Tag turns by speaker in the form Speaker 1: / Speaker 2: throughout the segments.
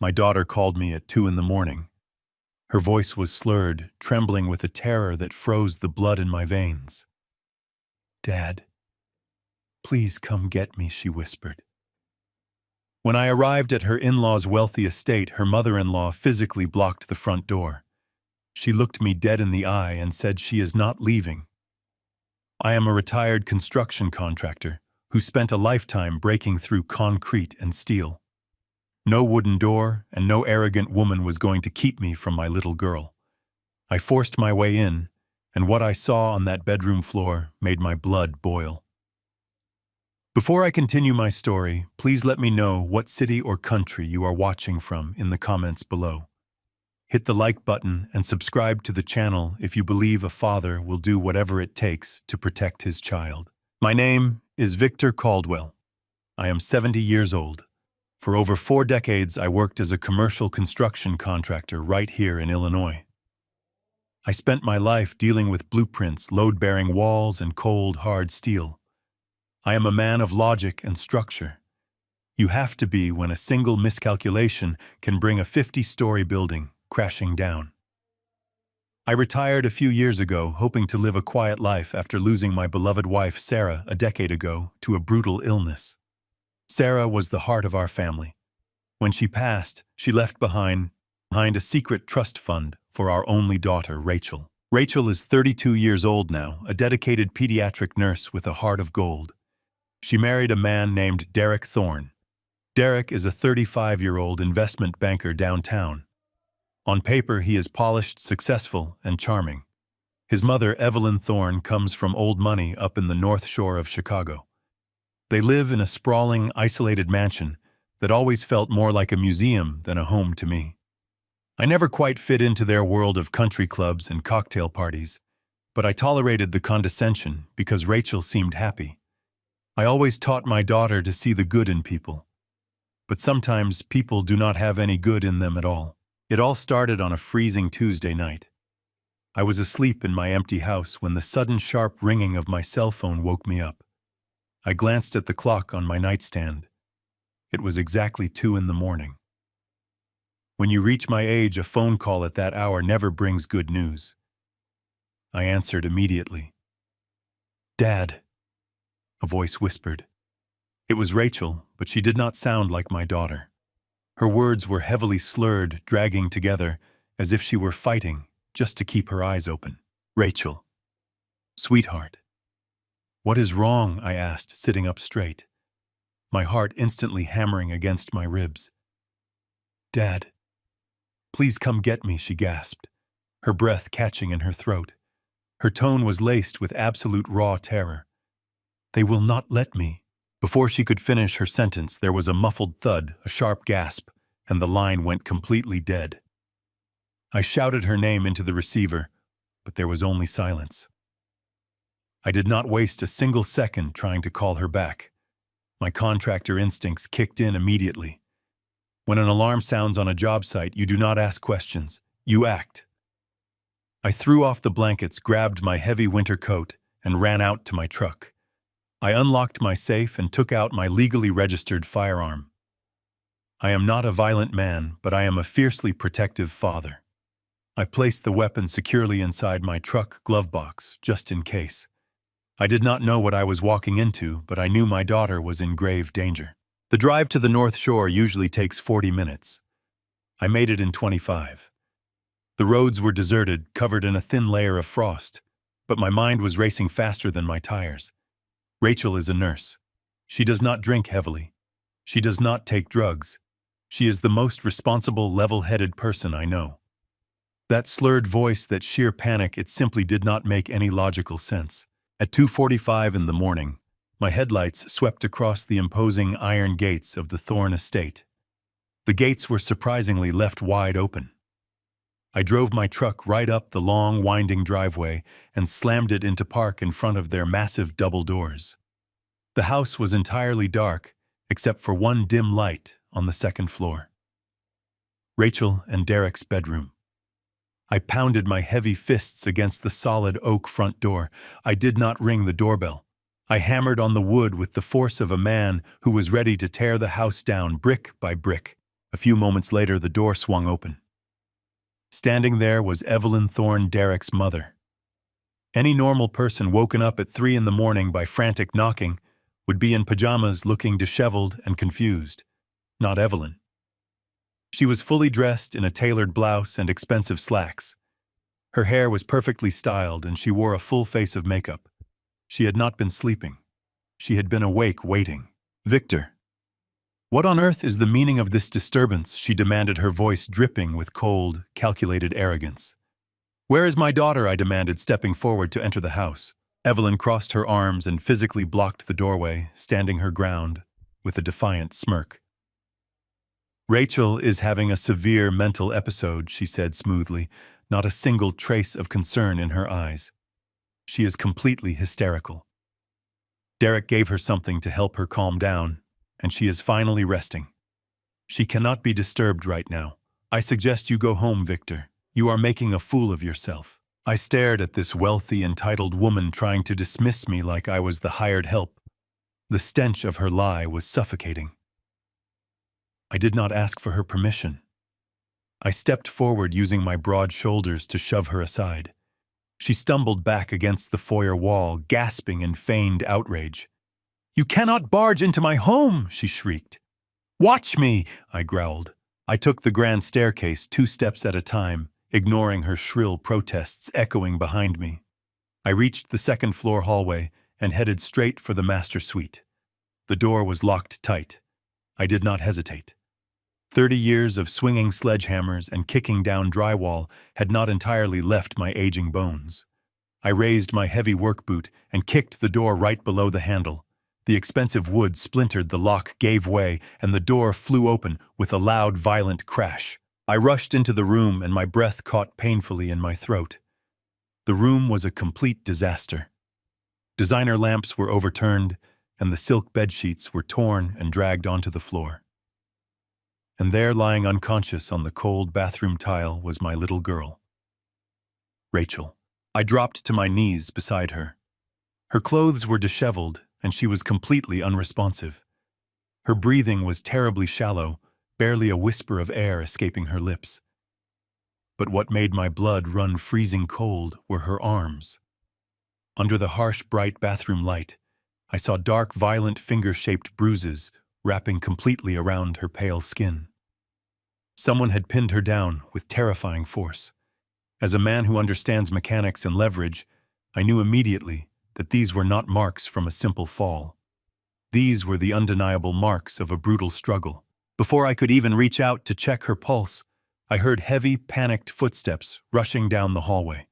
Speaker 1: My daughter called me at 2 in the morning. Her voice was slurred, trembling with a terror that froze the blood in my veins. "Dad, please come get me," she whispered. When I arrived at her in-law's wealthy estate, her mother-in-law physically blocked the front door. She looked me dead in the eye and said she is not leaving. I am a retired construction contractor who spent a lifetime breaking through concrete and steel. No wooden door and no arrogant woman was going to keep me from my little girl. I forced my way in, and what I saw on that bedroom floor made my blood boil. Before I continue my story, please let me know what city or country you are watching from in the comments below. Hit the like button and subscribe to the channel if you believe a father will do whatever it takes to protect his child. My name is Victor Caldwell. I am 70 years old. For over 4 decades, I worked as a commercial construction contractor right here in Illinois. I spent my life dealing with blueprints, load-bearing walls, and cold, hard steel. I am a man of logic and structure. You have to be when a single miscalculation can bring a 50-story building crashing down. I retired a few years ago, hoping to live a quiet life after losing my beloved wife, Sarah, a decade ago to a brutal illness. Sarah was the heart of our family. When she passed, she left behind a secret trust fund for our only daughter, Rachel. Rachel is 32 years old now, a dedicated pediatric nurse with a heart of gold. She married a man named Derek Thorne. Derek is a 35-year-old investment banker downtown. On paper, he is polished, successful, and charming. His mother, Evelyn Thorne, comes from old money up in the North Shore of Chicago. They live in a sprawling, isolated mansion that always felt more like a museum than a home to me. I never quite fit into their world of country clubs and cocktail parties, but I tolerated the condescension because Rachel seemed happy. I always taught my daughter to see the good in people. But sometimes people do not have any good in them at all. It all started on a freezing Tuesday night. I was asleep in my empty house when the sudden sharp ringing of my cell phone woke me up. I glanced at the clock on my nightstand. It was exactly 2 in the morning. When you reach my age, a phone call at that hour never brings good news. I answered immediately. "Dad," a voice whispered. It was Rachel, but she did not sound like my daughter. Her words were heavily slurred, dragging together, as if she were fighting just to keep her eyes open. "Rachel. Sweetheart." "What is wrong?" I asked, sitting up straight, my heart instantly hammering against my ribs. "Dad, please come get me," she gasped, her breath catching in her throat. Her tone was laced with absolute raw terror. "They will not let me." Before she could finish her sentence, there was a muffled thud, a sharp gasp, and the line went completely dead. I shouted her name into the receiver, but there was only silence. I did not waste a single second trying to call her back. My contractor instincts kicked in immediately. When an alarm sounds on a job site, you do not ask questions, you act. I threw off the blankets, grabbed my heavy winter coat, and ran out to my truck. I unlocked my safe and took out my legally registered firearm. I am not a violent man, but I am a fiercely protective father. I placed the weapon securely inside my truck glove box, just in case. I did not know what I was walking into, but I knew my daughter was in grave danger. The drive to the North Shore usually takes 40 minutes. I made it in 25. The roads were deserted, covered in a thin layer of frost, but my mind was racing faster than my tires. Rachel is a nurse. She does not drink heavily. She does not take drugs. She is the most responsible, level-headed person I know. That slurred voice, that sheer panic, it simply did not make any logical sense. At 2:45 in the morning, my headlights swept across the imposing iron gates of the Thorne estate. The gates were surprisingly left wide open. I drove my truck right up the long, winding driveway and slammed it into park in front of their massive double doors. The house was entirely dark, except for one dim light on the second floor. Rachel and Derek's bedroom. I pounded my heavy fists against the solid oak front door. I did not ring the doorbell. I hammered on the wood with the force of a man who was ready to tear the house down brick by brick. A few moments later, the door swung open. Standing there was Evelyn Thorne, Derek's mother. Any normal person woken up at 3 in the morning by frantic knocking would be in pajamas, looking disheveled and confused. Not Evelyn. She was fully dressed in a tailored blouse and expensive slacks. Her hair was perfectly styled and she wore a full face of makeup. She had not been sleeping. She had been awake waiting. "Victor, what on earth is the meaning of this disturbance?" she demanded, her voice dripping with cold, calculated arrogance. "Where is my daughter?" I demanded, stepping forward to enter the house. Evelyn crossed her arms and physically blocked the doorway, standing her ground with a defiant smirk. "Rachel is having a severe mental episode," she said smoothly, not a single trace of concern in her eyes. "She is completely hysterical. Derek gave her something to help her calm down, and she is finally resting. She cannot be disturbed right now. I suggest you go home, Victor. You are making a fool of yourself." I stared at this wealthy, entitled woman trying to dismiss me like I was the hired help. The stench of her lie was suffocating. I did not ask for her permission. I stepped forward, using my broad shoulders to shove her aside. She stumbled back against the foyer wall, gasping in feigned outrage. "You cannot barge into my home!" she shrieked. "Watch me!" I growled. I took the grand staircase 2 steps at a time, ignoring her shrill protests echoing behind me. I reached the second-floor hallway and headed straight for the master suite. The door was locked tight. I did not hesitate. 30 years of swinging sledgehammers and kicking down drywall had not entirely left my aging bones. I raised my heavy work boot and kicked the door right below the handle. The expensive wood splintered, the lock gave way, and the door flew open with a loud, violent crash. I rushed into the room and my breath caught painfully in my throat. The room was a complete disaster. Designer lamps were overturned, and the silk bedsheets were torn and dragged onto the floor. And there, lying unconscious on the cold bathroom tile, was my little girl, Rachel. I dropped to my knees beside her. Her clothes were disheveled, and she was completely unresponsive. Her breathing was terribly shallow, barely a whisper of air escaping her lips. But what made my blood run freezing cold were her arms. Under the harsh, bright bathroom light, I saw dark, violent, finger-shaped bruises wrapping completely around her pale skin. Someone had pinned her down with terrifying force. As a man who understands mechanics and leverage, I knew immediately that these were not marks from a simple fall. These were the undeniable marks of a brutal struggle. Before I could even reach out to check her pulse, I heard heavy, panicked footsteps rushing down the hallway.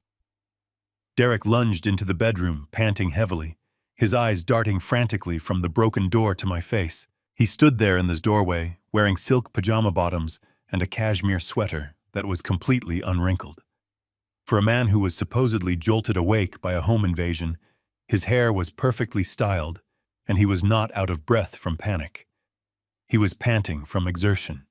Speaker 1: Derek lunged into the bedroom, panting heavily, his eyes darting frantically from the broken door to my face. He stood there in the doorway, wearing silk pajama bottoms and a cashmere sweater that was completely unwrinkled. For a man who was supposedly jolted awake by a home invasion, his hair was perfectly styled, and he was not out of breath from panic. He was panting from exertion.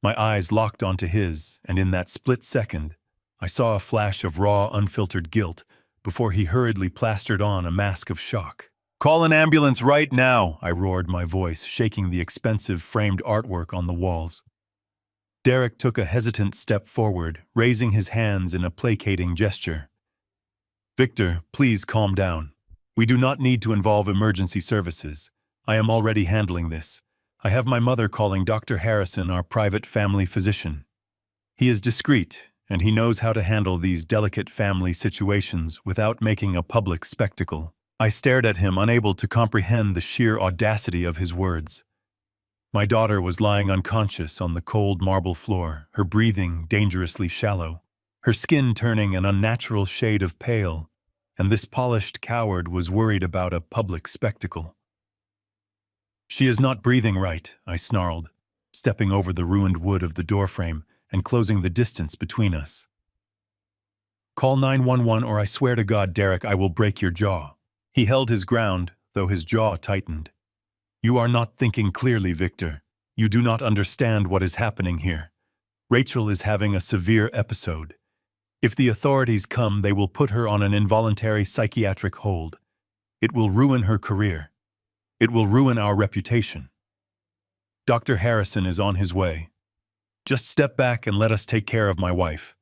Speaker 1: My eyes locked onto his, and in that split second, I saw a flash of raw, unfiltered guilt before he hurriedly plastered on a mask of shock. "Call an ambulance right now," I roared, my voice shaking the expensive framed artwork on the walls. Derek took a hesitant step forward, raising his hands in a placating gesture. "Victor, please calm down. We do not need to involve emergency services. I am already handling this. I have my mother calling Dr. Harrison, our private family physician. He is discreet, and he knows how to handle these delicate family situations without making a public spectacle." I stared at him, unable to comprehend the sheer audacity of his words. My daughter was lying unconscious on the cold marble floor, her breathing dangerously shallow, her skin turning an unnatural shade of pale, and this polished coward was worried about a public spectacle. "She is not breathing right," I snarled, stepping over the ruined wood of the doorframe and closing the distance between us. "Call 911 or I swear to God, Derek, I will break your jaw." He held his ground, though his jaw tightened. "You are not thinking clearly, Victor. You do not understand what is happening here. Rachel is having a severe episode. If the authorities come, they will put her on an involuntary psychiatric hold. It will ruin her career. It will ruin our reputation. Dr. Harrison is on his way. Just step back and let us take care of my wife."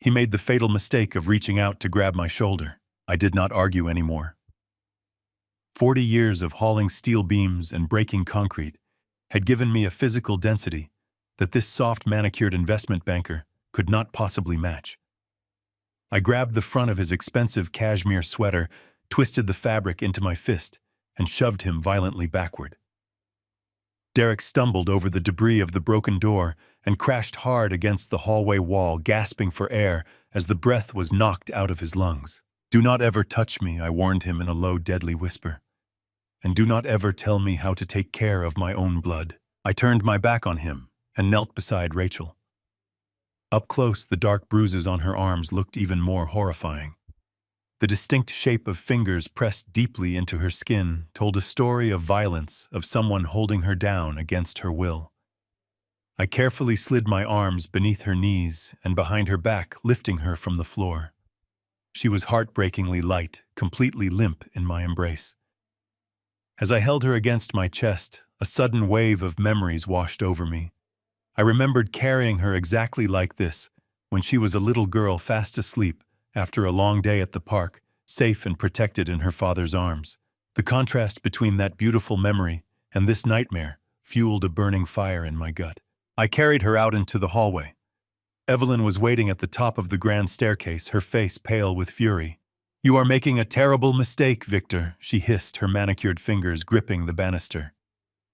Speaker 1: He made the fatal mistake of reaching out to grab my shoulder. I did not argue anymore. 40 years of hauling steel beams and breaking concrete had given me a physical density that this soft manicured investment banker could not possibly match. I grabbed the front of his expensive cashmere sweater, twisted the fabric into my fist, and shoved him violently backward. Derek stumbled over the debris of the broken door and crashed hard against the hallway wall, gasping for air as the breath was knocked out of his lungs. "Do not ever touch me," I warned him in a low, deadly whisper. "And do not ever tell me how to take care of my own blood." I turned my back on him and knelt beside Rachel. Up close, the dark bruises on her arms looked even more horrifying. The distinct shape of fingers pressed deeply into her skin told a story of violence, of someone holding her down against her will. I carefully slid my arms beneath her knees and behind her back, lifting her from the floor. She was heartbreakingly light, completely limp in my embrace. As I held her against my chest, a sudden wave of memories washed over me. I remembered carrying her exactly like this, when she was a little girl fast asleep after a long day at the park, safe and protected in her father's arms. The contrast between that beautiful memory and this nightmare fueled a burning fire in my gut. I carried her out into the hallway. Evelyn was waiting at the top of the grand staircase, her face pale with fury. "You are making a terrible mistake, Victor," she hissed, her manicured fingers gripping the banister.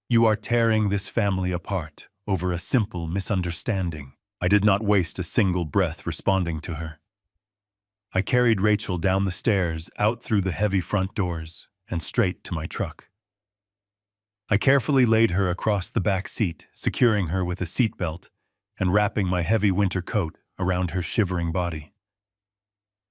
Speaker 1: "You are tearing this family apart over a simple misunderstanding." I did not waste a single breath responding to her. I carried Rachel down the stairs, out through the heavy front doors, and straight to my truck. I carefully laid her across the back seat, securing her with a seatbelt and wrapping my heavy winter coat around her shivering body.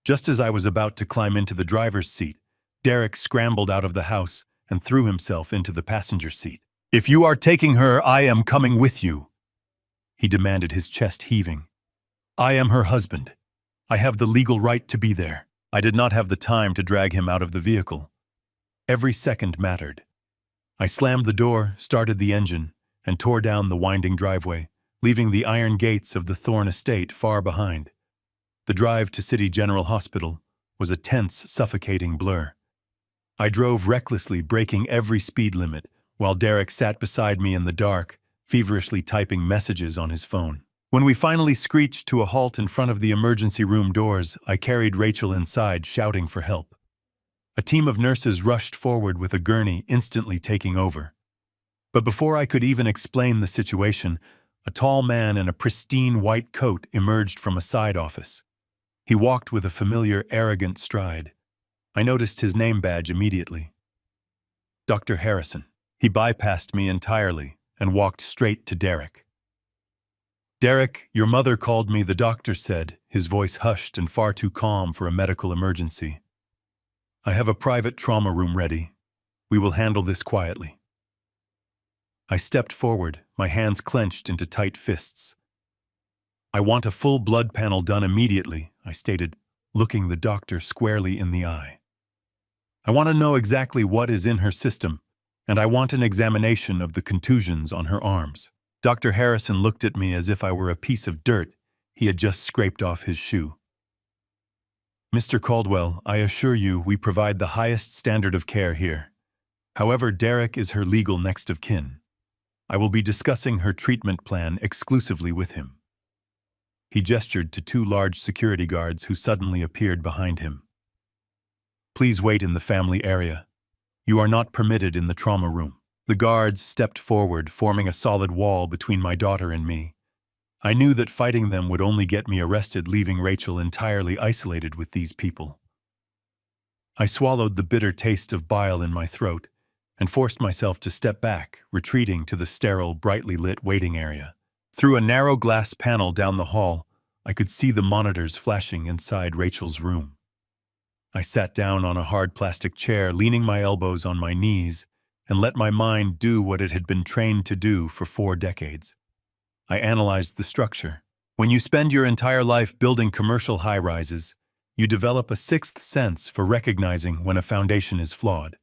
Speaker 1: Just as I was about to climb into the driver's seat, Derek scrambled out of the house and threw himself into the passenger seat. "If you are taking her, I am coming with you," he demanded, his chest heaving. "I am her husband. I have the legal right to be there." I did not have the time to drag him out of the vehicle. Every second mattered. I slammed the door, started the engine, and tore down the winding driveway, leaving the iron gates of the Thorne estate far behind. The drive to City General Hospital was a tense, suffocating blur. I drove recklessly, breaking every speed limit, while Derek sat beside me in the dark, feverishly typing messages on his phone. When we finally screeched to a halt in front of the emergency room doors, I carried Rachel inside, shouting for help. A team of nurses rushed forward with a gurney, instantly taking over. But before I could even explain the situation, a tall man in a pristine white coat emerged from a side office. He walked with a familiar, arrogant stride. I noticed his name badge immediately. Dr. Harrison. He bypassed me entirely and walked straight to Derek. "Derek, your mother called me," the doctor said, his voice hushed and far too calm for a medical emergency. "I have a private trauma room ready. We will handle this quietly." I stepped forward, my hands clenched into tight fists. "I want a full blood panel done immediately," I stated, looking the doctor squarely in the eye. "I want to know exactly what is in her system, and I want an examination of the contusions on her arms." Dr. Harrison looked at me as if I were a piece of dirt he had just scraped off his shoe. "Mr. Caldwell, I assure you we provide the highest standard of care here. However, Derek is her legal next of kin. I will be discussing her treatment plan exclusively with him." He gestured to two large security guards who suddenly appeared behind him. "Please wait in the family area. You are not permitted in the trauma room." The guards stepped forward, forming a solid wall between my daughter and me. I knew that fighting them would only get me arrested, leaving Rachel entirely isolated with these people. I swallowed the bitter taste of bile in my throat and forced myself to step back, retreating to the sterile, brightly lit waiting area. Through a narrow glass panel down the hall, I could see the monitors flashing inside Rachel's room. I sat down on a hard plastic chair, leaning my elbows on my knees, and let my mind do what it had been trained to do for 4 decades. I analyzed the structure. When you spend your entire life building commercial high-rises, you develop a sixth sense for recognizing when a foundation is flawed.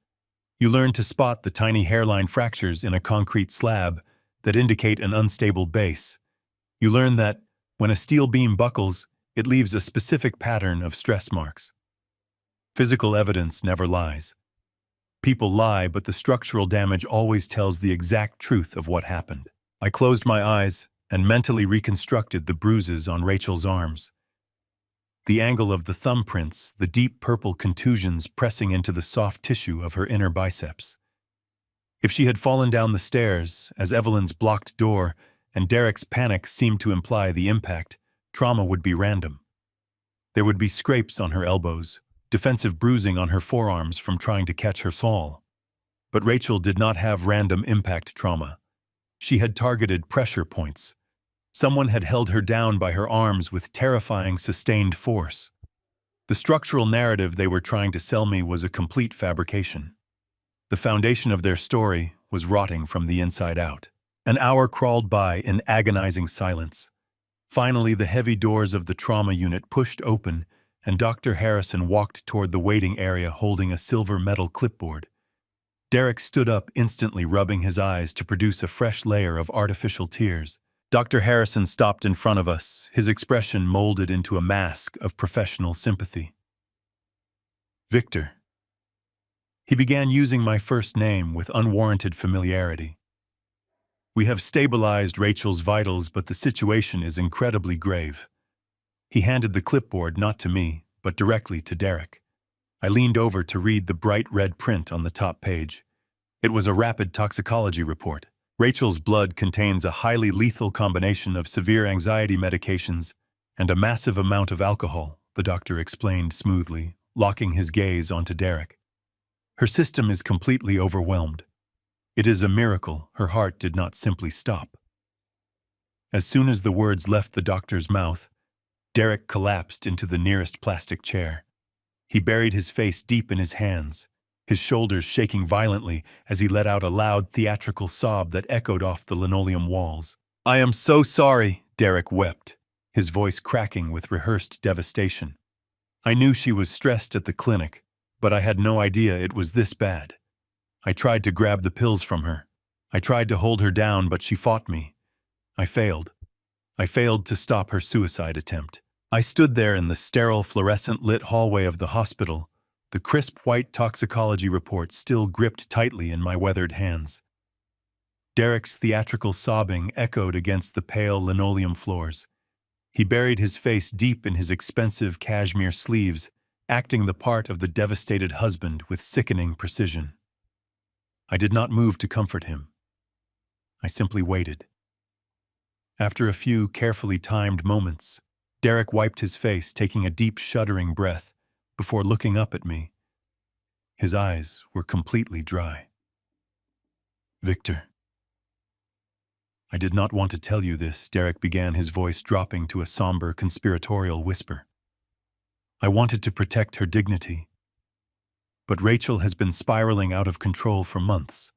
Speaker 1: You learn to spot the tiny hairline fractures in a concrete slab that indicate an unstable base, You learn that when a steel beam buckles, it leaves a specific pattern of stress marks. Physical evidence never lies. People lie, but the structural damage always tells the exact truth of what happened. I closed my eyes and mentally reconstructed the bruises on Rachel's arms. The angle of the thumbprints, the deep purple contusions pressing into the soft tissue of her inner biceps. If she had fallen down the stairs, as Evelyn's blocked door and Derek's panic seemed to imply the impact, trauma would be random. There would be scrapes on her elbows, defensive bruising on her forearms from trying to catch her fall. But Rachel did not have random impact trauma. She had targeted pressure points. Someone had held her down by her arms with terrifying sustained force. The structural narrative they were trying to sell me was a complete fabrication. The foundation of their story was rotting from the inside out. An hour crawled by in agonizing silence. Finally, the heavy doors of the trauma unit pushed open, and Dr. Harrison walked toward the waiting area holding a silver metal clipboard. Derek stood up, instantly rubbing his eyes to produce a fresh layer of artificial tears. Dr. Harrison stopped in front of us, his expression molded into a mask of professional sympathy. Victor. He began using my first name with unwarranted familiarity. We have stabilized Rachel's vitals, but the situation is incredibly grave. He handed the clipboard not to me, but directly to Derek. I leaned over to read the bright red print on the top page. It was a rapid toxicology report. Rachel's blood contains a highly lethal combination of severe anxiety medications and a massive amount of alcohol, the doctor explained smoothly, locking his gaze onto Derek. Her system is completely overwhelmed. It is a miracle her heart did not simply stop. As soon as the words left the doctor's mouth, Derek collapsed into the nearest plastic chair. He buried his face deep in his hands, his shoulders shaking violently as he let out a loud theatrical sob that echoed off the linoleum walls. "I am so sorry," Derek wept, his voice cracking with rehearsed devastation. I knew she was stressed at the clinic, but I had no idea it was this bad. I tried to grab the pills from her. I tried to hold her down, but she fought me. I failed. I failed to stop her suicide attempt. I stood there in the sterile fluorescent-lit hallway of the hospital, the crisp white toxicology report still gripped tightly in my weathered hands. Derek's theatrical sobbing echoed against the pale linoleum floors. He buried his face deep in his expensive cashmere sleeves, acting the part of the devastated husband with sickening precision. I did not move to comfort him. I simply waited. After a few carefully timed moments, Derek wiped his face, taking a deep, shuddering breath, before looking up at me. His eyes were completely dry. "Victor." "I did not want to tell you this," Derek began, his voice dropping to a somber, conspiratorial whisper. "I wanted to protect her dignity. But Rachel has been spiraling out of control for months.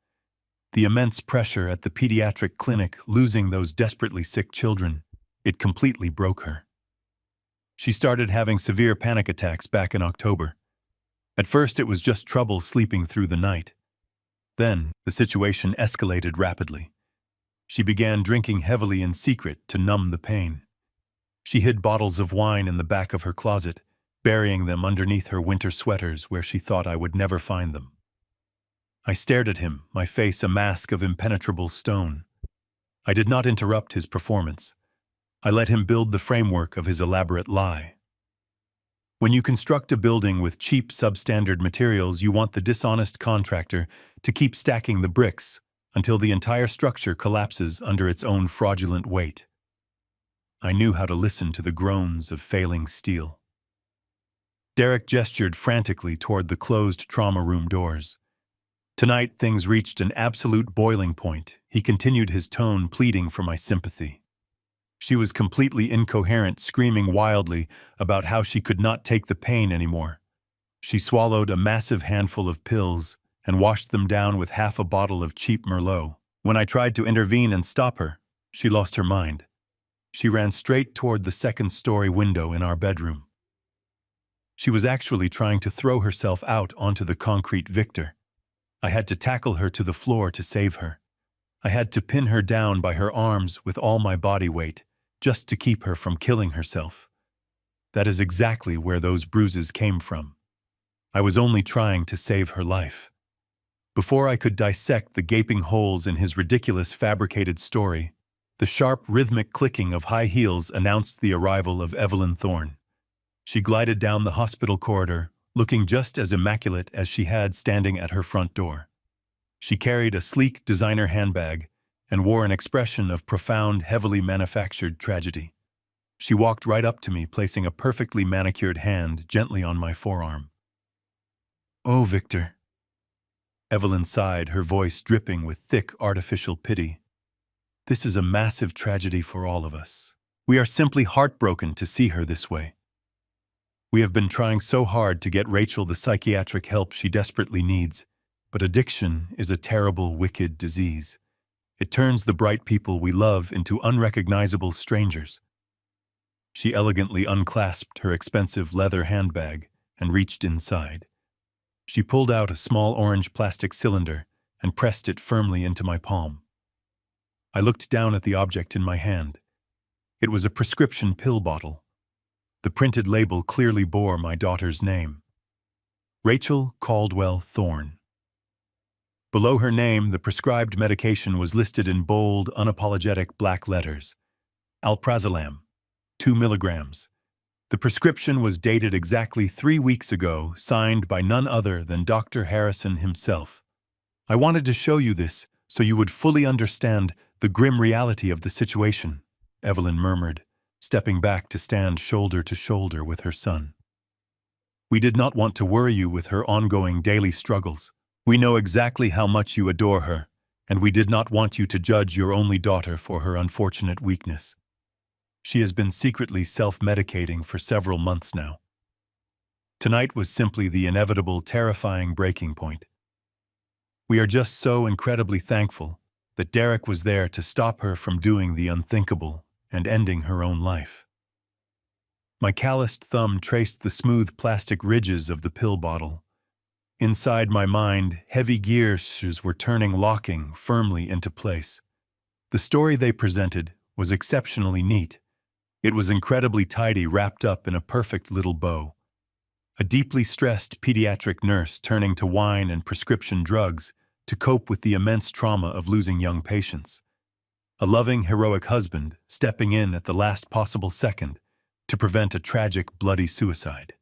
Speaker 1: The immense pressure at the pediatric clinic, losing those desperately sick children, it completely broke her. She started having severe panic attacks back in October. At first, it was just trouble sleeping through the night. Then, the situation escalated rapidly. She began drinking heavily in secret to numb the pain. She hid bottles of wine in the back of her closet, burying them underneath her winter sweaters where she thought I would never find them. I stared at him, my face a mask of impenetrable stone. I did not interrupt his performance. I let him build the framework of his elaborate lie. When you construct a building with cheap, substandard materials, you want the dishonest contractor to keep stacking the bricks until the entire structure collapses under its own fraudulent weight. I knew how to listen to the groans of failing steel. Derek gestured frantically toward the closed trauma room doors. Tonight, things reached an absolute boiling point. He continued, his tone pleading for my sympathy. She was completely incoherent, screaming wildly about how she could not take the pain anymore. She swallowed a massive handful of pills and washed them down with half a bottle of cheap Merlot. When I tried to intervene and stop her, she lost her mind. She ran straight toward the second-story window in our bedroom. She was actually trying to throw herself out onto the concrete. Victor. I had to tackle her to the floor to save her. I had to pin her down by her arms with all my body weight, just to keep her from killing herself. That is exactly where those bruises came from. I was only trying to save her life. Before I could dissect the gaping holes in his ridiculous fabricated story, the sharp, rhythmic clicking of high heels announced the arrival of Evelyn Thorne. She glided down the hospital corridor, looking just as immaculate as she had standing at her front door. She carried a sleek designer handbag and wore an expression of profound, heavily manufactured tragedy. She walked right up to me, placing a perfectly manicured hand gently on my forearm. "Oh, Victor." Evelyn sighed, her voice dripping with thick, artificial pity. "This is a massive tragedy for all of us. We are simply heartbroken to see her this way. We have been trying so hard to get Rachel the psychiatric help she desperately needs, but addiction is a terrible, wicked disease. It turns the bright people we love into unrecognizable strangers." She elegantly unclasped her expensive leather handbag and reached inside. She pulled out a small orange plastic cylinder and pressed it firmly into my palm. I looked down at the object in my hand. It was a prescription pill bottle. The printed label clearly bore my daughter's name: Rachel Caldwell Thorne. Below her name, the prescribed medication was listed in bold, unapologetic black letters: Alprazolam, 2 milligrams. The prescription was dated exactly 3 weeks ago, signed by none other than Dr. Harrison himself. "I wanted to show you this so you would fully understand the grim reality of the situation," Evelyn murmured, stepping back to stand shoulder to shoulder with her son. "We did not want to worry you with her ongoing daily struggles. We know exactly how much you adore her, and we did not want you to judge your only daughter for her unfortunate weakness. She has been secretly self-medicating for several months now. Tonight was simply the inevitable, terrifying breaking point. We are just so incredibly thankful that Derek was there to stop her from doing the unthinkable and ending her own life." My calloused thumb traced the smooth plastic ridges of the pill bottle. Inside my mind, heavy gears were turning, locking firmly into place. The story they presented was exceptionally neat. It was incredibly tidy, wrapped up in a perfect little bow. A deeply stressed pediatric nurse turning to wine and prescription drugs to cope with the immense trauma of losing young patients. A loving, heroic husband stepping in at the last possible second to prevent a tragic, bloody suicide.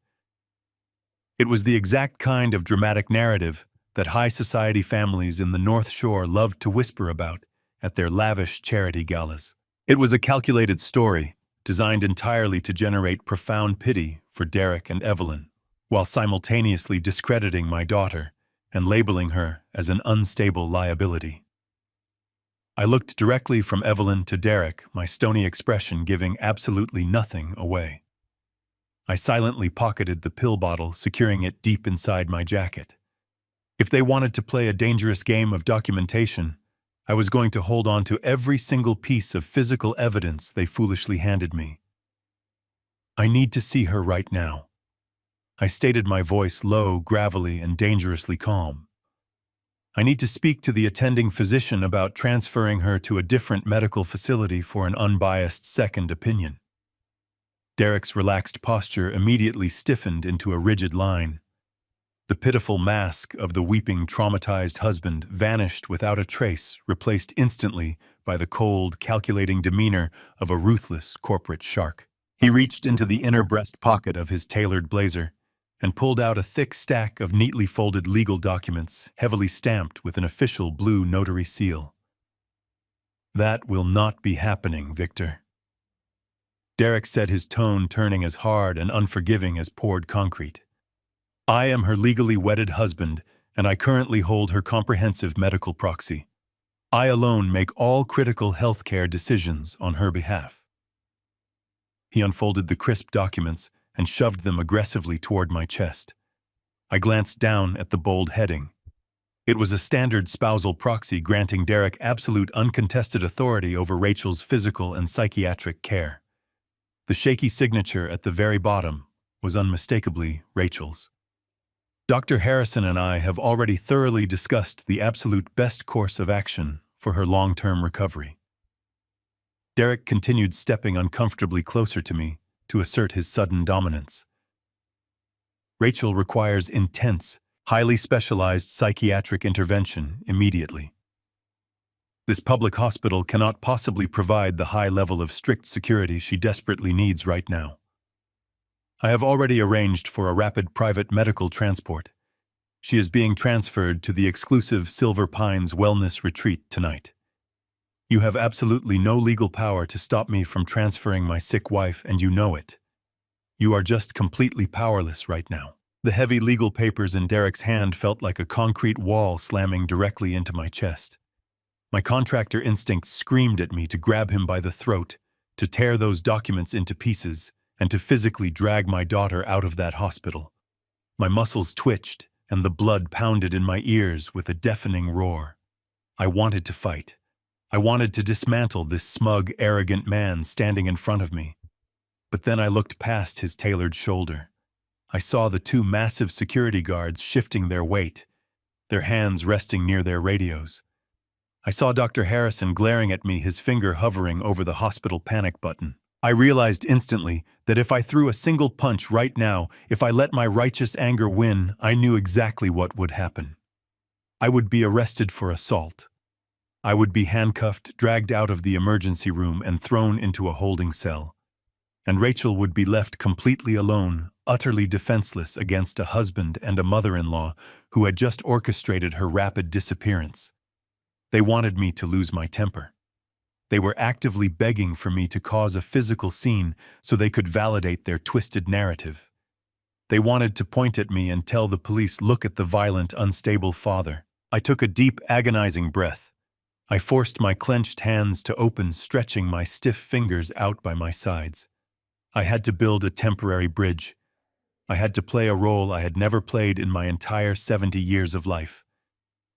Speaker 1: It was the exact kind of dramatic narrative that high society families in the North Shore loved to whisper about at their lavish charity galas. It was a calculated story, designed entirely to generate profound pity for Derek and Evelyn, while simultaneously discrediting my daughter and labeling her as an unstable liability. I looked directly from Evelyn to Derek, my stony expression giving absolutely nothing away. I silently pocketed the pill bottle, securing it deep inside my jacket. If they wanted to play a dangerous game of documentation, I was going to hold on to every single piece of physical evidence they foolishly handed me. "I need to see her right now." I stated, my voice low, gravelly, and dangerously calm. "I need to speak to the attending physician about transferring her to a different medical facility for an unbiased second opinion." Derek's relaxed posture immediately stiffened into a rigid line. The pitiful mask of the weeping, traumatized husband vanished without a trace, replaced instantly by the cold, calculating demeanor of a ruthless corporate shark. He reached into the inner breast pocket of his tailored blazer and pulled out a thick stack of neatly folded legal documents, heavily stamped with an official blue notary seal. "That will not be happening, Victor." Derek said, his tone turning as hard and unforgiving as poured concrete. "I am her legally wedded husband, and I currently hold her comprehensive medical proxy. I alone make all critical healthcare decisions on her behalf." He unfolded the crisp documents and shoved them aggressively toward my chest. I glanced down at the bold heading. It was a standard spousal proxy granting Derek absolute uncontested authority over Rachel's physical and psychiatric care. The shaky signature at the very bottom was unmistakably Rachel's. "Dr. Harrison and I have already thoroughly discussed the absolute best course of action for her long-term recovery." Derek continued stepping uncomfortably closer to me to assert his sudden dominance. Rachel requires intense, highly specialized psychiatric intervention immediately. This public hospital cannot possibly provide the high level of strict security she desperately needs right now. I have already arranged for a rapid private medical transport. She is being transferred to the exclusive Silver Pines Wellness Retreat tonight. You have absolutely no legal power to stop me from transferring my sick wife, and you know it. You are just completely powerless right now. The heavy legal papers in Derek's hand felt like a concrete wall slamming directly into my chest. My contractor instinct screamed at me to grab him by the throat, to tear those documents into pieces, and to physically drag my daughter out of that hospital. My muscles twitched, and the blood pounded in my ears with a deafening roar. I wanted to fight. I wanted to dismantle this smug, arrogant man standing in front of me. But then I looked past his tailored shoulder. I saw the two massive security guards shifting their weight, their hands resting near their radios. I saw Dr. Harrison glaring at me, his finger hovering over the hospital panic button. I realized instantly that if I threw a single punch right now, if I let my righteous anger win, I knew exactly what would happen. I would be arrested for assault. I would be handcuffed, dragged out of the emergency room, and thrown into a holding cell. And Rachel would be left completely alone, utterly defenseless against a husband and a mother-in-law who had just orchestrated her rapid disappearance. They wanted me to lose my temper. They were actively begging for me to cause a physical scene so they could validate their twisted narrative. They wanted to point at me and tell the police, "Look at the violent, unstable father." I took a deep, agonizing breath. I forced my clenched hands to open, stretching my stiff fingers out by my sides. I had to build a temporary bridge. I had to play a role I had never played in my entire 70 years of life.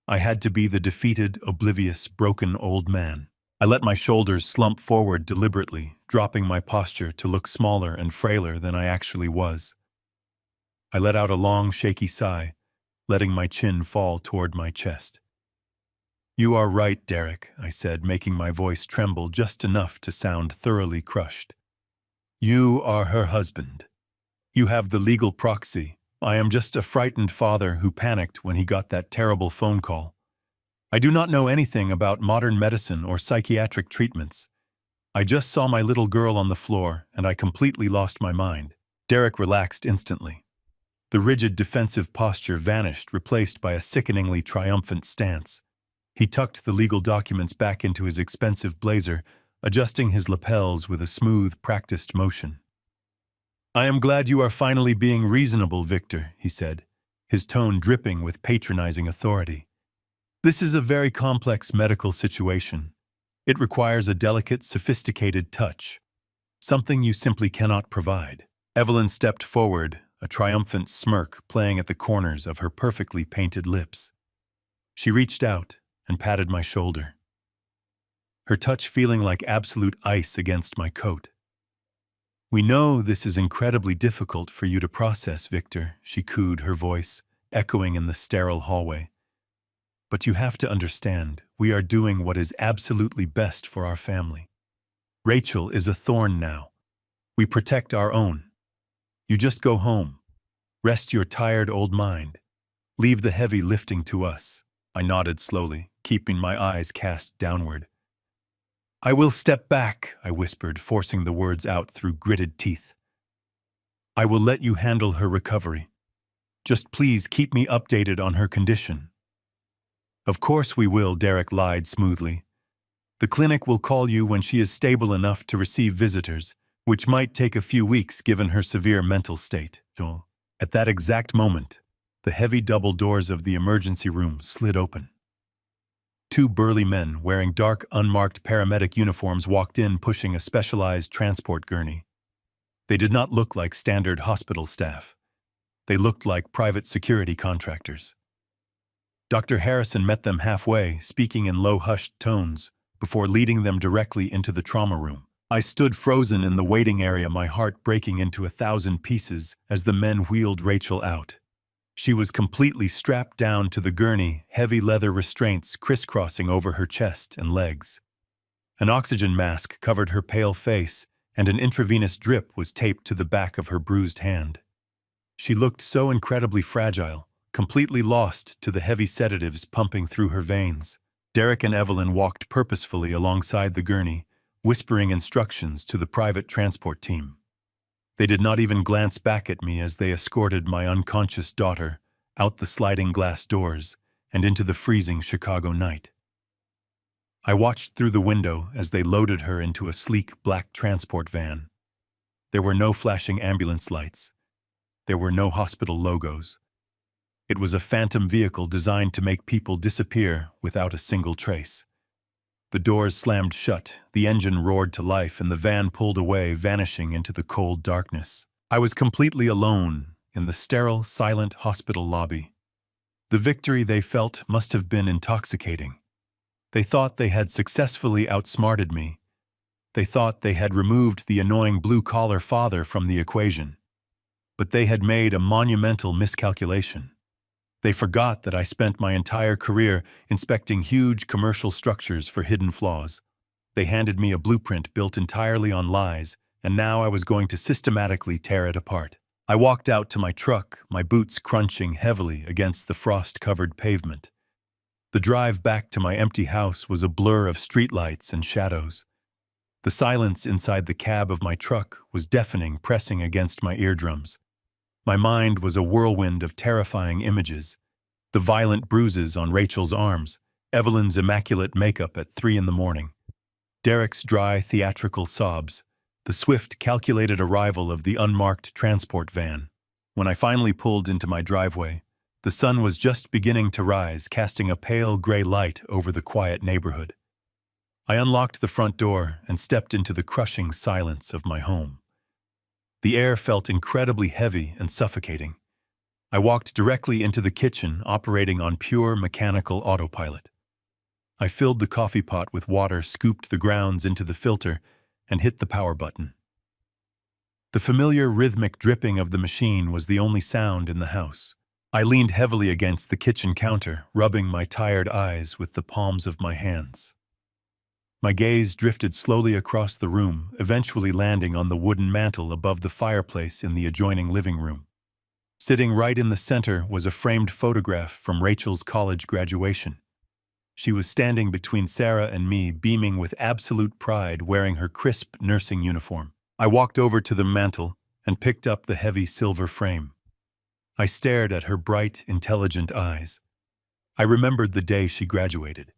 Speaker 1: I had to be the defeated, oblivious, broken old man. I let my shoulders slump forward deliberately, dropping my posture to look smaller and frailer than I actually was. I let out a long, shaky sigh, letting my chin fall toward my chest. "You are right, Derek," I said, making my voice tremble just enough to sound thoroughly crushed. "You are her husband. You have the legal proxy. I am just a frightened father who panicked when he got that terrible phone call. I do not know anything about modern medicine or psychiatric treatments. I just saw my little girl on the floor, and I completely lost my mind." Derek relaxed instantly. The rigid defensive posture vanished, replaced by a sickeningly triumphant stance. He tucked the legal documents back into his expensive blazer, adjusting his lapels with a smooth, practiced motion. "I am glad you are finally being reasonable, Victor," he said, his tone dripping with patronizing authority. "This is a very complex medical situation. It requires a delicate, sophisticated touch, something you simply cannot provide." Evelyn stepped forward, a triumphant smirk playing at the corners of her perfectly painted lips. She reached out and patted my shoulder, her touch feeling like absolute ice against my coat. "We know this is incredibly difficult for you to process, Victor," she cooed, her voice echoing in the sterile hallway. "But you have to understand, we are doing what is absolutely best for our family. Rachel is a thorn now. We protect our own. You just go home. Rest your tired old mind. Leave the heavy lifting to us." I nodded slowly, keeping my eyes cast downward. "I will step back," I whispered, forcing the words out through gritted teeth. "I will let you handle her recovery. Just please keep me updated on her condition." "Of course we will," Derek lied smoothly. "The clinic will call you when she is stable enough to receive visitors, which might take a few weeks given her severe mental state." At that exact moment, the heavy double doors of the emergency room slid open. Two burly men wearing dark, unmarked paramedic uniforms walked in, pushing a specialized transport gurney. They did not look like standard hospital staff. They looked like private security contractors. Dr. Harrison met them halfway, speaking in low, hushed tones, before leading them directly into the trauma room. I stood frozen in the waiting area, my heart breaking into 1,000 pieces as the men wheeled Rachel out. She was completely strapped down to the gurney, heavy leather restraints crisscrossing over her chest and legs. An oxygen mask covered her pale face, and an intravenous drip was taped to the back of her bruised hand. She looked so incredibly fragile, completely lost to the heavy sedatives pumping through her veins. Derek and Evelyn walked purposefully alongside the gurney, whispering instructions to the private transport team. They did not even glance back at me as they escorted my unconscious daughter out the sliding glass doors and into the freezing Chicago night. I watched through the window as they loaded her into a sleek black transport van. There were no flashing ambulance lights. There were no hospital logos. It was a phantom vehicle designed to make people disappear without a single trace. The doors slammed shut, the engine roared to life, and the van pulled away, vanishing into the cold darkness. I was completely alone in the sterile, silent hospital lobby. The victory they felt must have been intoxicating. They thought they had successfully outsmarted me. They thought they had removed the annoying blue-collar father from the equation. But they had made a monumental miscalculation. They forgot that I spent my entire career inspecting huge commercial structures for hidden flaws. They handed me a blueprint built entirely on lies, and now I was going to systematically tear it apart. I walked out to my truck, my boots crunching heavily against the frost-covered pavement. The drive back to my empty house was a blur of streetlights and shadows. The silence inside the cab of my truck was deafening, pressing against my eardrums. My mind was a whirlwind of terrifying images. The violent bruises on Rachel's arms, Evelyn's immaculate makeup at 3 a.m, Derek's dry, theatrical sobs, the swift, calculated arrival of the unmarked transport van. When I finally pulled into my driveway, the sun was just beginning to rise, casting a pale gray light over the quiet neighborhood. I unlocked the front door and stepped into the crushing silence of my home. The air felt incredibly heavy and suffocating. I walked directly into the kitchen, operating on pure mechanical autopilot. I filled the coffee pot with water, scooped the grounds into the filter, and hit the power button. The familiar rhythmic dripping of the machine was the only sound in the house. I leaned heavily against the kitchen counter, rubbing my tired eyes with the palms of my hands. My gaze drifted slowly across the room, eventually landing on the wooden mantel above the fireplace in the adjoining living room. Sitting right in the center was a framed photograph from Rachel's college graduation. She was standing between Sarah and me, beaming with absolute pride, wearing her crisp nursing uniform. I walked over to the mantel and picked up the heavy silver frame. I stared at her bright, intelligent eyes. I remembered the day she graduated.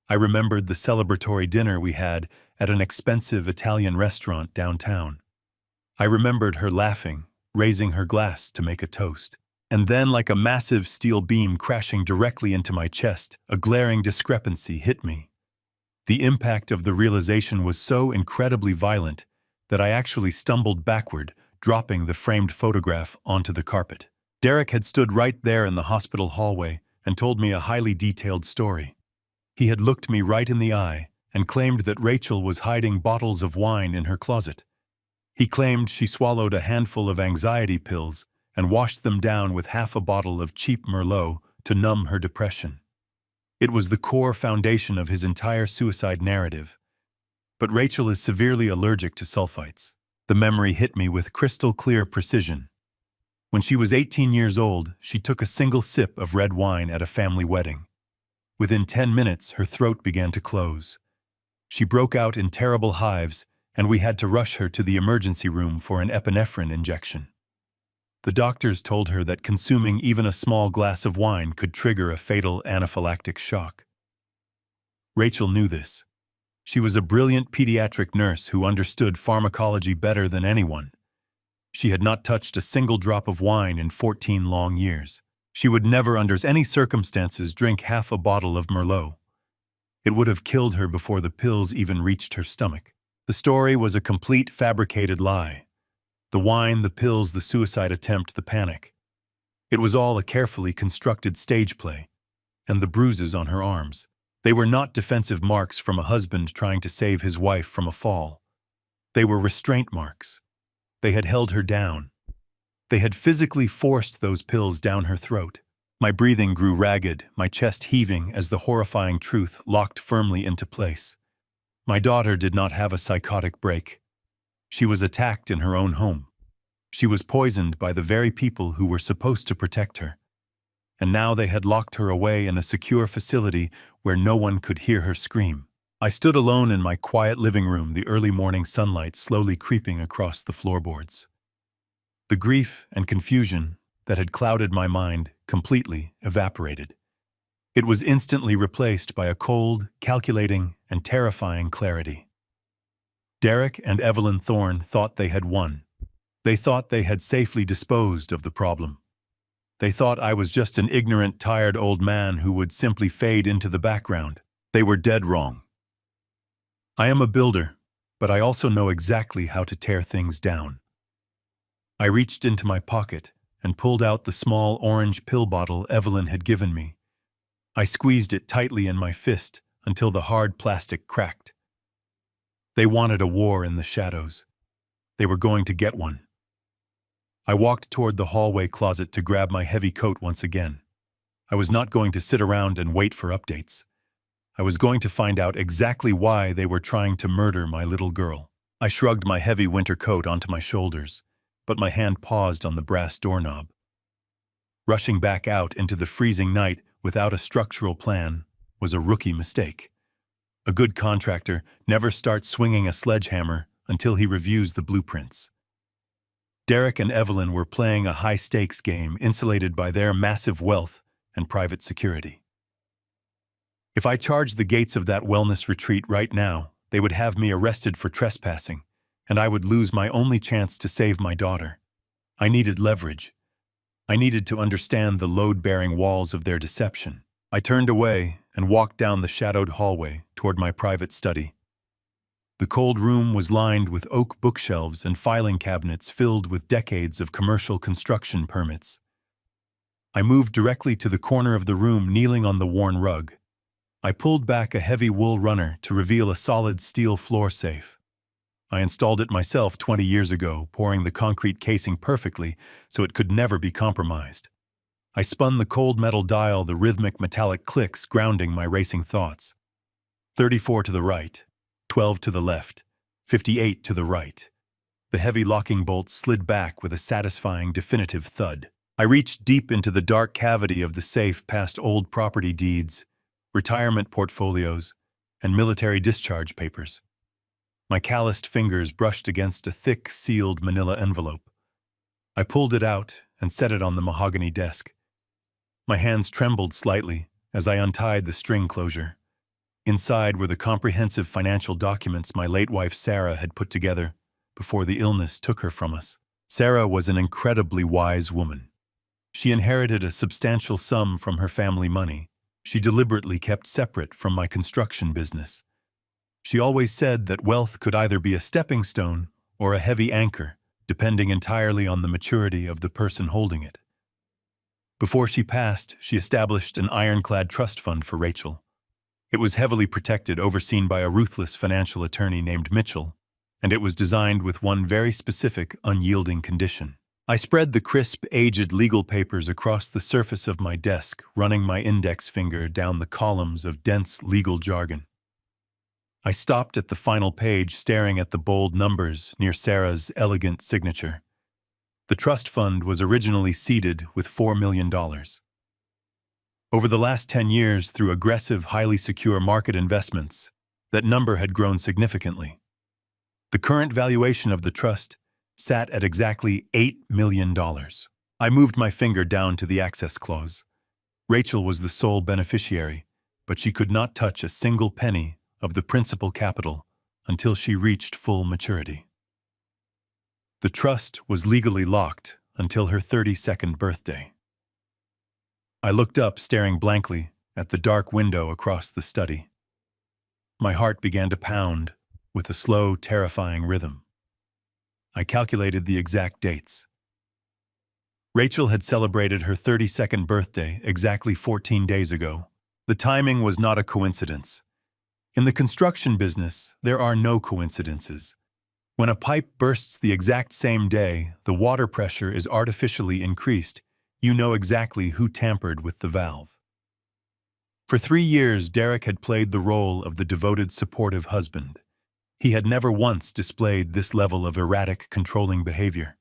Speaker 1: I remembered the celebratory dinner we had at an expensive Italian restaurant downtown. I remembered her laughing, raising her glass to make a toast. And then, like a massive steel beam crashing directly into my chest, a glaring discrepancy hit me. The impact of the realization was so incredibly violent that I actually stumbled backward, dropping the framed photograph onto the carpet. Derek had stood right there in the hospital hallway and told me a highly detailed story. He had looked me right in the eye and claimed that Rachel was hiding bottles of wine in her closet. He claimed she swallowed a handful of anxiety pills and washed them down with half a bottle of cheap Merlot to numb her depression. It was the core foundation of his entire suicide narrative. But Rachel is severely allergic to sulfites. The memory hit me with crystal clear precision. When she was 18 years old, she took a single sip of red wine at a family wedding. Within 10 minutes, her throat began to close. She broke out in terrible hives, and we had to rush her to the emergency room for an epinephrine injection. The doctors told her that consuming even a small glass of wine could trigger a fatal anaphylactic shock. Rachel knew this. She was a brilliant pediatric nurse who understood pharmacology better than anyone. She had not touched a single drop of wine in 14 long years. She would never, under any circumstances, drink half a bottle of Merlot. It would have killed her before the pills even reached her stomach. The story was a complete fabricated lie. The wine, the pills, the suicide attempt, the panic. It was all a carefully constructed stage play. And the bruises on her arms. They were not defensive marks from a husband trying to save his wife from a fall. They were restraint marks. They had held her down. They had physically forced those pills down her throat. My breathing grew ragged, my chest heaving as the horrifying truth locked firmly into place. My daughter did not have a psychotic break. She was attacked in her own home. She was poisoned by the very people who were supposed to protect her. And now they had locked her away in a secure facility where no one could hear her scream. I stood alone in my quiet living room, the early morning sunlight slowly creeping across the floorboards. The grief and confusion that had clouded my mind completely evaporated. It was instantly replaced by a cold, calculating, and terrifying clarity. Derek and Evelyn Thorne thought they had won. They thought they had safely disposed of the problem. They thought I was just an ignorant, tired old man who would simply fade into the background. They were dead wrong. I am a builder, but I also know exactly how to tear things down. I reached into my pocket and pulled out the small orange pill bottle Evelyn had given me. I squeezed it tightly in my fist until the hard plastic cracked. They wanted a war in the shadows. They were going to get one. I walked toward the hallway closet to grab my heavy coat once again. I was not going to sit around and wait for updates. I was going to find out exactly why they were trying to murder my little girl. I shrugged my heavy winter coat onto my shoulders, but my hand paused on the brass doorknob. Rushing back out into the freezing night without a structural plan was a rookie mistake. A good contractor never starts swinging a sledgehammer until he reviews the blueprints. Derek and Evelyn were playing a high-stakes game insulated by their massive wealth and private security. If I charged the gates of that wellness retreat right now, they would have me arrested for trespassing, and I would lose my only chance to save my daughter. I needed leverage. I needed to understand the load-bearing walls of their deception. I turned away and walked down the shadowed hallway toward my private study. The cold room was lined with oak bookshelves and filing cabinets filled with decades of commercial construction permits. I moved directly to the corner of the room, kneeling on the worn rug. I pulled back a heavy wool runner to reveal a solid steel floor safe. I installed it myself 20 years ago, pouring the concrete casing perfectly so it could never be compromised. I spun the cold metal dial, the rhythmic metallic clicks grounding my racing thoughts. 34 to the right. 12 to the left, 58 to the right. The heavy locking bolts slid back with a satisfying, definitive thud. I reached deep into the dark cavity of the safe past old property deeds, retirement portfolios, and military discharge papers. My calloused fingers brushed against a thick, sealed manila envelope. I pulled it out and set it on the mahogany desk. My hands trembled slightly as I untied the string closure. Inside were the comprehensive financial documents my late wife Sarah had put together before the illness took her from us. Sarah was an incredibly wise woman. She inherited a substantial sum from her family money she deliberately kept separate from my construction business. She always said that wealth could either be a stepping stone or a heavy anchor, depending entirely on the maturity of the person holding it. Before she passed, she established an ironclad trust fund for Rachel. It was heavily protected, overseen by a ruthless financial attorney named Mitchell, and it was designed with one very specific, unyielding condition. I spread the crisp, aged legal papers across the surface of my desk, running my index finger down the columns of dense legal jargon. I stopped at the final page, staring at the bold numbers near Sarah's elegant signature. The trust fund was originally seeded with $4 million. Over the last 10 years, through aggressive, highly secure market investments, that number had grown significantly. The current valuation of the trust sat at exactly $8 million. I moved my finger down to the access clause. Rachel was the sole beneficiary, but she could not touch a single penny of the principal capital until she reached full maturity. The trust was legally locked until her 32nd birthday. I looked up, staring blankly at the dark window across the study. My heart began to pound with a slow, terrifying rhythm. I calculated the exact dates. Rachel had celebrated her 32nd birthday exactly 14 days ago. The timing was not a coincidence. In the construction business, there are no coincidences. When a pipe bursts the exact same day, the water pressure is artificially increased. You know exactly who tampered with the valve. For 3 years, Derek had played the role of the devoted, supportive husband. He had never once displayed this level of erratic, controlling behavior.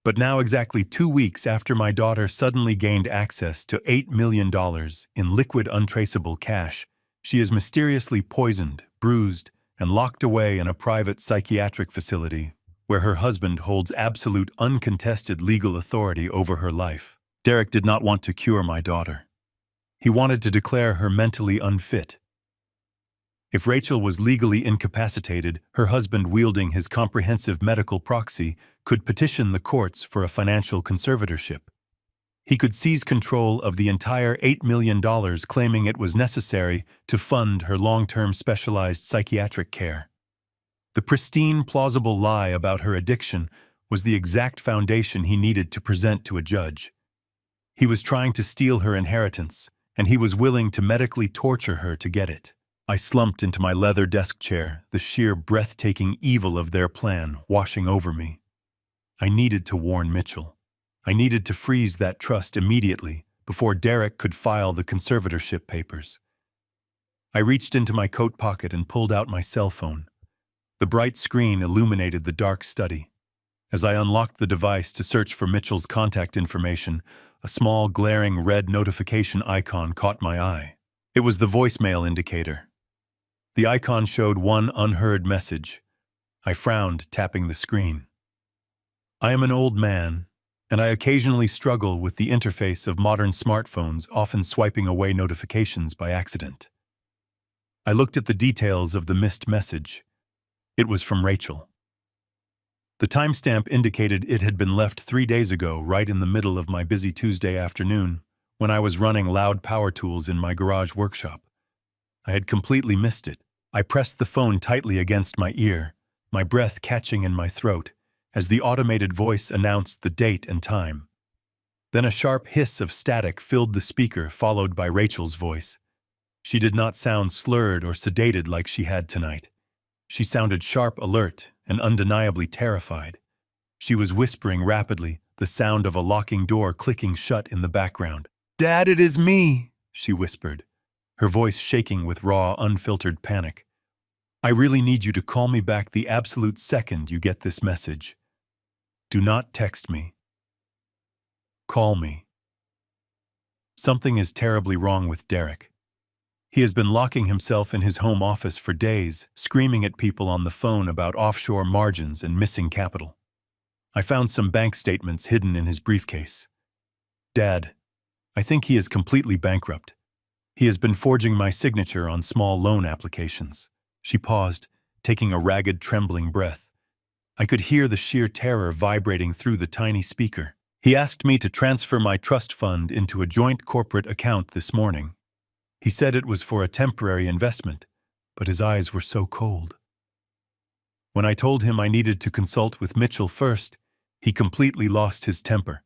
Speaker 1: But now, exactly 2 weeks after my daughter suddenly gained access to $8 million in liquid, untraceable cash, she is mysteriously poisoned, bruised, and locked away in a private psychiatric facility where her husband holds absolute, uncontested legal authority over her life. Derek did not want to cure my daughter. He wanted to declare her mentally unfit. If Rachel was legally incapacitated, her husband, wielding his comprehensive medical proxy, could petition the courts for a financial conservatorship. He could seize control of the entire $8 million, claiming it was necessary to fund her long-term specialized psychiatric care. The pristine, plausible lie about her addiction was the exact foundation he needed to present to a judge. He was trying to steal her inheritance, and he was willing to medically torture her to get it. I slumped into my leather desk chair, the sheer breathtaking evil of their plan washing over me. I needed to warn Mitchell. I needed to freeze that trust immediately before Derek could file the conservatorship papers. I reached into my coat pocket and pulled out my cell phone. The bright screen illuminated the dark study. As I unlocked the device to search for Mitchell's contact information, a small, glaring red notification icon caught my eye. It was the voicemail indicator. The icon showed one unheard message. I frowned, tapping the screen. I am an old man, and I occasionally struggle with the interface of modern smartphones, often swiping away notifications by accident. I looked at the details of the missed message. It was from Rachel. The timestamp indicated it had been left 3 days ago, right in the middle of my busy Tuesday afternoon, when I was running loud power tools in my garage workshop. I had completely missed it. I pressed the phone tightly against my ear, my breath catching in my throat, as the automated voice announced the date and time. Then a sharp hiss of static filled the speaker, followed by Rachel's voice. She did not sound slurred or sedated like she had tonight. She sounded sharp, alert, and undeniably terrified. She was whispering rapidly, the sound of a locking door clicking shut in the background. "Dad, it is me," she whispered, her voice shaking with raw, unfiltered panic. "I really need you to call me back the absolute second you get this message. Do not text me. Call me." Something is terribly wrong with Derek. He has been locking himself in his home office for days, screaming at people on the phone about offshore margins and missing capital. I found some bank statements hidden in his briefcase. "Dad, I think he is completely bankrupt. He has been forging my signature on small loan applications." She paused, taking a ragged, trembling breath. I could hear the sheer terror vibrating through the tiny speaker. "He asked me to transfer my trust fund into a joint corporate account this morning. He said it was for a temporary investment, but his eyes were so cold. When I told him I needed to consult with Mitchell first, he completely lost his temper.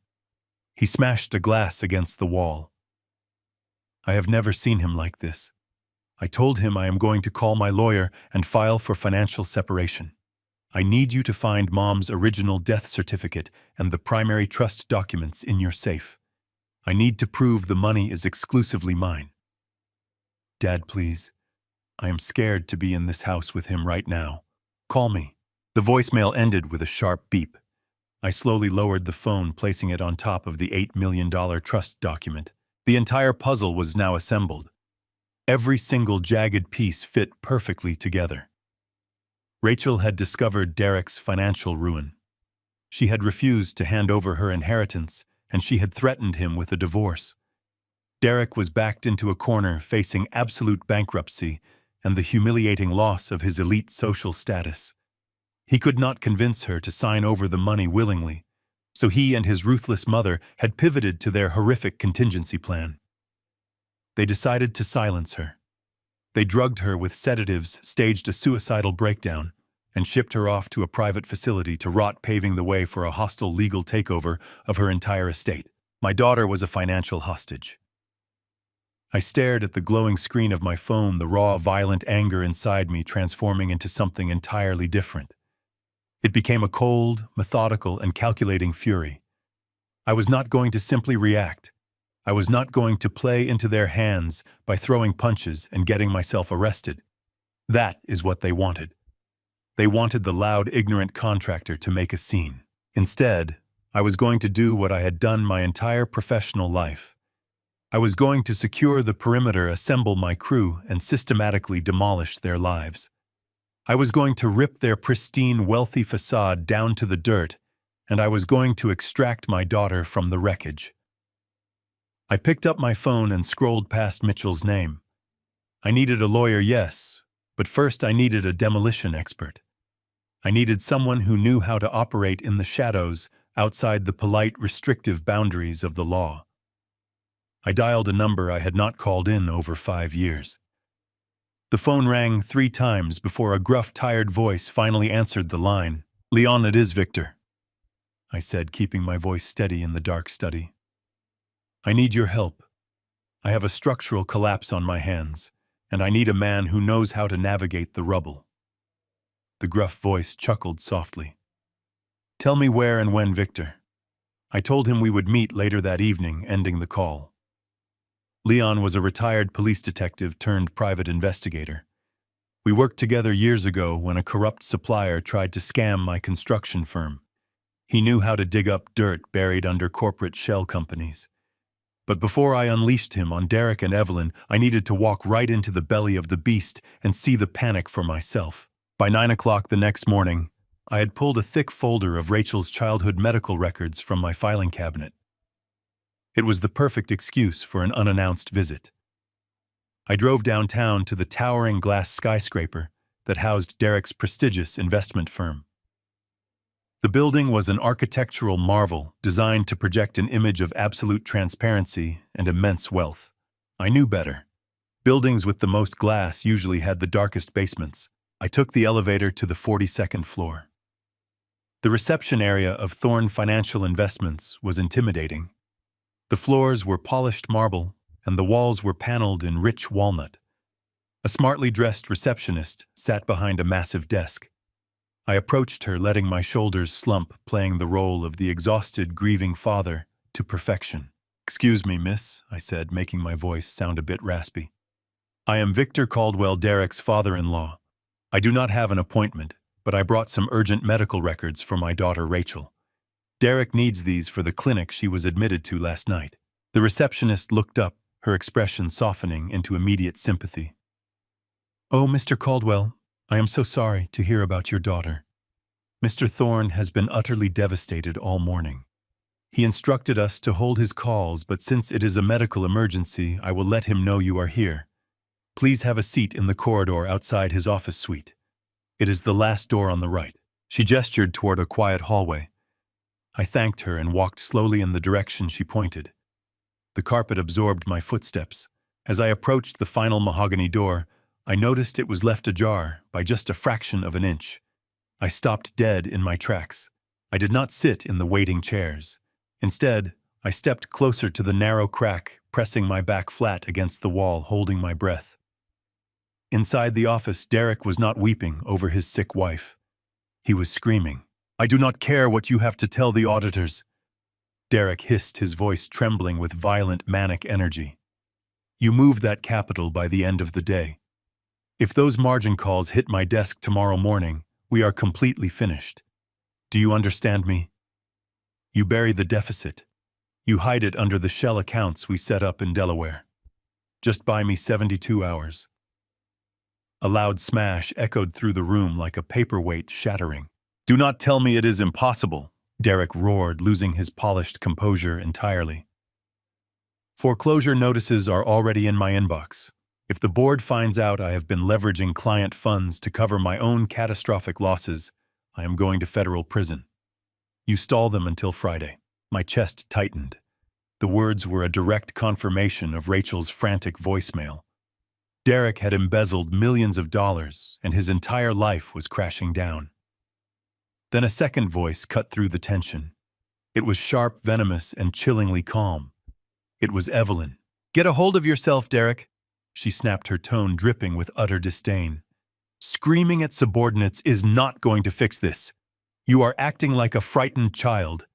Speaker 1: He smashed a glass against the wall. I have never seen him like this. I told him I am going to call my lawyer and file for financial separation. I need you to find Mom's original death certificate and the primary trust documents in your safe. I need to prove the money is exclusively mine. Dad, please. I am scared to be in this house with him right now. Call me." The voicemail ended with a sharp beep. I slowly lowered the phone, placing it on top of the $8 million trust document. The entire puzzle was now assembled. Every single jagged piece fit perfectly together. Rachel had discovered Derek's financial ruin. She had refused to hand over her inheritance, and she had threatened him with a divorce. Derek was backed into a corner, facing absolute bankruptcy and the humiliating loss of his elite social status. He could not convince her to sign over the money willingly, so he and his ruthless mother had pivoted to their horrific contingency plan. They decided to silence her. They drugged her with sedatives, staged a suicidal breakdown, and shipped her off to a private facility to rot, paving the way for a hostile legal takeover of her entire estate. My daughter was a financial hostage. I stared at the glowing screen of my phone, the raw, violent anger inside me transforming into something entirely different. It became a cold, methodical, and calculating fury. I was not going to simply react. I was not going to play into their hands by throwing punches and getting myself arrested. That is what they wanted. They wanted the loud, ignorant contractor to make a scene. Instead, I was going to do what I had done my entire professional life. I was going to secure the perimeter, assemble my crew, and systematically demolish their lives. I was going to rip their pristine, wealthy facade down to the dirt, and I was going to extract my daughter from the wreckage. I picked up my phone and scrolled past Mitchell's name. I needed a lawyer, yes, but first I needed a demolition expert. I needed someone who knew how to operate in the shadows outside the polite, restrictive boundaries of the law. I dialed a number I had not called in over 5 years. The phone rang 3 times before a gruff, tired voice finally answered the line. "Leon, it is Victor," I said, keeping my voice steady in the dark study. "I need your help. I have a structural collapse on my hands, and I need a man who knows how to navigate the rubble." The gruff voice chuckled softly. "Tell me where and when, Victor." I told him we would meet later that evening, ending the call. Leon was a retired police detective turned private investigator. We worked together years ago when a corrupt supplier tried to scam my construction firm. He knew how to dig up dirt buried under corporate shell companies. But before I unleashed him on Derek and Evelyn, I needed to walk right into the belly of the beast and see the panic for myself. By 9 o'clock the next morning, I had pulled a thick folder of Rachel's childhood medical records from my filing cabinet. It was the perfect excuse for an unannounced visit. I drove downtown to the towering glass skyscraper that housed Derek's prestigious investment firm. The building was an architectural marvel designed to project an image of absolute transparency and immense wealth. I knew better. Buildings with the most glass usually had the darkest basements. I took the elevator to the 42nd floor. The reception area of Thorne Financial Investments was intimidating. The floors were polished marble, and the walls were paneled in rich walnut. A smartly dressed receptionist sat behind a massive desk. I approached her, letting my shoulders slump, playing the role of the exhausted, grieving father to perfection. "Excuse me, miss," I said, making my voice sound a bit raspy. "I am Victor Caldwell, Derek's father-in-law. I do not have an appointment, but I brought some urgent medical records for my daughter Rachel. Derek needs these for the clinic she was admitted to last night." The receptionist looked up, her expression softening into immediate sympathy. "Oh, Mr. Caldwell, I am so sorry to hear about your daughter. Mr. Thorne has been utterly devastated all morning. He instructed us to hold his calls, but since it is a medical emergency, I will let him know you are here. Please have a seat in the corridor outside his office suite. It is the last door on the right." She gestured toward a quiet hallway. I thanked her and walked slowly in the direction she pointed. The carpet absorbed my footsteps. As I approached the final mahogany door, I noticed it was left ajar by just a fraction of an inch. I stopped dead in my tracks. I did not sit in the waiting chairs. Instead, I stepped closer to the narrow crack, pressing my back flat against the wall, holding my breath. Inside the office, Derek was not weeping over his sick wife. He was screaming. "I do not care what you have to tell the auditors," Derek hissed, his voice trembling with violent, manic energy. "You move that capital by the end of the day. If those margin calls hit my desk tomorrow morning, we are completely finished. Do you understand me? You bury the deficit. You hide it under the shell accounts we set up in Delaware. Just buy me 72 hours. A loud smash echoed through the room like a paperweight shattering. "Do not tell me it is impossible," Derek roared, losing his polished composure entirely. "Foreclosure notices are already in my inbox. If the board finds out I have been leveraging client funds to cover my own catastrophic losses, I am going to federal prison. You stall them until Friday." My chest tightened. The words were a direct confirmation of Rachel's frantic voicemail. Derek had embezzled millions of dollars, and his entire life was crashing down. Then a second voice cut through the tension. It was sharp, venomous, and chillingly calm. It was Evelyn. "Get a hold of yourself, Derek," she snapped, her tone dripping with utter disdain. "Screaming at subordinates is not going to fix this. You are acting like a frightened child.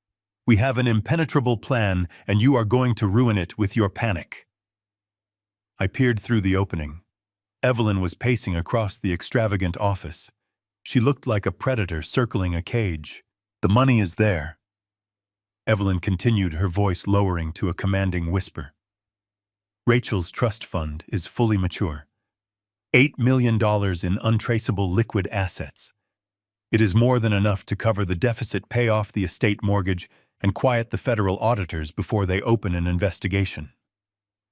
Speaker 1: We have an impenetrable plan, and you are going to ruin it with your panic." I peered through the opening. Evelyn was pacing across the extravagant office. She looked like a predator circling a cage. "The money is there." Evelyn continued, her voice lowering to a commanding whisper. "Rachel's trust fund is fully mature. $8 million in untraceable liquid assets. It is more than enough to cover the deficit, pay off the estate mortgage, and quiet the federal auditors before they open an investigation.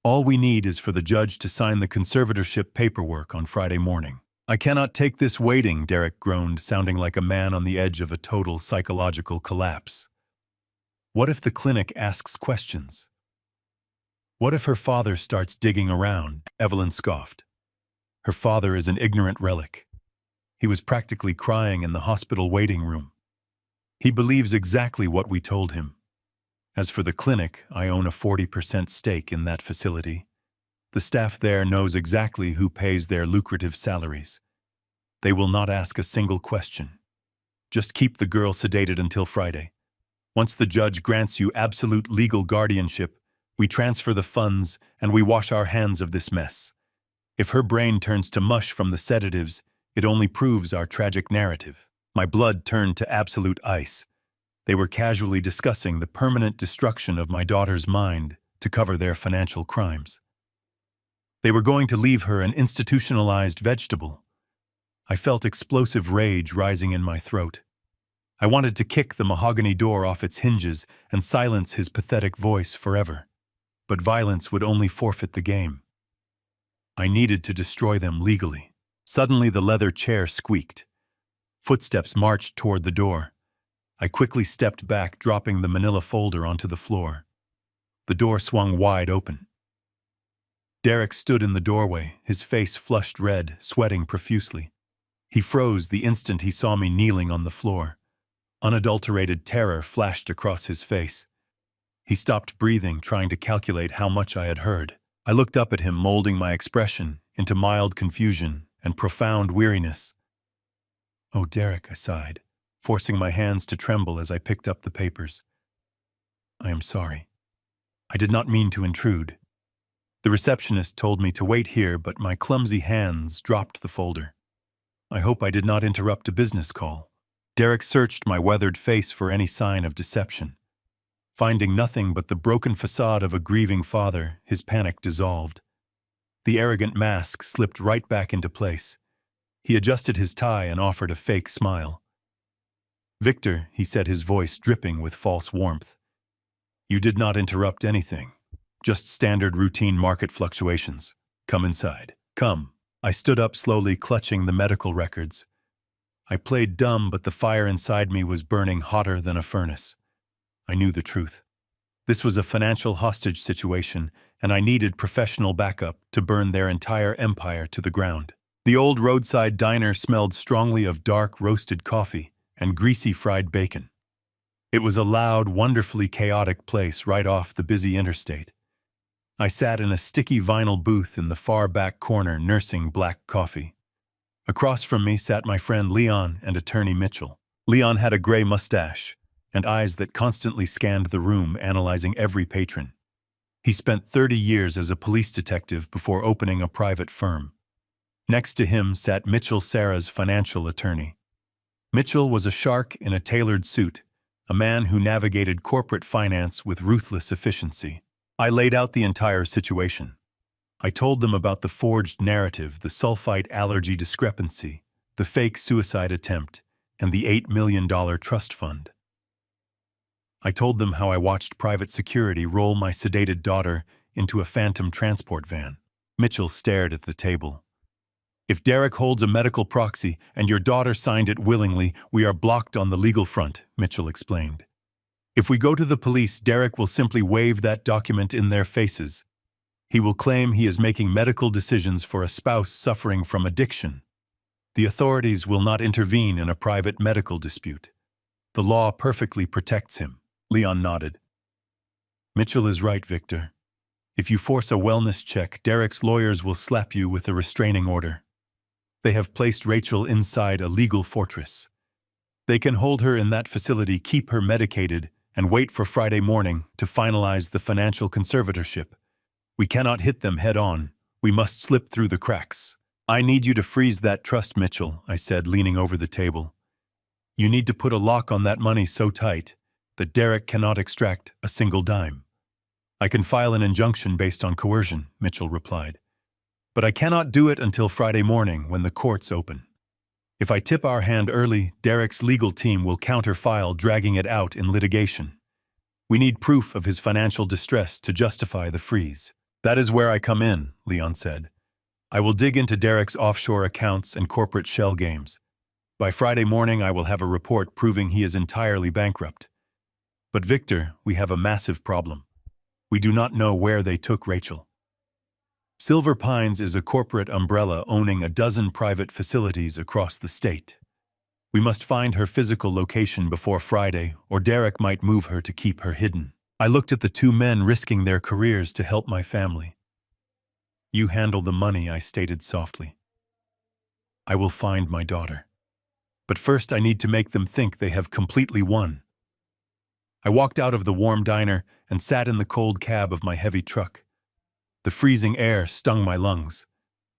Speaker 1: All we need is for the judge to sign the conservatorship paperwork on Friday morning." "I cannot take this waiting," Derek groaned, sounding like a man on the edge of a total psychological collapse. "What if the clinic asks questions? What if her father starts digging around?" Evelyn scoffed. "Her father is an ignorant relic. He was practically crying in the hospital waiting room. He believes exactly what we told him. As for the clinic, I own a 40% stake in that facility. The staff there knows exactly who pays their lucrative salaries. They will not ask a single question. Just keep the girl sedated until Friday. Once the judge grants you absolute legal guardianship, we transfer the funds and we wash our hands of this mess. If her brain turns to mush from the sedatives, it only proves our tragic narrative." My blood turned to absolute ice. They were casually discussing the permanent destruction of my daughter's mind to cover their financial crimes. They were going to leave her an institutionalized vegetable. I felt explosive rage rising in my throat. I wanted to kick the mahogany door off its hinges and silence his pathetic voice forever. But violence would only forfeit the game. I needed to destroy them legally. Suddenly the leather chair squeaked. Footsteps marched toward the door. I quickly stepped back, dropping the manila folder onto the floor. The door swung wide open. Derek stood in the doorway, his face flushed red, sweating profusely. He froze the instant he saw me kneeling on the floor. Unadulterated terror flashed across his face. He stopped breathing, trying to calculate how much I had heard. I looked up at him, molding my expression into mild confusion and profound weariness. "Oh, Derek," I sighed, forcing my hands to tremble as I picked up the papers. "I am sorry. I did not mean to intrude. The receptionist told me to wait here, but my clumsy hands dropped the folder. I hope I did not interrupt a business call." Derek searched my weathered face for any sign of deception. Finding nothing but the broken facade of a grieving father, his panic dissolved. The arrogant mask slipped right back into place. He adjusted his tie and offered a fake smile. "Victor," he said, his voice dripping with false warmth, "you did not interrupt anything. Just standard routine market fluctuations. Come inside. Come." I stood up slowly, clutching the medical records. I played dumb, but the fire inside me was burning hotter than a furnace. I knew the truth. This was a financial hostage situation, and I needed professional backup to burn their entire empire to the ground. The old roadside diner smelled strongly of dark roasted coffee and greasy fried bacon. It was a loud, wonderfully chaotic place right off the busy interstate. I sat in a sticky vinyl booth in the far back corner, nursing black coffee. Across from me sat my friend Leon and attorney Mitchell. Leon had a gray mustache and eyes that constantly scanned the room, analyzing every patron. He spent 30 years as a police detective before opening a private firm. Next to him sat Mitchell, Sarah's financial attorney. Mitchell was a shark in a tailored suit, a man who navigated corporate finance with ruthless efficiency. I laid out the entire situation. I told them about the forged narrative, the sulfite allergy discrepancy, the fake suicide attempt, and the $8 million trust fund. I told them how I watched private security roll my sedated daughter into a phantom transport van. Mitchell stared at the table. "If Derek holds a medical proxy and your daughter signed it willingly, we are blocked on the legal front," Mitchell explained. "If we go to the police, Derek will simply wave that document in their faces. He will claim he is making medical decisions for a spouse suffering from addiction. The authorities will not intervene in a private medical dispute. The law perfectly protects him." Leon nodded. "Mitchell is right, Victor. If you force a wellness check, Derek's lawyers will slap you with a restraining order. They have placed Rachel inside a legal fortress. They can hold her in that facility, keep her medicated, and wait for Friday morning to finalize the financial conservatorship. We cannot hit them head-on. We must slip through the cracks. I need you to freeze that trust, Mitchell, I said, leaning over the table. You need to put a lock on that money so tight that Derek cannot extract a single dime. I can file an injunction based on coercion, Mitchell replied. But I cannot do it until Friday morning when the courts open. If I tip our hand early, Derek's legal team will counter-file, dragging it out in litigation. We need proof of his financial distress to justify the freeze. That is where I come in, Leon said. I will dig into Derek's offshore accounts and corporate shell games. By Friday morning, I will have a report proving he is entirely bankrupt. But Victor, we have a massive problem. We do not know where they took Rachel. Silver Pines is a corporate umbrella owning a dozen private facilities across the state. We must find her physical location before Friday, or Derek might move her to keep her hidden. I looked at the two men risking their careers to help my family. You handle the money, I stated softly. I will find my daughter. But first I need to make them think they have completely won. I walked out of the warm diner and sat in the cold cab of my heavy truck. The freezing air stung my lungs.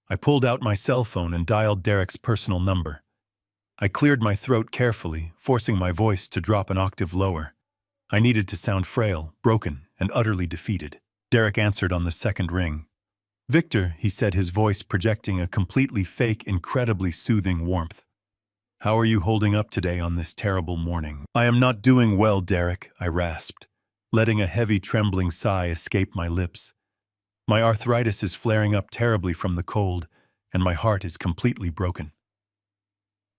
Speaker 1: I pulled out my cell phone and dialed Derek's personal number. I cleared my throat carefully, forcing my voice to drop an octave lower. I needed to sound frail, broken, and utterly defeated. Derek answered on the second ring. Victor, he said, his voice projecting a completely fake, incredibly soothing warmth. How are you holding up today on this terrible morning? I am not doing well, Derek, I rasped, letting a heavy trembling sigh escape my lips. My arthritis is flaring up terribly from the cold, and my heart is completely broken.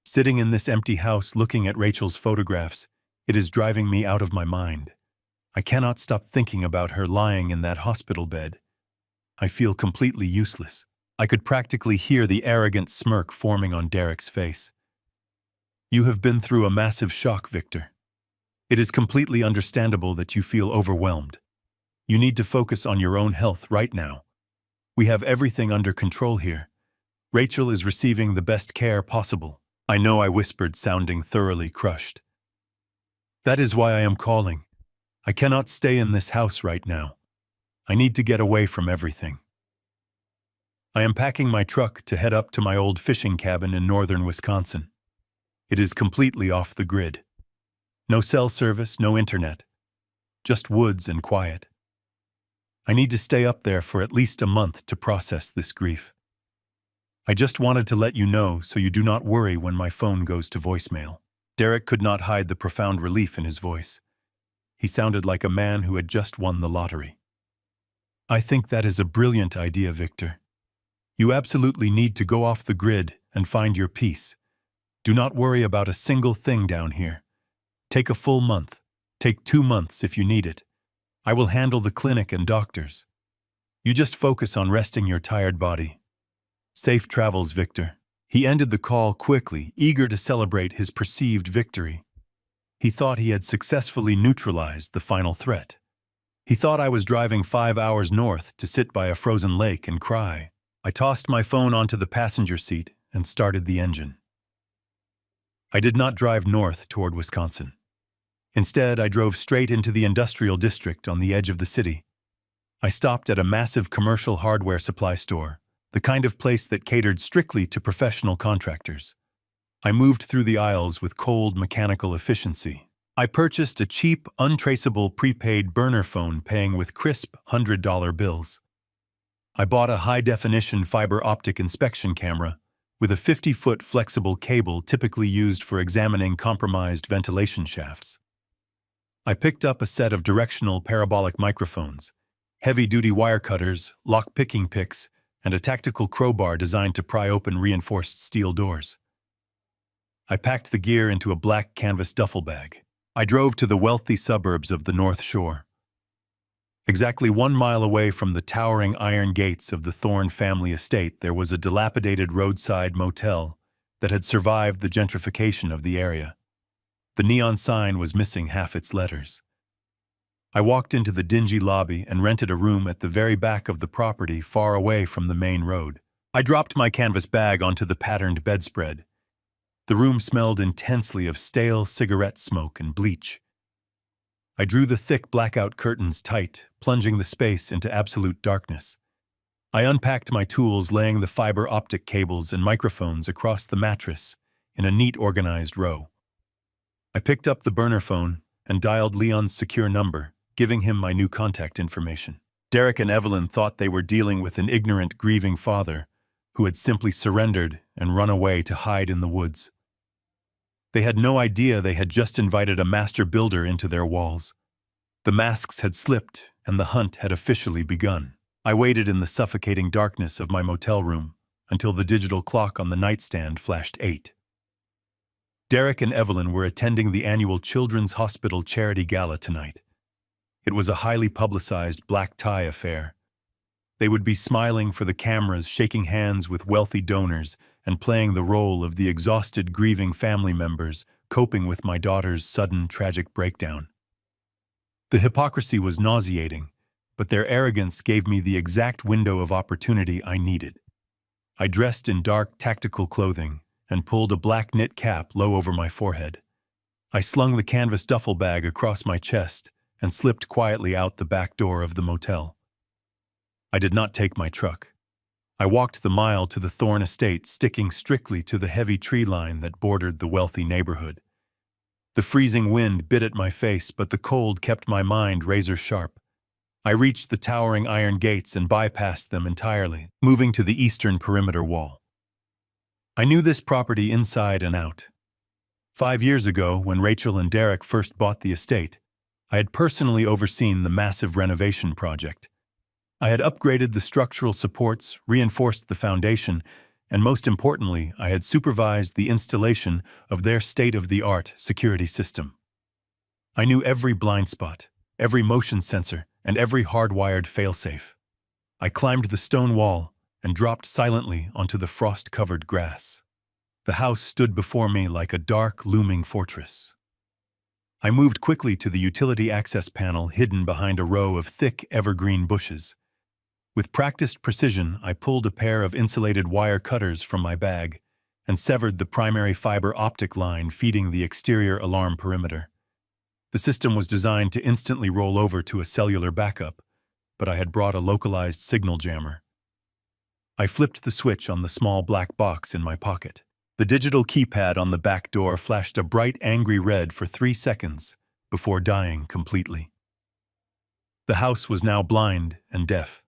Speaker 1: Sitting in this empty house looking at Rachel's photographs, it is driving me out of my mind. I cannot stop thinking about her lying in that hospital bed. I feel completely useless. I could practically hear the arrogant smirk forming on Derek's face. You have been through a massive shock, Victor. It is completely understandable that you feel overwhelmed. You need to focus on your own health right now. We have everything under control here. Rachel is receiving the best care possible. I know, I whispered, sounding thoroughly crushed. That is why I am calling. I cannot stay in this house right now. I need to get away from everything. I am packing my truck to head up to my old fishing cabin in northern Wisconsin. It is completely off the grid. No cell service, no internet. Just woods and quiet. I need to stay up there for at least a month to process this grief. I just wanted to let you know so you do not worry when my phone goes to voicemail. Derek could not hide the profound relief in his voice. He sounded like a man who had just won the lottery. I think that is a brilliant idea, Victor. You absolutely need to go off the grid and find your peace. Do not worry about a single thing down here. Take a full month. Take 2 months if you need it. I will handle the clinic and doctors. You just focus on resting your tired body. Safe travels, Victor. He ended the call quickly, eager to celebrate his perceived victory. He thought he had successfully neutralized the final threat. He thought I was driving 5 hours north to sit by a frozen lake and cry. I tossed my phone onto the passenger seat and started the engine. I did not drive north toward Wisconsin. Instead, I drove straight into the industrial district on the edge of the city. I stopped at a massive commercial hardware supply store, the kind of place that catered strictly to professional contractors. I moved through the aisles with cold mechanical efficiency. I purchased a cheap, untraceable prepaid burner phone paying with crisp $100 bills. I bought a high-definition fiber optic inspection camera with a 50-foot flexible cable typically used for examining compromised ventilation shafts. I picked up a set of directional parabolic microphones, heavy-duty wire cutters, lock-picking picks, and a tactical crowbar designed to pry open reinforced steel doors. I packed the gear into a black canvas duffel bag. I drove to the wealthy suburbs of the North Shore. Exactly 1 mile away from the towering iron gates of the Thorne family estate, there was a dilapidated roadside motel that had survived the gentrification of the area. The neon sign was missing half its letters. I walked into the dingy lobby and rented a room at the very back of the property, far away from the main road. I dropped my canvas bag onto the patterned bedspread. The room smelled intensely of stale cigarette smoke and bleach. I drew the thick blackout curtains tight, plunging the space into absolute darkness. I unpacked my tools, laying the fiber optic cables and microphones across the mattress in a neat, organized row. I picked up the burner phone and dialed Leon's secure number, giving him my new contact information. Derek and Evelyn thought they were dealing with an ignorant, grieving father who had simply surrendered and run away to hide in the woods. They had no idea they had just invited a master builder into their walls. The masks had slipped and the hunt had officially begun. I waited in the suffocating darkness of my motel room until the digital clock on the nightstand flashed 8. Derek and Evelyn were attending the annual Children's Hospital Charity Gala tonight. It was a highly publicized black tie affair. They would be smiling for the cameras, shaking hands with wealthy donors, and playing the role of the exhausted, grieving family members, coping with my daughter's sudden, tragic breakdown. The hypocrisy was nauseating, but their arrogance gave me the exact window of opportunity I needed. I dressed in dark, tactical clothing and pulled a black knit cap low over my forehead. I slung the canvas duffel bag across my chest and slipped quietly out the back door of the motel. I did not take my truck. I walked the mile to the Thorne estate, sticking strictly to the heavy tree line that bordered the wealthy neighborhood. The freezing wind bit at my face, but the cold kept my mind razor sharp. I reached the towering iron gates and bypassed them entirely, moving to the eastern perimeter wall. I knew this property inside and out. 5 years ago, when Rachel and Derek first bought the estate, I had personally overseen the massive renovation project. I had upgraded the structural supports, reinforced the foundation, and most importantly, I had supervised the installation of their state-of-the-art security system. I knew every blind spot, every motion sensor, and every hardwired failsafe. I climbed the stone wall and dropped silently onto the frost-covered grass. The house stood before me like a dark, looming fortress. I moved quickly to the utility access panel hidden behind a row of thick, evergreen bushes. With practiced precision, I pulled a pair of insulated wire cutters from my bag and severed the primary fiber optic line feeding the exterior alarm perimeter. The system was designed to instantly roll over to a cellular backup, but I had brought a localized signal jammer. I flipped the switch on the small black box in my pocket. The digital keypad on the back door flashed a bright, angry red for 3 seconds before dying completely. The house was now blind and deaf.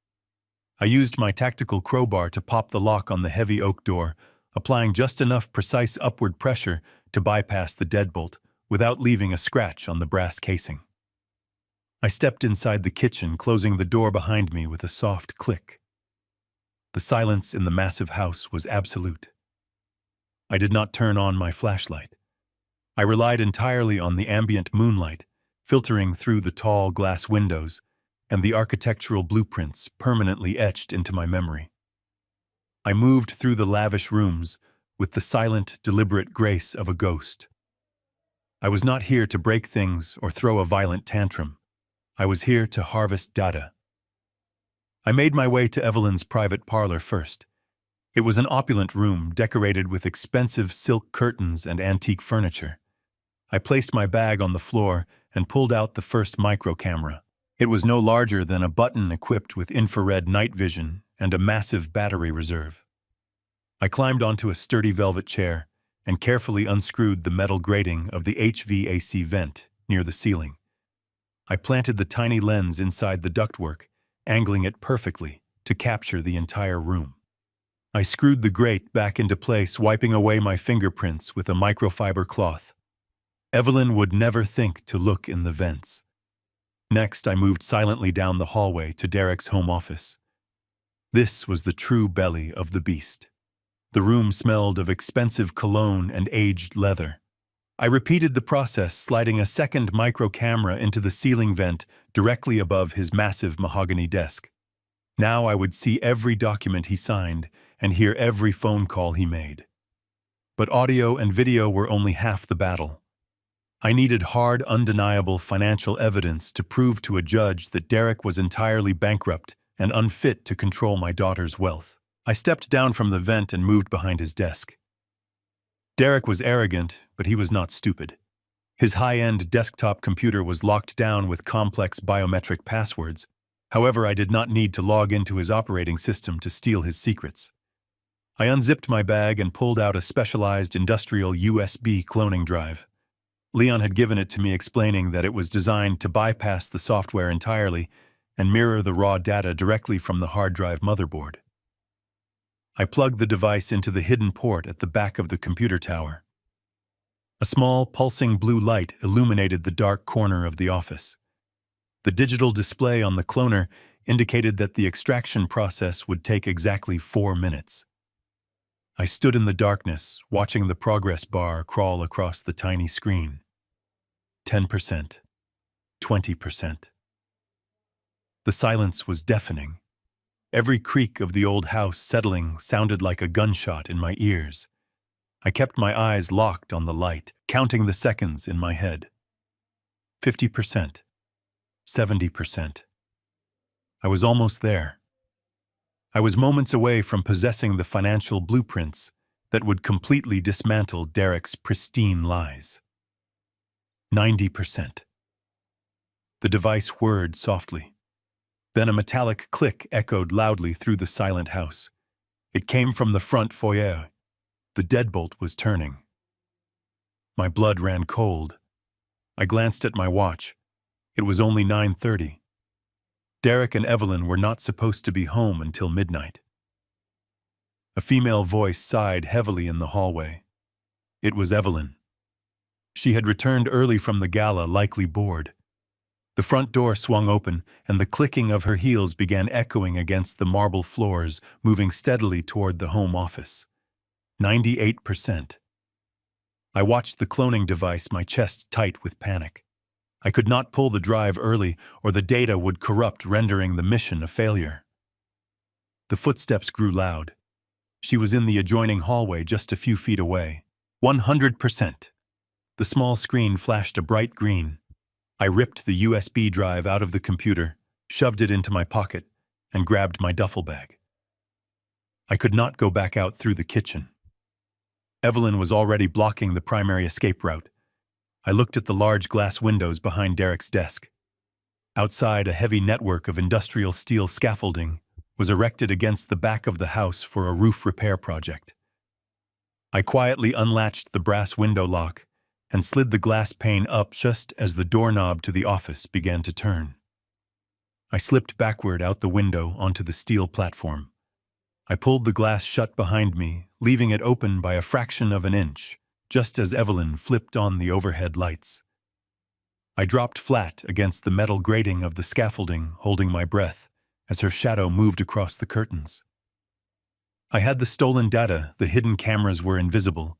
Speaker 1: I used my tactical crowbar to pop the lock on the heavy oak door, applying just enough precise upward pressure to bypass the deadbolt without leaving a scratch on the brass casing. I stepped inside the kitchen, closing the door behind me with a soft click. The silence in the massive house was absolute. I did not turn on my flashlight. I relied entirely on the ambient moonlight, filtering through the tall glass windows and the architectural blueprints permanently etched into my memory. I moved through the lavish rooms with the silent, deliberate grace of a ghost. I was not here to break things or throw a violent tantrum. I was here to harvest data. I made my way to Evelyn's private parlor first. It was an opulent room decorated with expensive silk curtains and antique furniture. I placed my bag on the floor and pulled out the first micro camera. It was no larger than a button equipped with infrared night vision and a massive battery reserve. I climbed onto a sturdy velvet chair and carefully unscrewed the metal grating of the HVAC vent near the ceiling. I planted the tiny lens inside the ductwork, angling it perfectly to capture the entire room. I screwed the grate back into place, wiping away my fingerprints with a microfiber cloth. Evelyn would never think to look in the vents. Next, I moved silently down the hallway to Derek's home office. This was the true belly of the beast. The room smelled of expensive cologne and aged leather. I repeated the process, sliding a second micro camera into the ceiling vent directly above his massive mahogany desk. Now I would see every document he signed and hear every phone call he made. But audio and video were only half the battle. I needed hard, undeniable financial evidence to prove to a judge that Derek was entirely bankrupt and unfit to control my daughter's wealth. I stepped down from the vent and moved behind his desk. Derek was arrogant, but he was not stupid. His high-end desktop computer was locked down with complex biometric passwords. However, I did not need to log into his operating system to steal his secrets. I unzipped my bag and pulled out a specialized industrial USB cloning drive. Leon had given it to me, explaining that it was designed to bypass the software entirely and mirror the raw data directly from the hard drive motherboard. I plugged the device into the hidden port at the back of the computer tower. A small, pulsing blue light illuminated the dark corner of the office. The digital display on the cloner indicated that the extraction process would take exactly 4 minutes. I stood in the darkness, watching the progress bar crawl across the tiny screen. 10%. 20%. The silence was deafening. Every creak of the old house settling sounded like a gunshot in my ears. I kept my eyes locked on the light, counting the seconds in my head. 50%. 70%. I was almost there. I was moments away from possessing the financial blueprints that would completely dismantle Derek's pristine lies. 90%. The device whirred softly. Then a metallic click echoed loudly through the silent house. It came from the front foyer. The deadbolt was turning. My blood ran cold. I glanced at my watch. It was only 9:30. Derek and Evelyn were not supposed to be home until midnight. A female voice sighed heavily in the hallway. It was Evelyn. She had returned early from the gala, likely bored. The front door swung open, and the clicking of her heels began echoing against the marble floors, moving steadily toward the home office. 98%. I watched the cloning device, my chest tight with panic. I could not pull the drive early, or the data would corrupt, rendering the mission a failure. The footsteps grew loud. She was in the adjoining hallway just a few feet away. 100%. The small screen flashed a bright green. I ripped the USB drive out of the computer, shoved it into my pocket, and grabbed my duffel bag. I could not go back out through the kitchen. Evelyn was already blocking the primary escape route. I looked at the large glass windows behind Derek's desk. Outside, a heavy network of industrial steel scaffolding was erected against the back of the house for a roof repair project. I quietly unlatched the brass window lock and slid the glass pane up just as the doorknob to the office began to turn. I slipped backward out the window onto the steel platform. I pulled the glass shut behind me, leaving it open by a fraction of an inch, just as Evelyn flipped on the overhead lights. I dropped flat against the metal grating of the scaffolding, holding my breath as her shadow moved across the curtains. I had the stolen data, the hidden cameras were invisible,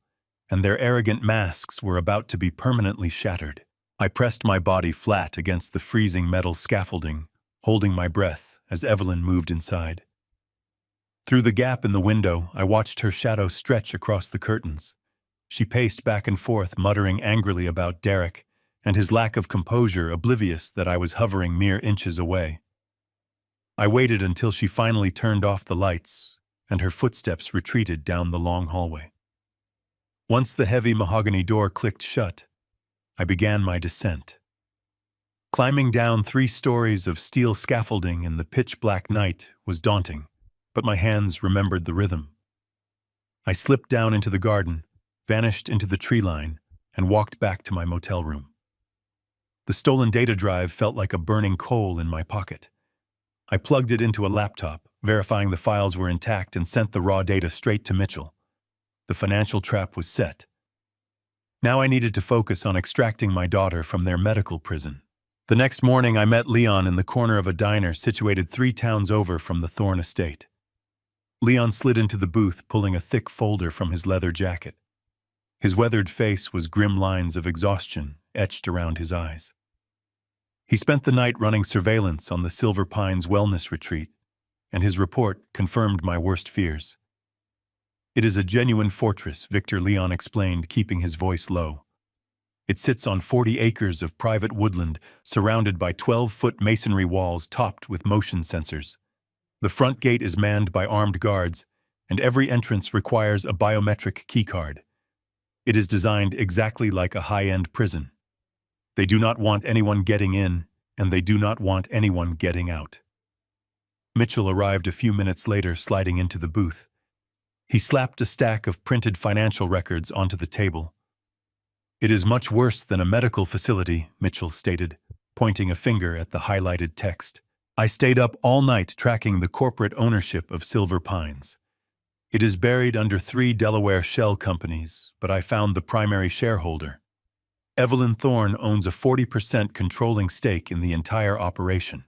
Speaker 1: and their arrogant masks were about to be permanently shattered. I pressed my body flat against the freezing metal scaffolding, holding my breath as Evelyn moved inside. Through the gap in the window, I watched her shadow stretch across the curtains. She paced back and forth, muttering angrily about Derek and his lack of composure, oblivious that I was hovering mere inches away. I waited until she finally turned off the lights, and her footsteps retreated down the long hallway. Once the heavy mahogany door clicked shut, I began my descent. Climbing down 3 stories of steel scaffolding in the pitch-black night was daunting, but my hands remembered the rhythm. I slipped down into the garden, vanished into the tree line, and walked back to my motel room. The stolen data drive felt like a burning coal in my pocket. I plugged it into a laptop, verifying the files were intact, and sent the raw data straight to Mitchell. The financial trap was set. Now I needed to focus on extracting my daughter from their medical prison. The next morning, I met Leon in the corner of a diner situated 3 towns over from the Thorne estate. Leon slid into the booth, pulling a thick folder from his leather jacket. His weathered face was grim lines of exhaustion etched around his eyes. He spent the night running surveillance on the Silver Pines Wellness Retreat, and his report confirmed my worst fears. "It is a genuine fortress," Victor Leon explained, keeping his voice low. "It sits on 40 acres of private woodland, surrounded by 12-foot masonry walls topped with motion sensors. The front gate is manned by armed guards, and every entrance requires a biometric keycard. It is designed exactly like a high-end prison." They do not want anyone getting in, and they do not want anyone getting out. Mitchell arrived a few minutes later, sliding into the booth. He slapped a stack of printed financial records onto the table. "It is much worse than a medical facility," Mitchell stated, pointing a finger at the highlighted text. "I stayed up all night tracking the corporate ownership of Silver Pines. It is buried under 3 Delaware shell companies, but I found the primary shareholder. Evelyn Thorne owns a 40% controlling stake in the entire operation."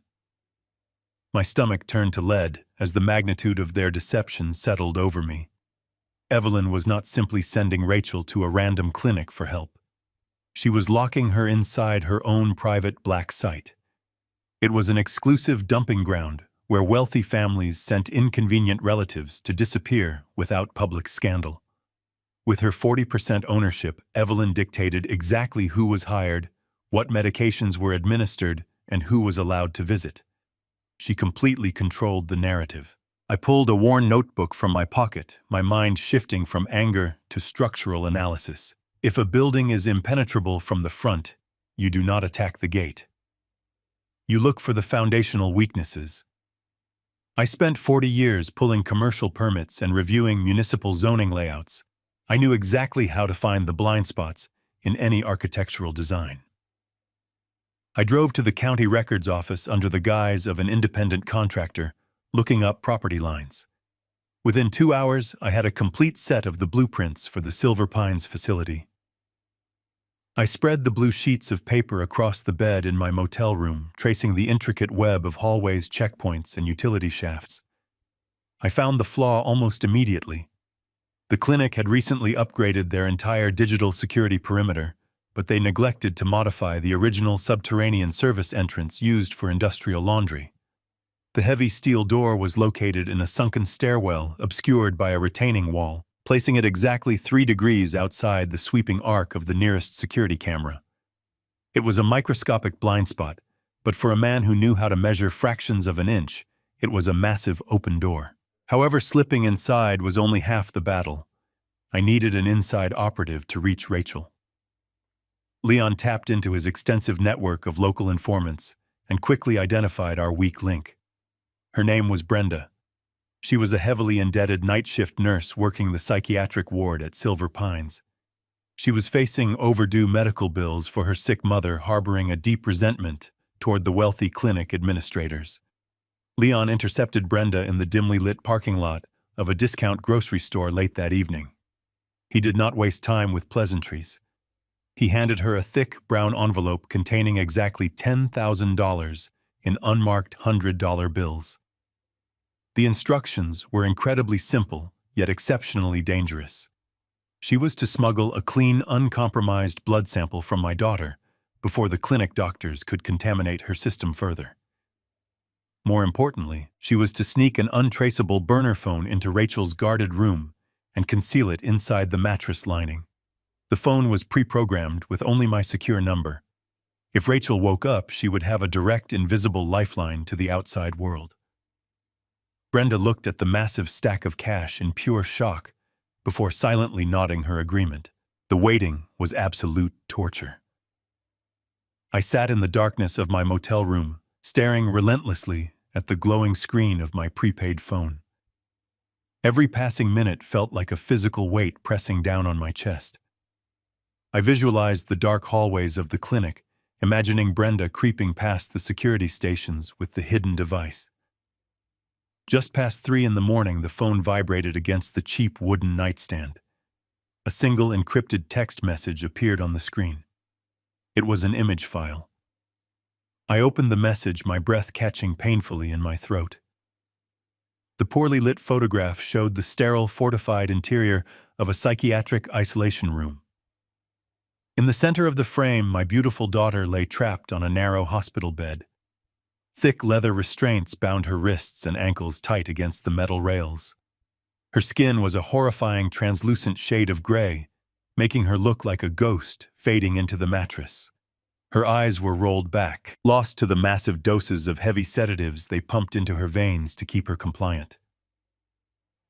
Speaker 1: My stomach turned to lead as the magnitude of their deception settled over me. Evelyn was not simply sending Rachel to a random clinic for help. She was locking her inside her own private black site. It was an exclusive dumping ground where wealthy families sent inconvenient relatives to disappear without public scandal. With her 40% ownership, Evelyn dictated exactly who was hired, what medications were administered, and who was allowed to visit. She completely controlled the narrative. I pulled a worn notebook from my pocket, my mind shifting from anger to structural analysis. If a building is impenetrable from the front, you do not attack the gate. You look for the foundational weaknesses. I spent 40 years pulling commercial permits and reviewing municipal zoning layouts. I knew exactly how to find the blind spots in any architectural design. I drove to the county records office under the guise of an independent contractor, looking up property lines. Within 2 hours, I had a complete set of the blueprints for the Silver Pines facility. I spread the blue sheets of paper across the bed in my motel room, tracing the intricate web of hallways, checkpoints, and utility shafts. I found the flaw almost immediately. The clinic had recently upgraded their entire digital security perimeter, but they neglected to modify the original subterranean service entrance used for industrial laundry. The heavy steel door was located in a sunken stairwell obscured by a retaining wall, placing it exactly 3 degrees outside the sweeping arc of the nearest security camera. It was a microscopic blind spot, but for a man who knew how to measure fractions of an inch, it was a massive open door. However, slipping inside was only half the battle. I needed an inside operative to reach Rachel. Leon tapped into his extensive network of local informants and quickly identified our weak link. Her name was Brenda. She was a heavily indebted night shift nurse working the psychiatric ward at Silver Pines. She was facing overdue medical bills for her sick mother, harboring a deep resentment toward the wealthy clinic administrators. Leon intercepted Brenda in the dimly lit parking lot of a discount grocery store late that evening. He did not waste time with pleasantries. He handed her a thick, brown envelope containing exactly $10,000 in unmarked $100 bills. The instructions were incredibly simple, yet exceptionally dangerous. She was to smuggle a clean, uncompromised blood sample from my daughter before the clinic doctors could contaminate her system further. More importantly, she was to sneak an untraceable burner phone into Rachel's guarded room and conceal it inside the mattress lining. The phone was pre-programmed with only my secure number. If Rachel woke up, she would have a direct, invisible lifeline to the outside world. Brenda looked at the massive stack of cash in pure shock before silently nodding her agreement. The waiting was absolute torture. I sat in the darkness of my motel room, staring relentlessly at the glowing screen of my prepaid phone. Every passing minute felt like a physical weight pressing down on my chest. I visualized the dark hallways of the clinic, imagining Brenda creeping past the security stations with the hidden device. Just past 3 in the morning, the phone vibrated against the cheap wooden nightstand. A single encrypted text message appeared on the screen. It was an image file. I opened the message, my breath catching painfully in my throat. The poorly lit photograph showed the sterile, fortified interior of a psychiatric isolation room. In the center of the frame, my beautiful daughter lay trapped on a narrow hospital bed. Thick leather restraints bound her wrists and ankles tight against the metal rails. Her skin was a horrifying, translucent shade of gray, making her look like a ghost fading into the mattress. Her eyes were rolled back, lost to the massive doses of heavy sedatives they pumped into her veins to keep her compliant.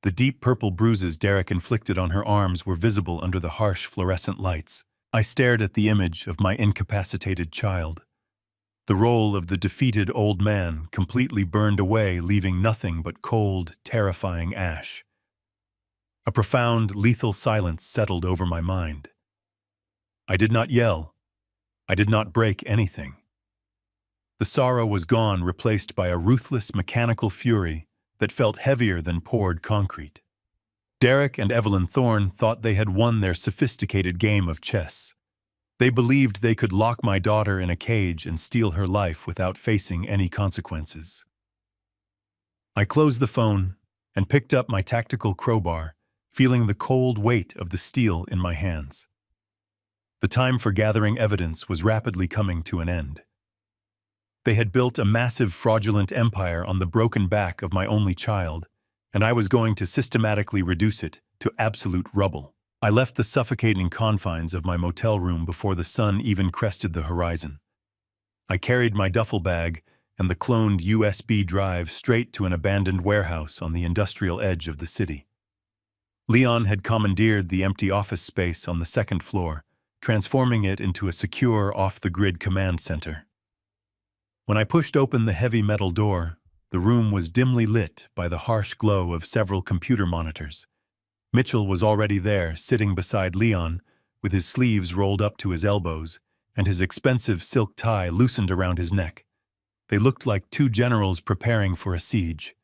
Speaker 1: The deep purple bruises Derek inflicted on her arms were visible under the harsh fluorescent lights. I stared at the image of my incapacitated child. The role of the defeated old man completely burned away, leaving nothing but cold, terrifying ash. A profound, lethal silence settled over my mind. I did not yell. I did not break anything. The sorrow was gone, replaced by a ruthless mechanical fury that felt heavier than poured concrete. Derek and Evelyn Thorne thought they had won their sophisticated game of chess. They believed they could lock my daughter in a cage and steal her life without facing any consequences. I closed the phone and picked up my tactical crowbar, feeling the cold weight of the steel in my hands. The time for gathering evidence was rapidly coming to an end. They had built a massive fraudulent empire on the broken back of my only child, and I was going to systematically reduce it to absolute rubble. I left the suffocating confines of my motel room before the sun even crested the horizon. I carried my duffel bag and the cloned USB drive straight to an abandoned warehouse on the industrial edge of the city. Leon had commandeered the empty office space on the second floor, transforming it into a secure, off-the-grid command center. When I pushed open the heavy metal door, the room was dimly lit by the harsh glow of several computer monitors. Mitchell was already there, sitting beside Leon, with his sleeves rolled up to his elbows and his expensive silk tie loosened around his neck. They looked like two generals preparing for a siege.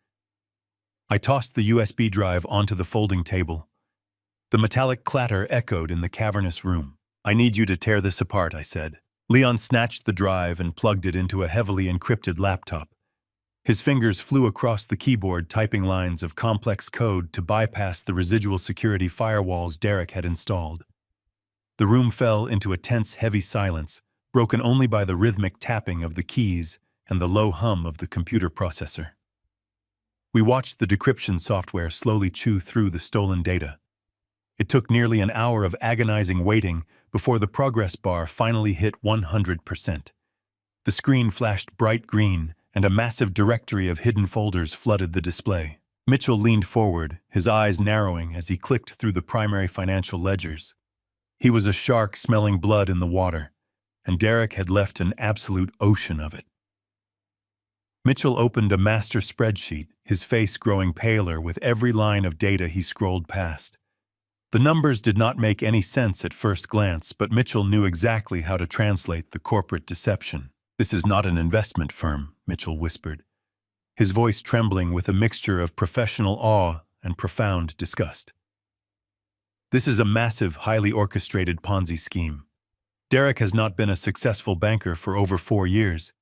Speaker 1: I tossed the USB drive onto the folding table. The metallic clatter echoed in the cavernous room. "I need you to tear this apart," I said. Leon snatched the drive and plugged it into a heavily encrypted laptop. His fingers flew across the keyboard, typing lines of complex code to bypass the residual security firewalls Derek had installed. The room fell into a tense, heavy silence, broken only by the rhythmic tapping of the keys and the low hum of the computer processor. We watched the decryption software slowly chew through the stolen data. It took nearly an hour of agonizing waiting before the progress bar finally hit 100%. The screen flashed bright green, and a massive directory of hidden folders flooded the display. Mitchell leaned forward, his eyes narrowing as he clicked through the primary financial ledgers. He was a shark smelling blood in the water, and Derek had left an absolute ocean of it. Mitchell opened a master spreadsheet, his face growing paler with every line of data he scrolled past. The numbers did not make any sense at first glance, but Mitchell knew exactly how to translate the corporate deception. "This is not an investment firm," Mitchell whispered, his voice trembling with a mixture of professional awe and profound disgust. "This is a massive, highly orchestrated Ponzi scheme. Derek has not been a successful banker for over 4 years.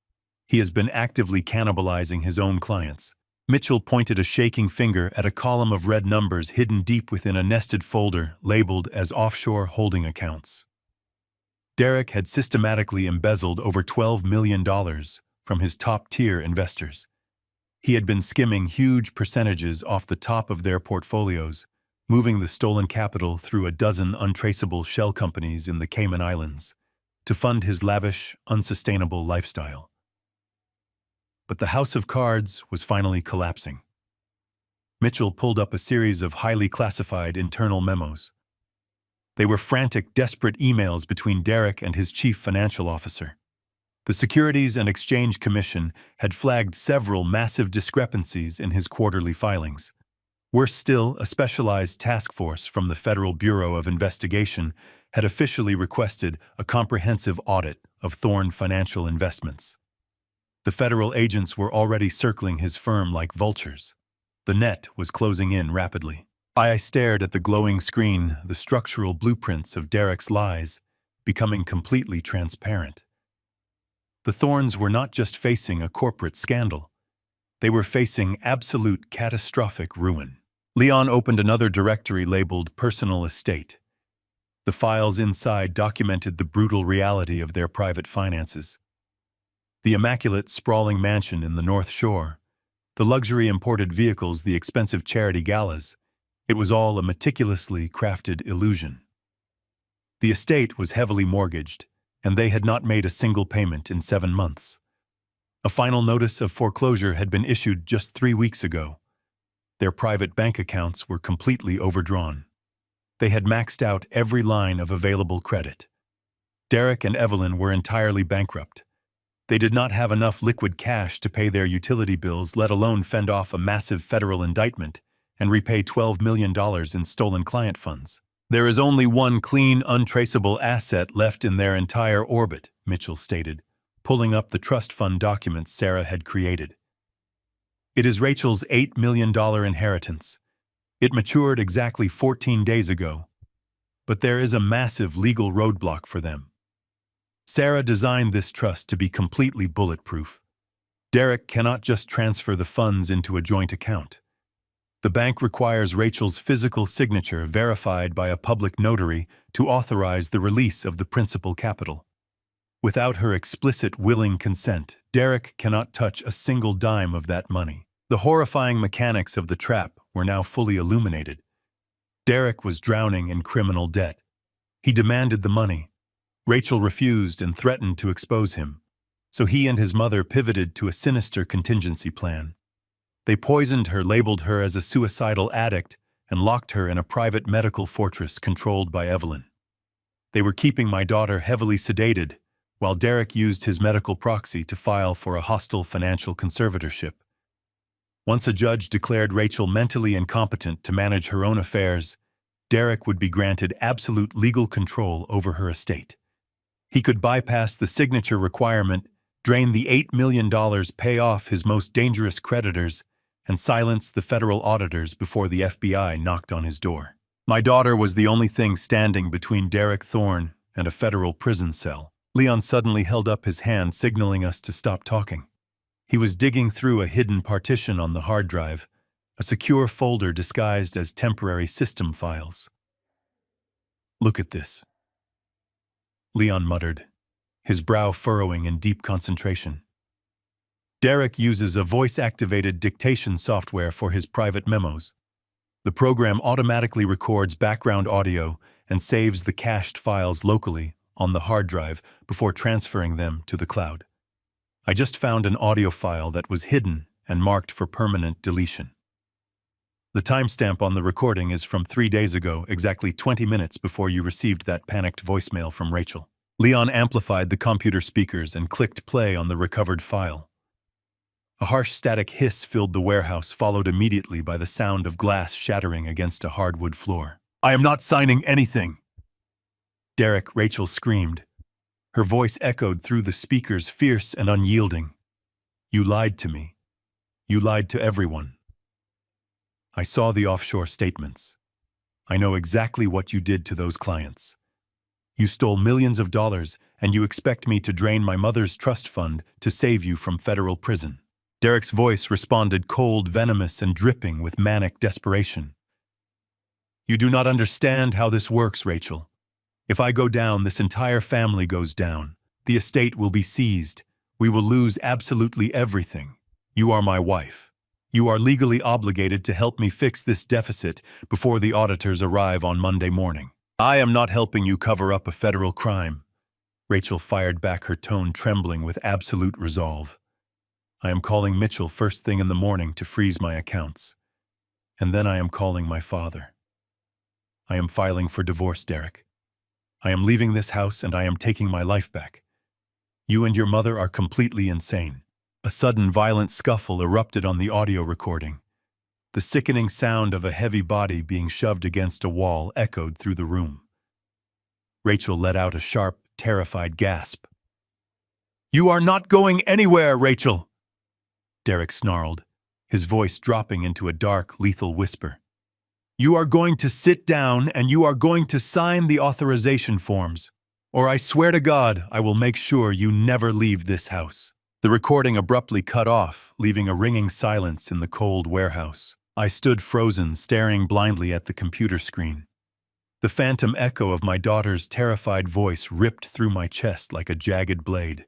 Speaker 1: He has been actively cannibalizing his own clients." Mitchell pointed a shaking finger at a column of red numbers hidden deep within a nested folder labeled as offshore holding accounts. Derek had systematically embezzled over $12 million from his top-tier investors. He had been skimming huge percentages off the top of their portfolios, moving the stolen capital through a dozen untraceable shell companies in the Cayman Islands to fund his lavish, unsustainable lifestyle. But the house of cards was finally collapsing. Mitchell pulled up a series of highly classified internal memos. They were frantic, desperate emails between Derek and his chief financial officer. The Securities and Exchange Commission had flagged several massive discrepancies in his quarterly filings. Worse still, a specialized task force from the Federal Bureau of Investigation had officially requested a comprehensive audit of Thorne Financial Investments. The federal agents were already circling his firm like vultures. The net was closing in rapidly. I stared at the glowing screen, the structural blueprints of Derek's lies, becoming completely transparent. The Thornes were not just facing a corporate scandal. They were facing absolute catastrophic ruin. Leon opened another directory labeled Personal Estate. The files inside documented the brutal reality of their private finances. The immaculate, sprawling mansion in the North Shore, the luxury imported vehicles, the expensive charity galas, it was all a meticulously crafted illusion. The estate was heavily mortgaged, and they had not made a single payment in 7 months. A final notice of foreclosure had been issued just 3 weeks ago. Their private bank accounts were completely overdrawn. They had maxed out every line of available credit. Derek and Evelyn were entirely bankrupt. They did not have enough liquid cash to pay their utility bills, let alone fend off a massive federal indictment and repay $12 million in stolen client funds. There is only one clean, untraceable asset left in their entire orbit, Mitchell stated, pulling up the trust fund documents Sarah had created. It is Rachel's $8 million inheritance. It matured exactly 14 days ago, but there is a massive legal roadblock for them. Sarah designed this trust to be completely bulletproof. Derek cannot just transfer the funds into a joint account. The bank requires Rachel's physical signature verified by a public notary to authorize the release of the principal capital. Without her explicit willing consent, Derek cannot touch a single dime of that money. The horrifying mechanics of the trap were now fully illuminated. Derek was drowning in criminal debt. He demanded the money. Rachel refused and threatened to expose him, so he and his mother pivoted to a sinister contingency plan. They poisoned her, labeled her as a suicidal addict, and locked her in a private medical fortress controlled by Evelyn. They were keeping my daughter heavily sedated, while Derek used his medical proxy to file for a hostile financial conservatorship. Once a judge declared Rachel mentally incompetent to manage her own affairs, Derek would be granted absolute legal control over her estate. He could bypass the signature requirement, drain the $8 million, pay off his most dangerous creditors, and silence the federal auditors before the FBI knocked on his door. My daughter was the only thing standing between Derek Thorne and a federal prison cell. Leon suddenly held up his hand, signaling us to stop talking. He was digging through a hidden partition on the hard drive, a secure folder disguised as temporary system files. "Look at this," Leon muttered, his brow furrowing in deep concentration. Derek uses a voice-activated dictation software for his private memos. The program automatically records background audio and saves the cached files locally on the hard drive before transferring them to the cloud. I just found an audio file that was hidden and marked for permanent deletion. The timestamp on the recording is from 3 days ago, exactly 20 minutes before you received that panicked voicemail from Rachel. Leon amplified the computer speakers and clicked play on the recovered file. A harsh static hiss filled the warehouse, followed immediately by the sound of glass shattering against a hardwood floor. "I am not signing anything!" Rachel screamed. Her voice echoed through the speakers, fierce and unyielding. "You lied to me. You lied to everyone. I saw the offshore statements. I know exactly what you did to those clients. You stole millions of dollars, and you expect me to drain my mother's trust fund to save you from federal prison." Derek's voice responded, cold, venomous, and dripping with manic desperation. "You do not understand how this works, Rachel. If I go down, this entire family goes down. The estate will be seized. We will lose absolutely everything. You are my wife. You are legally obligated to help me fix this deficit before the auditors arrive on Monday morning. I am not helping you cover up a federal crime." Rachel fired back, her tone trembling with absolute resolve. "I am calling Mitchell first thing in the morning to freeze my accounts. And then I am calling my father. I am filing for divorce, Derek. I am leaving this house and I am taking my life back. You and your mother are completely insane." A sudden violent scuffle erupted on the audio recording. The sickening sound of a heavy body being shoved against a wall echoed through the room. Rachel let out a sharp, terrified gasp. "You are not going anywhere, Rachel!" Derek snarled, his voice dropping into a dark, lethal whisper. "You are going to sit down and you are going to sign the authorization forms, or I swear to God I will make sure you never leave this house." The recording abruptly cut off, leaving a ringing silence in the cold warehouse. I stood frozen, staring blindly at the computer screen. The phantom echo of my daughter's terrified voice ripped through my chest like a jagged blade.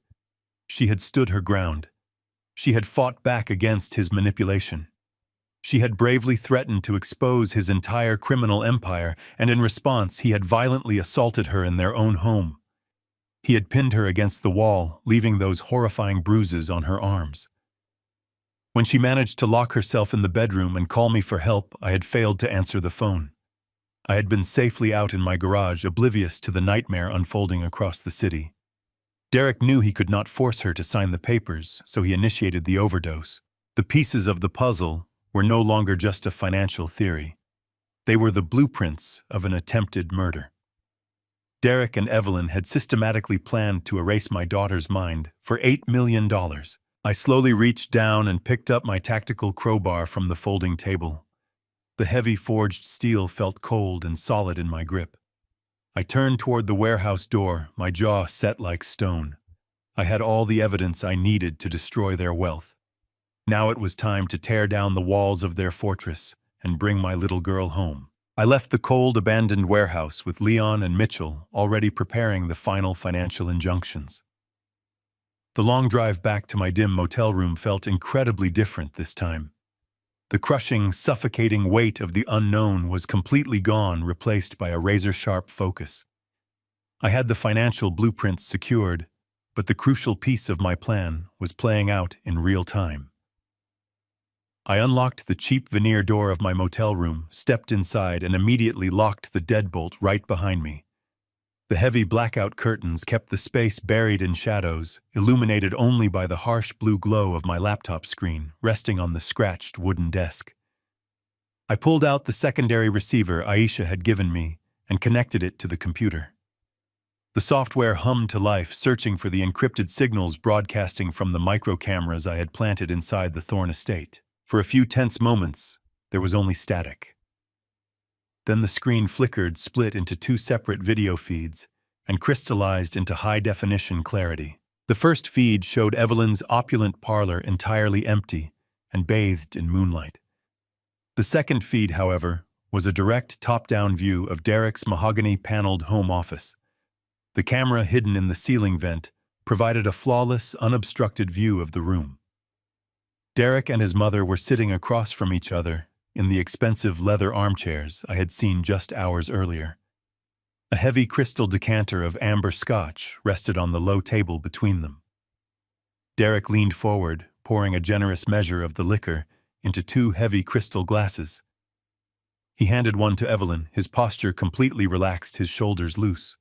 Speaker 1: She had stood her ground. She had fought back against his manipulation. She had bravely threatened to expose his entire criminal empire, and in response he had violently assaulted her in their own home. He had pinned her against the wall, leaving those horrifying bruises on her arms. When she managed to lock herself in the bedroom and call me for help, I had failed to answer the phone. I had been safely out in my garage, oblivious to the nightmare unfolding across the city. Derek knew he could not force her to sign the papers, so he initiated the overdose. The pieces of the puzzle were no longer just a financial theory. They were the blueprints of an attempted murder. Derek and Evelyn had systematically planned to erase my daughter's mind for $8 million. I slowly reached down and picked up my tactical crowbar from the folding table. The heavy forged steel felt cold and solid in my grip. I turned toward the warehouse door, my jaw set like stone. I had all the evidence I needed to destroy their wealth. Now it was time to tear down the walls of their fortress and bring my little girl home. I left the cold, abandoned warehouse with Leon and Mitchell already preparing the final financial injunctions. The long drive back to my dim motel room felt incredibly different this time. The crushing, suffocating weight of the unknown was completely gone, replaced by a razor-sharp focus. I had the financial blueprints secured, but the crucial piece of my plan was playing out in real time. I unlocked the cheap veneer door of my motel room, stepped inside, and immediately locked the deadbolt right behind me. The heavy blackout curtains kept the space buried in shadows, illuminated only by the harsh blue glow of my laptop screen resting on the scratched wooden desk. I pulled out the secondary receiver Aisha had given me and connected it to the computer. The software hummed to life, searching for the encrypted signals broadcasting from the micro cameras I had planted inside the Thorne estate. For a few tense moments, there was only static. Then the screen flickered, split into two separate video feeds, and crystallized into high-definition clarity. The first feed showed Evelyn's opulent parlor entirely empty and bathed in moonlight. The second feed, however, was a direct top-down view of Derek's mahogany-paneled home office. The camera hidden in the ceiling vent provided a flawless, unobstructed view of the room. Derek and his mother were sitting across from each other in the expensive leather armchairs I had seen just hours earlier. A heavy crystal decanter of amber scotch rested on the low table between them. Derek leaned forward, pouring a generous measure of the liquor into two heavy crystal glasses. He handed one to Evelyn, his posture completely relaxed, his shoulders loose.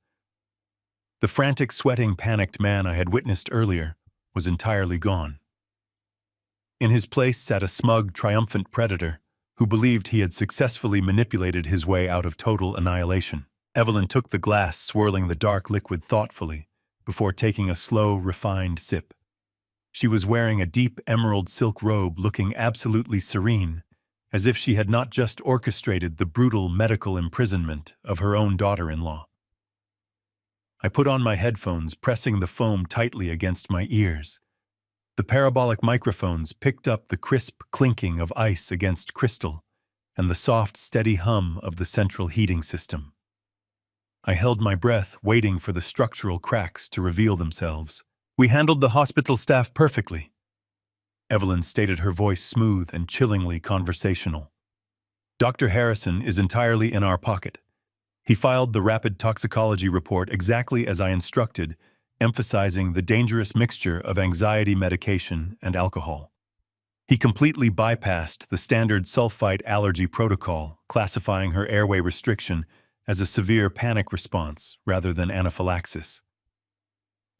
Speaker 1: The frantic, sweating, panicked man I had witnessed earlier was entirely gone. In his place sat a smug, triumphant predator who believed he had successfully manipulated his way out of total annihilation. Evelyn took the glass, swirling the dark liquid thoughtfully, before taking a slow, refined sip. She was wearing a deep emerald silk robe, looking absolutely serene, as if she had not just orchestrated the brutal medical imprisonment of her own daughter-in-law. I put on my headphones, pressing the foam tightly against my ears. The parabolic microphones picked up the crisp clinking of ice against crystal and the soft, steady hum of the central heating system. I held my breath, waiting for the structural cracks to reveal themselves. "We handled the hospital staff perfectly," Evelyn stated, her voice smooth and chillingly conversational. "Dr. Harrison is entirely in our pocket. He filed the rapid toxicology report exactly as I instructed, emphasizing the dangerous mixture of anxiety medication and alcohol. He completely bypassed the standard sulfite allergy protocol, classifying her airway restriction as a severe panic response rather than anaphylaxis.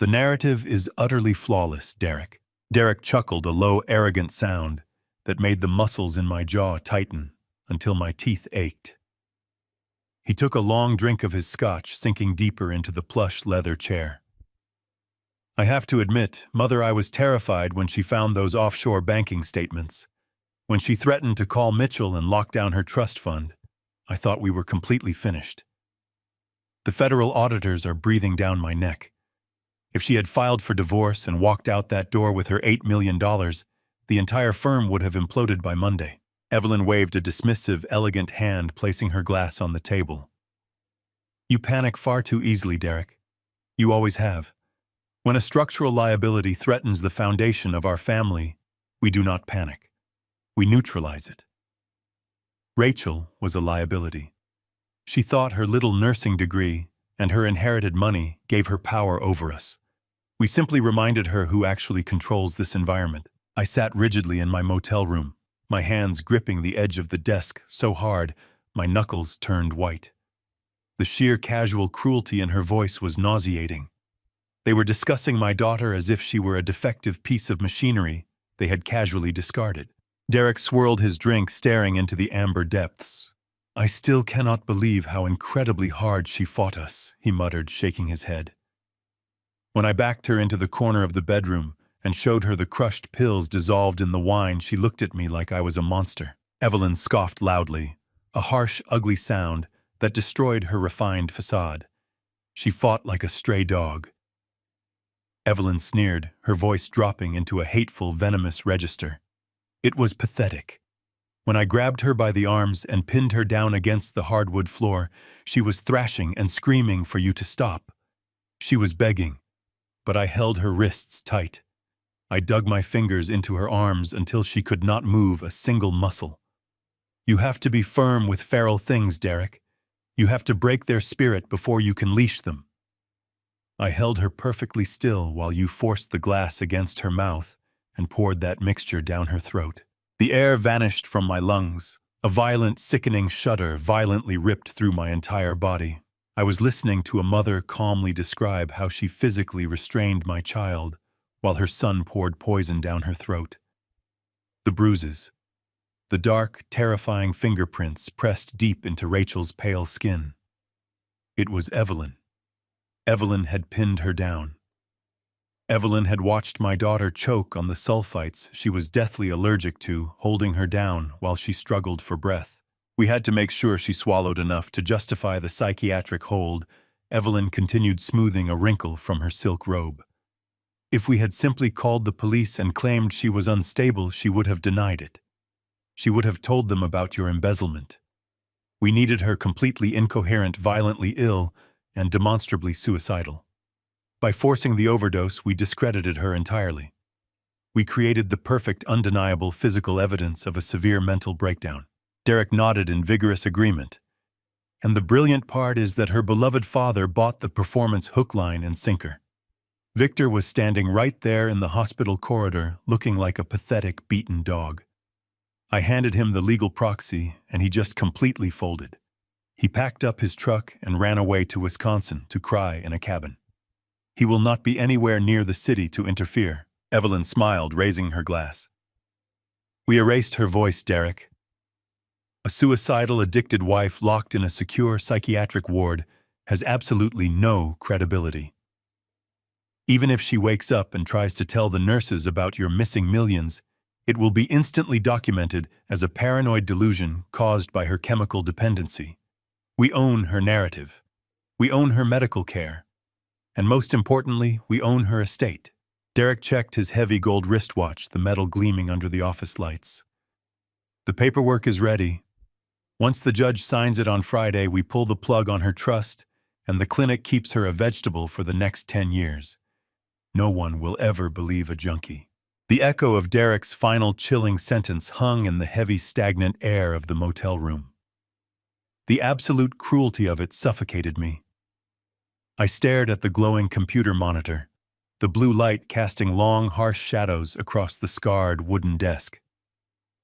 Speaker 1: The narrative is utterly flawless, Derek." Derek chuckled, a low, arrogant sound that made the muscles in my jaw tighten until my teeth ached. He took a long drink of his scotch, sinking deeper into the plush leather chair. "I have to admit, Mother, I was terrified when she found those offshore banking statements. When she threatened to call Mitchell and lock down her trust fund, I thought we were completely finished. The federal auditors are breathing down my neck. If she had filed for divorce and walked out that door with her $8 million, the entire firm would have imploded by Monday." Evelyn waved a dismissive, elegant hand, placing her glass on the table. "You panic far too easily, Derek. You always have. When a structural liability threatens the foundation of our family, we do not panic. We neutralize it. Rachel was a liability. She thought her little nursing degree and her inherited money gave her power over us. We simply reminded her who actually controls this environment." I sat rigidly in my motel room, my hands gripping the edge of the desk so hard My knuckles turned white. The sheer casual cruelty in her voice was nauseating. They were discussing my daughter as if she were a defective piece of machinery they had casually discarded. Derek swirled his drink, staring into the amber depths. "I still cannot believe how incredibly hard she fought us," he muttered, shaking his head. When I backed her into the corner of the bedroom and showed her the crushed pills dissolved in the wine, she looked at me like I was a monster. Evelyn scoffed loudly, a harsh, ugly sound that destroyed her refined facade. She fought like a stray dog. Evelyn sneered, her voice dropping into a hateful, venomous register. It was pathetic. When I grabbed her by the arms and pinned her down against the hardwood floor, she was thrashing and screaming for you to stop. She was begging, but I held her wrists tight. I dug my fingers into her arms until she could not move a single muscle. "You have to be firm with feral things, Derek. You have to break their spirit before you can leash them." I held her perfectly still while you forced the glass against her mouth and poured that mixture down her throat. The air vanished from my lungs. A violent, sickening shudder violently ripped through my entire body. I was listening to a mother calmly describe how she physically restrained my child while her son poured poison down her throat. The bruises, the dark, terrifying fingerprints pressed deep into Rachel's pale skin. It was Evelyn. Evelyn had pinned her down. Evelyn had watched my daughter choke on the sulfites she was deathly allergic to, holding her down while she struggled for breath. We had to make sure she swallowed enough to justify the psychiatric hold. Evelyn continued smoothing a wrinkle from her silk robe. If we had simply called the police and claimed she was unstable, she would have denied it. She would have told them about your embezzlement. We needed her completely incoherent, violently ill, and demonstrably suicidal. By forcing the overdose, we discredited her entirely. We created the perfect, undeniable physical evidence of a severe mental breakdown. Derek nodded in vigorous agreement. And the brilliant part is that her beloved father bought the performance hook, line, and sinker. Victor was standing right there in the hospital corridor, looking like a pathetic, beaten dog. I handed him the legal proxy, and he just completely folded. He packed up his truck and ran away to Wisconsin to cry in a cabin. He will not be anywhere near the city to interfere. Evelyn smiled, raising her glass. We erased her voice, Derek. A suicidal, addicted wife locked in a secure psychiatric ward has absolutely no credibility. Even if she wakes up and tries to tell the nurses about your missing millions, it will be instantly documented as a paranoid delusion caused by her chemical dependency. We own her narrative. We own her medical care. And most importantly, we own her estate. Derek checked his heavy gold wristwatch, the metal gleaming under the office lights. The paperwork is ready. Once the judge signs it on Friday, we pull the plug on her trust, and the clinic keeps her a vegetable for the next 10 years. No one will ever believe a junkie. The echo of Derek's final chilling sentence hung in the heavy, stagnant air of the motel room. The absolute cruelty of it suffocated me. I stared at the glowing computer monitor, the blue light casting long, harsh shadows across the scarred wooden desk.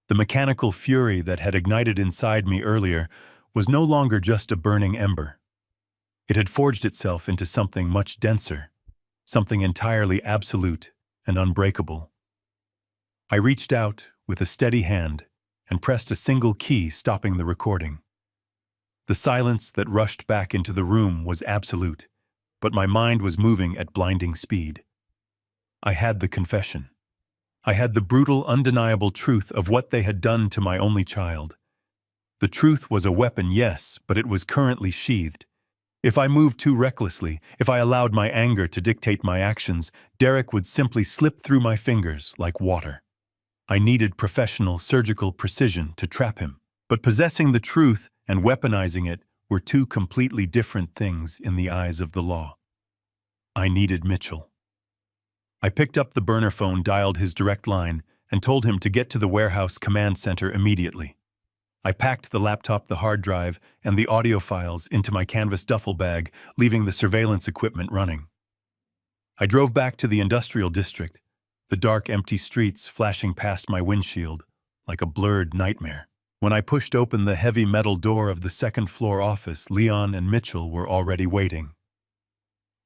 Speaker 1: The mechanical fury that had ignited inside me earlier was no longer just a burning ember. It had forged itself into something much denser, something entirely absolute and unbreakable. I reached out with a steady hand and pressed a single key, stopping the recording. The silence that rushed back into the room was absolute, but my mind was moving at blinding speed. I had the confession. I had the brutal, undeniable truth of what they had done to my only child. The truth was a weapon, yes, but it was currently sheathed. If I moved too recklessly, if I allowed my anger to dictate my actions, Derek would simply slip through my fingers like water. I needed professional surgical precision to trap him, but possessing the truth and weaponizing it were two completely different things in the eyes of the law. I needed Mitchell. I picked up the burner phone, dialed his direct line, and told him to get to the warehouse command center immediately. I packed the laptop, the hard drive, and the audio files into my canvas duffel bag, leaving the surveillance equipment running. I drove back to the industrial district, the dark, empty streets flashing past my windshield like a blurred nightmare. When I pushed open the heavy metal door of the second-floor office, Leon and Mitchell were already waiting.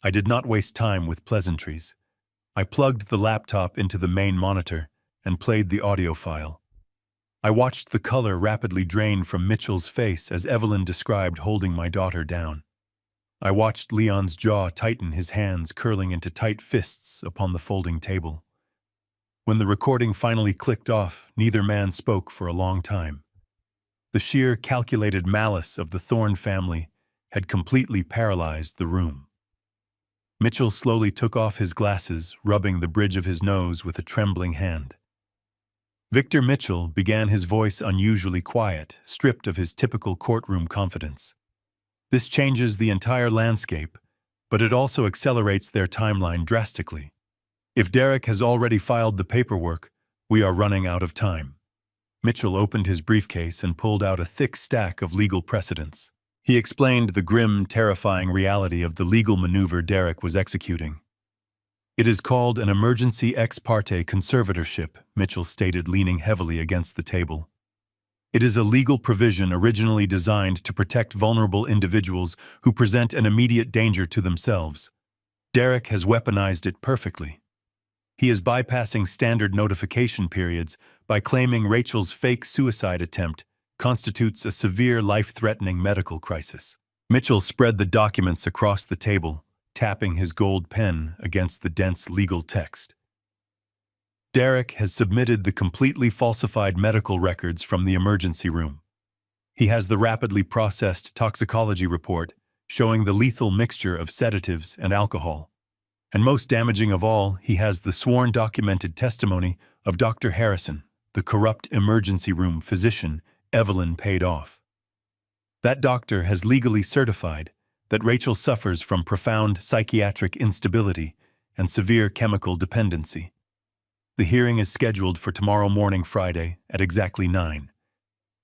Speaker 1: I did not waste time with pleasantries. I plugged the laptop into the main monitor and played the audio file. I watched the color rapidly drain from Mitchell's face as Evelyn described holding my daughter down. I watched Leon's jaw tighten, his hands curling into tight fists upon the folding table. When the recording finally clicked off, neither man spoke for a long time. The sheer calculated malice of the Thorne family had completely paralyzed the room. Mitchell slowly took off his glasses, rubbing the bridge of his nose with a trembling hand. Victor Mitchell began, his voice unusually quiet, stripped of his typical courtroom confidence. This changes the entire landscape, but it also accelerates their timeline drastically. If Derek has already filed the paperwork, we are running out of time. Mitchell opened his briefcase and pulled out a thick stack of legal precedents. He explained the grim, terrifying reality of the legal maneuver Derek was executing. "It is called an emergency ex parte conservatorship," Mitchell stated, leaning heavily against the table. "It is a legal provision originally designed to protect vulnerable individuals who present an immediate danger to themselves. Derek has weaponized it perfectly. He is bypassing standard notification periods by claiming Rachel's fake suicide attempt constitutes a severe, life-threatening medical crisis." Mitchell spread the documents across the table, tapping his gold pen against the dense legal text. "Derek has submitted the completely falsified medical records from the emergency room. He has the rapidly processed toxicology report showing the lethal mixture of sedatives and alcohol. And most damaging of all, he has the sworn documented testimony of Dr. Harrison, the corrupt emergency room physician Evelyn paid off. That doctor has legally certified that Rachel suffers from profound psychiatric instability and severe chemical dependency. The hearing is scheduled for tomorrow morning, Friday, at exactly 9.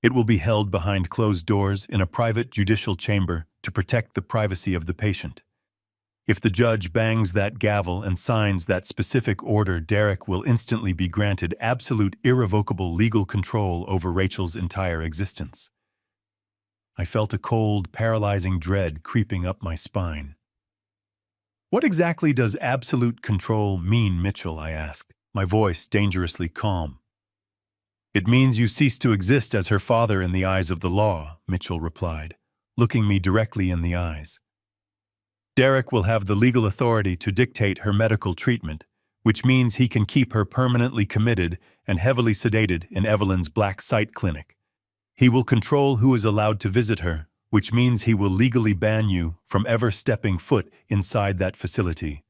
Speaker 1: It will be held behind closed doors in a private judicial chamber to protect the privacy of the patient. If the judge bangs that gavel and signs that specific order, Derek will instantly be granted absolute, irrevocable legal control over Rachel's entire existence. I felt a cold, paralyzing dread creeping up my spine. "What exactly does absolute control mean, Mitchell?" I asked, my voice dangerously calm. "It means you cease to exist as her father in the eyes of the law," Mitchell replied, looking me directly in the eyes. "Derek will have the legal authority to dictate her medical treatment, which means he can keep her permanently committed and heavily sedated in Evelyn's black site clinic. He will control who is allowed to visit her, which means he will legally ban you from ever stepping foot inside that facility.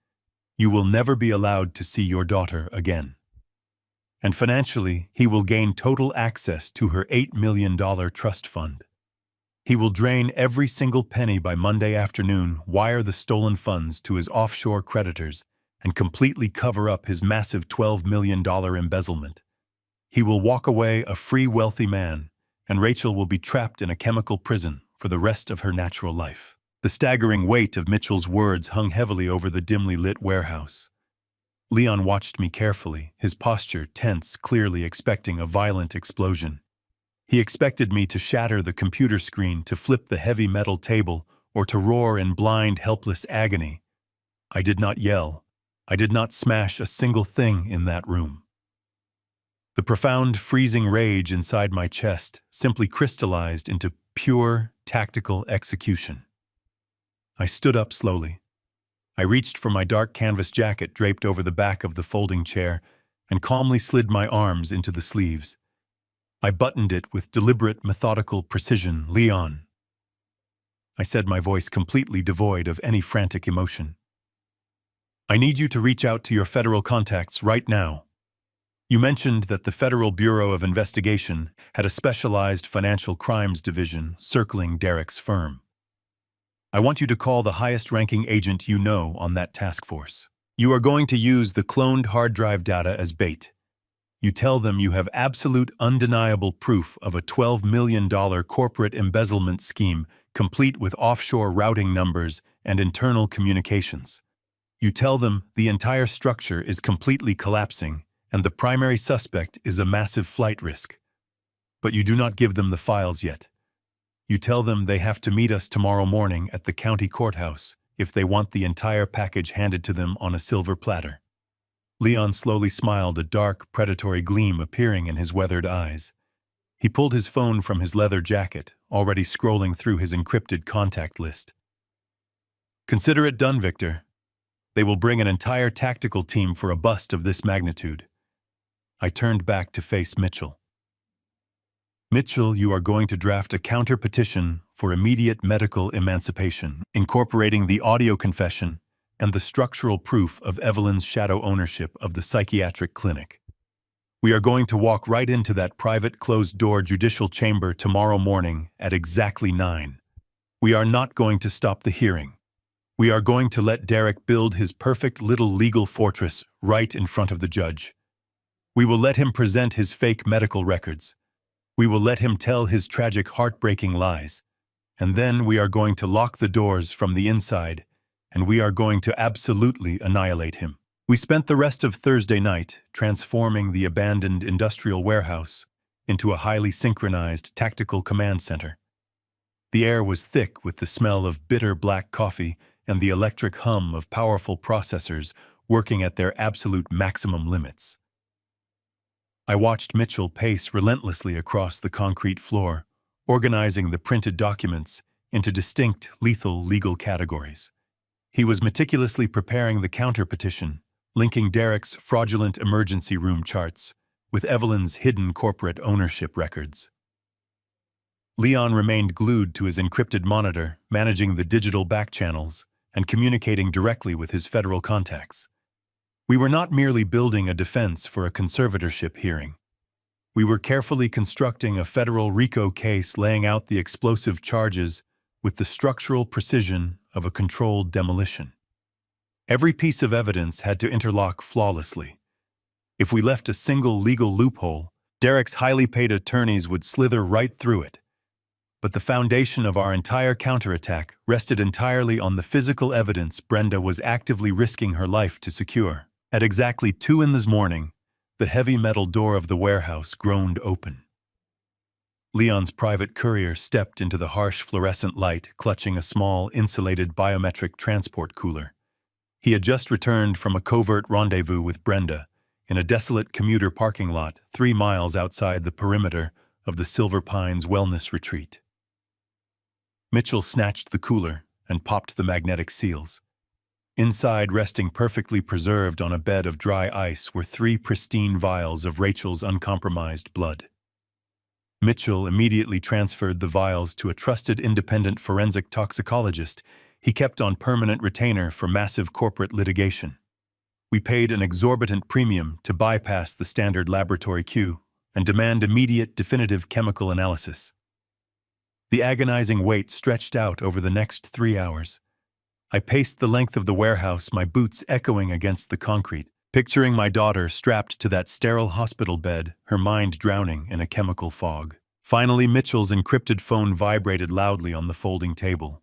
Speaker 1: You will never be allowed to see your daughter again. And financially, he will gain total access to her $8 million trust fund. He will drain every single penny by Monday afternoon, wire the stolen funds to his offshore creditors, and completely cover up his massive $12 million embezzlement. He will walk away a free, wealthy man, and Rachel will be trapped in a chemical prison for the rest of her natural life." The staggering weight of Mitchell's words hung heavily over the dimly lit warehouse. Leon watched me carefully, his posture tense, clearly expecting a violent explosion. He expected me to shatter the computer screen, to flip the heavy metal table, or to roar in blind, helpless agony. I did not yell. I did not smash a single thing in that room. The profound, freezing rage inside my chest simply crystallized into pure, tactical execution. I stood up slowly. I reached for my dark canvas jacket draped over the back of the folding chair and calmly slid my arms into the sleeves. I buttoned it with deliberate, methodical precision. "Leon," I said, my voice completely devoid of any frantic emotion, "I need you to reach out to your federal contacts right now. You mentioned that the Federal Bureau of Investigation had a specialized financial crimes division circling Derek's firm. I want you to call the highest-ranking agent you know on that task force. You are going to use the cloned hard drive data as bait. You tell them you have absolute, undeniable proof of a $12 million corporate embezzlement scheme complete with offshore routing numbers and internal communications. You tell them the entire structure is completely collapsing and the primary suspect is a massive flight risk. But you do not give them the files yet. You tell them they have to meet us tomorrow morning at the county courthouse if they want the entire package handed to them on a silver platter. Leon slowly smiled, a dark, predatory gleam appearing in his weathered eyes. He pulled his phone from his leather jacket, already scrolling through his encrypted contact list. Consider it done, Victor. They will bring an entire tactical team for a bust of this magnitude. I turned back to face Mitchell. Mitchell, you are going to draft a counter-petition for immediate medical emancipation, incorporating the audio confession and the structural proof of Evelyn's shadow ownership of the psychiatric clinic. We are going to walk right into that private closed-door judicial chamber tomorrow morning at exactly 9. We are not going to stop the hearing. We are going to let Derek build his perfect little legal fortress right in front of the judge. We will let him present his fake medical records. We will let him tell his tragic, heartbreaking lies. And then we are going to lock the doors from the inside, and we are going to absolutely annihilate him. We spent the rest of Thursday night transforming the abandoned industrial warehouse into a highly synchronized tactical command center. The air was thick with the smell of bitter black coffee and the electric hum of powerful processors working at their absolute maximum limits. I watched Mitchell pace relentlessly across the concrete floor, organizing the printed documents into distinct, lethal legal categories. He was meticulously preparing the counter-petition, linking Derek's fraudulent emergency room charts with Evelyn's hidden corporate ownership records. Leon remained glued to his encrypted monitor, managing the digital back channels and communicating directly with his federal contacts. We were not merely building a defense for a conservatorship hearing. We were carefully constructing a federal RICO case, laying out the explosive charges with the structural precision of a controlled demolition. Every piece of evidence had to interlock flawlessly. If we left a single legal loophole, Derek's highly paid attorneys would slither right through it. But the foundation of our entire counterattack rested entirely on the physical evidence Brenda was actively risking her life to secure. At exactly 2 in the morning, the heavy metal door of the warehouse groaned open. Leon's private courier stepped into the harsh fluorescent light, clutching a small, insulated biometric transport cooler. He had just returned from a covert rendezvous with Brenda in a desolate commuter parking lot 3 miles outside the perimeter of the Silver Pines Wellness Retreat. Mitchell snatched the cooler and popped the magnetic seals. Inside, resting perfectly preserved on a bed of dry ice, were 3 pristine vials of Rachel's uncompromised blood. Mitchell immediately transferred the vials to a trusted independent forensic toxicologist he kept on permanent retainer for massive corporate litigation. We paid an exorbitant premium to bypass the standard laboratory queue and demand immediate definitive chemical analysis. The agonizing wait stretched out over the next 3 hours. I paced the length of the warehouse, my boots echoing against the concrete, picturing my daughter strapped to that sterile hospital bed, her mind drowning in a chemical fog. Finally, Mitchell's encrypted phone vibrated loudly on the folding table.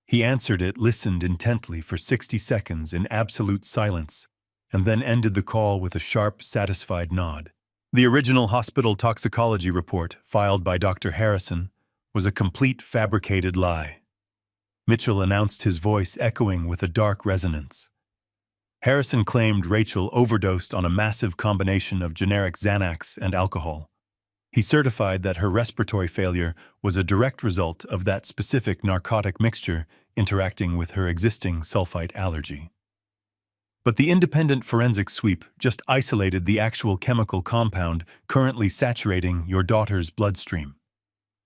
Speaker 1: He answered it, listened intently for 60 seconds in absolute silence, and then ended the call with a sharp, satisfied nod. The original hospital toxicology report, filed by Dr. Harrison, was a complete fabricated lie. Mitchell announced, his voice echoing with a dark resonance. Harrison claimed Rachel overdosed on a massive combination of generic Xanax and alcohol. He certified that her respiratory failure was a direct result of that specific narcotic mixture interacting with her existing sulfite allergy. But the independent forensic sweep just isolated the actual chemical compound currently saturating your daughter's bloodstream.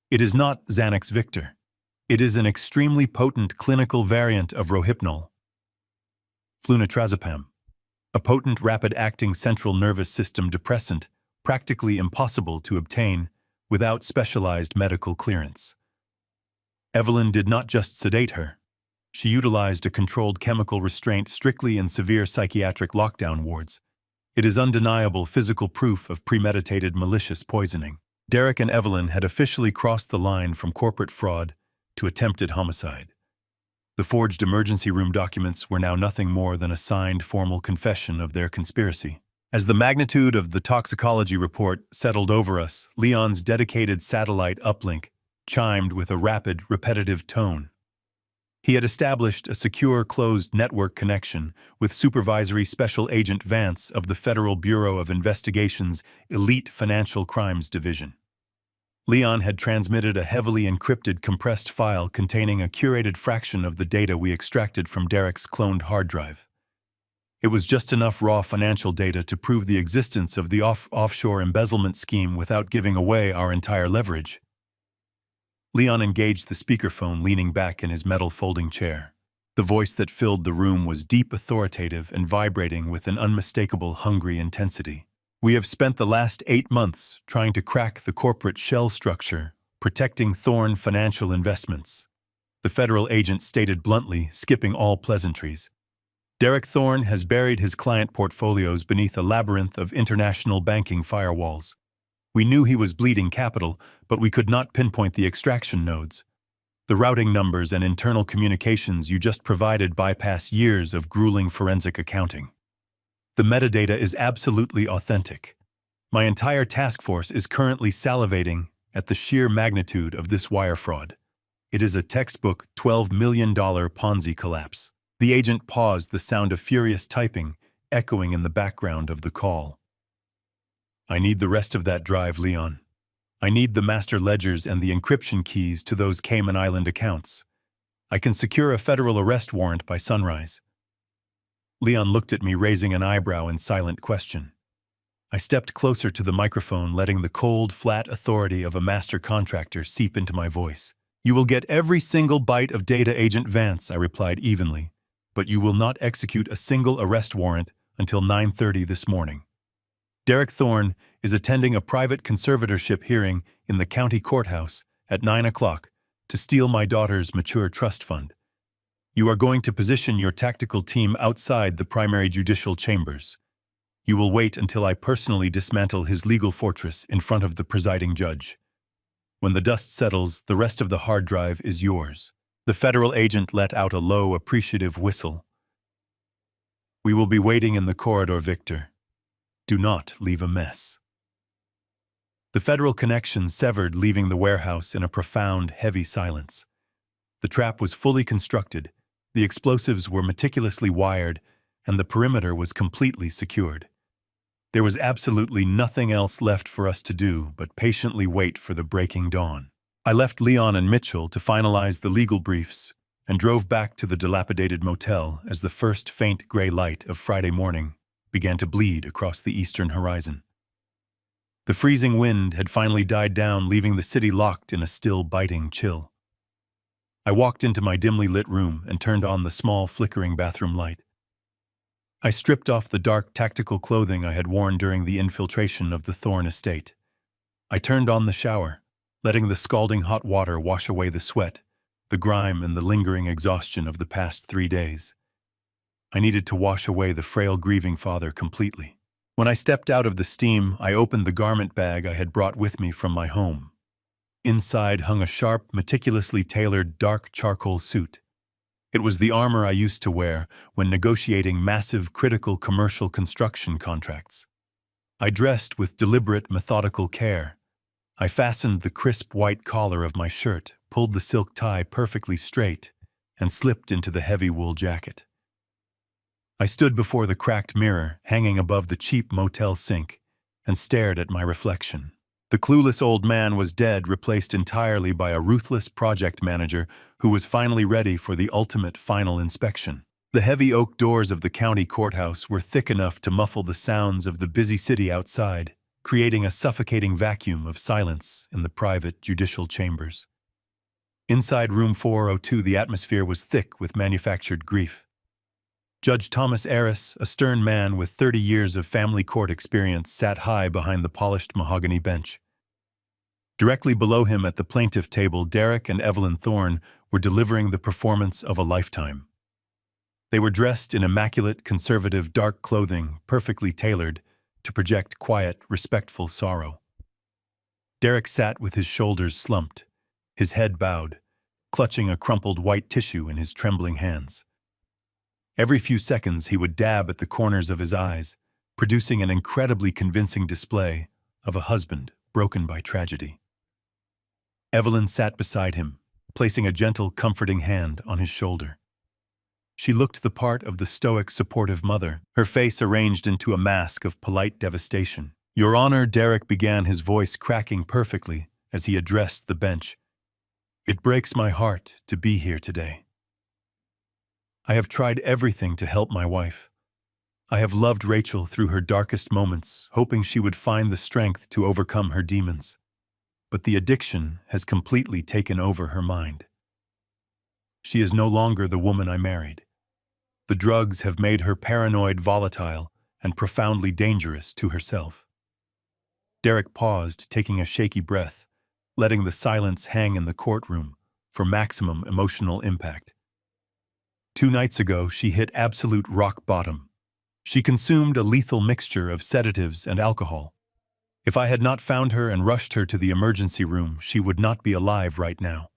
Speaker 1: It is not Xanax, Victor. It is an extremely potent clinical variant of Rohypnol, flunitrazepam, a potent rapid-acting central nervous system depressant practically impossible to obtain without specialized medical clearance. Evelyn did not just sedate her. She utilized a controlled chemical restraint strictly in severe psychiatric lockdown wards. It is undeniable physical proof of premeditated malicious poisoning. Derek and Evelyn had officially crossed the line from corporate fraud to attempted homicide. The forged emergency room documents were now nothing more than a signed formal confession of their conspiracy. As the magnitude of the toxicology report settled over us, Leon's dedicated satellite uplink chimed with a rapid, repetitive tone. He had established a secure, closed network connection with Supervisory Special Agent Vance of the Federal Bureau of Investigation's Elite Financial Crimes Division. Leon had transmitted a heavily encrypted compressed file containing a curated fraction of the data we extracted from Derek's cloned hard drive. It was just enough raw financial data to prove the existence of the offshore embezzlement scheme without giving away our entire leverage. Leon engaged the speakerphone, leaning back in his metal folding chair. The voice that filled the room was deep, authoritative, and vibrating with an unmistakable, hungry intensity. We have spent the last 8 months trying to crack the corporate shell structure, protecting Thorne Financial Investments. The federal agent stated bluntly, skipping all pleasantries. Derek Thorne has buried his client portfolios beneath a labyrinth of international banking firewalls. We knew he was bleeding capital, but we could not pinpoint the extraction nodes. The routing numbers and internal communications you just provided bypass years of grueling forensic accounting. The metadata is absolutely authentic. My entire task force is currently salivating at the sheer magnitude of this wire fraud. It is a textbook $12 million Ponzi collapse. The agent paused, the sound of furious typing echoing in the background of the call. I need the rest of that drive, Leon. I need the master ledgers and the encryption keys to those Cayman Island accounts. I can secure a federal arrest warrant by sunrise. Leon looked at me, raising an eyebrow in silent question. I stepped closer to the microphone, letting the cold, flat authority of a master contractor seep into my voice. You will get every single byte of data, Agent Vance, I replied evenly, but you will not execute a single arrest warrant until 9:30 this morning. Derek Thorne is attending a private conservatorship hearing in the county courthouse at 9 o'clock to steal my daughter's mature trust fund. You are going to position your tactical team outside the primary judicial chambers. You will wait until I personally dismantle his legal fortress in front of the presiding judge. When the dust settles, the rest of the hard drive is yours. The federal agent let out a low, appreciative whistle. We will be waiting in the corridor, Victor. Do not leave a mess. The federal connection severed, leaving the warehouse in a profound, heavy silence. The trap was fully constructed, the explosives were meticulously wired, and the perimeter was completely secured. There was absolutely nothing else left for us to do but patiently wait for the breaking dawn. I left Leon and Mitchell to finalize the legal briefs and drove back to the dilapidated motel as the first faint gray light of Friday morning began to bleed across the eastern horizon. The freezing wind had finally died down, leaving the city locked in a still, biting chill. I walked into my dimly lit room and turned on the small, flickering bathroom light. I stripped off the dark, tactical clothing I had worn during the infiltration of the Thorne estate. I turned on the shower, letting the scalding hot water wash away the sweat, the grime, and the lingering exhaustion of the past 3 days. I needed to wash away the frail, grieving father completely. When I stepped out of the steam, I opened the garment bag I had brought with me from my home. Inside hung a sharp, meticulously tailored dark charcoal suit. It was the armor I used to wear when negotiating massive, critical commercial construction contracts. I dressed with deliberate, methodical care. I fastened the crisp white collar of my shirt, pulled the silk tie perfectly straight, and slipped into the heavy wool jacket. I stood before the cracked mirror hanging above the cheap motel sink and stared at my reflection. The clueless old man was dead, replaced entirely by a ruthless project manager who was finally ready for the ultimate final inspection. The heavy oak doors of the county courthouse were thick enough to muffle the sounds of the busy city outside, creating a suffocating vacuum of silence in the private judicial chambers. Inside room 402, the atmosphere was thick with manufactured grief. Judge Thomas Arris, a stern man with 30 years of family court experience, sat high behind the polished mahogany bench. Directly below him at the plaintiff table, Derek and Evelyn Thorne were delivering the performance of a lifetime. They were dressed in immaculate, conservative, dark clothing, perfectly tailored to project quiet, respectful sorrow. Derek sat with his shoulders slumped, his head bowed, clutching a crumpled white tissue in his trembling hands. Every few seconds he would dab at the corners of his eyes, producing an incredibly convincing display of a husband broken by tragedy. Evelyn sat beside him, placing a gentle, comforting hand on his shoulder. She looked the part of the stoic, supportive mother, her face arranged into a mask of polite devastation. "Your Honor," Derek began, his voice cracking perfectly as he addressed the bench. "It breaks my heart to be here today. I have tried everything to help my wife. I have loved Rachel through her darkest moments, hoping she would find the strength to overcome her demons. But the addiction has completely taken over her mind. She is no longer the woman I married. The drugs have made her paranoid, volatile, and profoundly dangerous to herself." Derek paused, taking a shaky breath, letting the silence hang in the courtroom for maximum emotional impact. 2 nights ago, she hit absolute rock bottom. She consumed a lethal mixture of sedatives and alcohol. If I had not found her and rushed her to the emergency room, she would not be alive right now.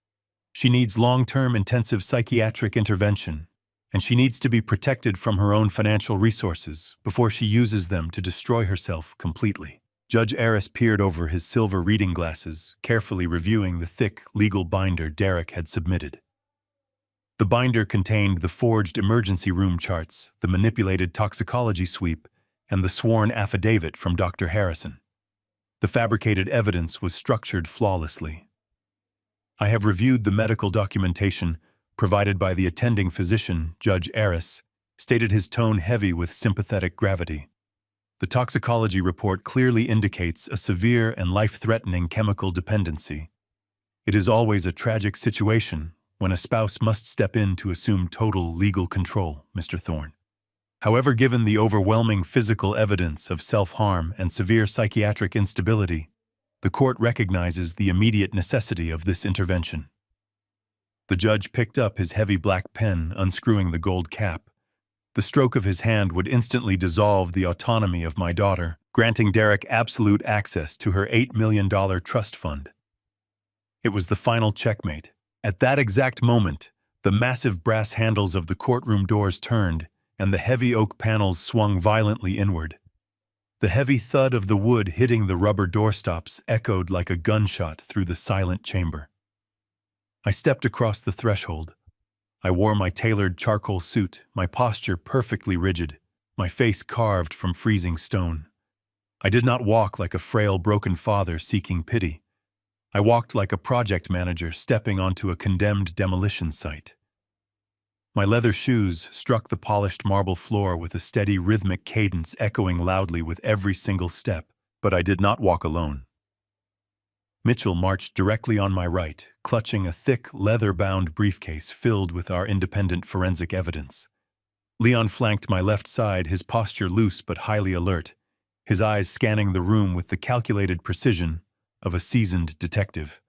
Speaker 1: She needs long-term intensive psychiatric intervention, and she needs to be protected from her own financial resources before she uses them to destroy herself completely. Judge Aris peered over his silver reading glasses, carefully reviewing the thick legal binder Derek had submitted. The binder contained the forged emergency room charts, the manipulated toxicology sweep, and the sworn affidavit from Dr. Harrison. The fabricated evidence was structured flawlessly. "I have reviewed the medical documentation provided by the attending physician," Judge Aris stated, his tone heavy with sympathetic gravity. "The toxicology report clearly indicates a severe and life-threatening chemical dependency. It is always a tragic situation when a spouse must step in to assume total legal control, Mr. Thorne. However, given the overwhelming physical evidence of self-harm and severe psychiatric instability, the court recognizes the immediate necessity of this intervention." The judge picked up his heavy black pen, unscrewing the gold cap. "The stroke of his hand would instantly dissolve the autonomy of my daughter, granting Derek absolute access to her $8 million trust fund." It was the final checkmate. At that exact moment, the massive brass handles of the courtroom doors turned, and the heavy oak panels swung violently inward. The heavy thud of the wood hitting the rubber doorstops echoed like a gunshot through the silent chamber. I stepped across the threshold. I wore my tailored charcoal suit, my posture perfectly rigid, my face carved from freezing stone. I did not walk like a frail, broken father seeking pity. I walked like a project manager stepping onto a condemned demolition site. My leather shoes struck the polished marble floor with a steady, rhythmic cadence echoing loudly with every single step, but I did not walk alone. Mitchell marched directly on my right, clutching a thick, leather-bound briefcase filled with our independent forensic evidence. Leon flanked my left side, his posture loose but highly alert, his eyes scanning the room with the calculated precision of a seasoned detective.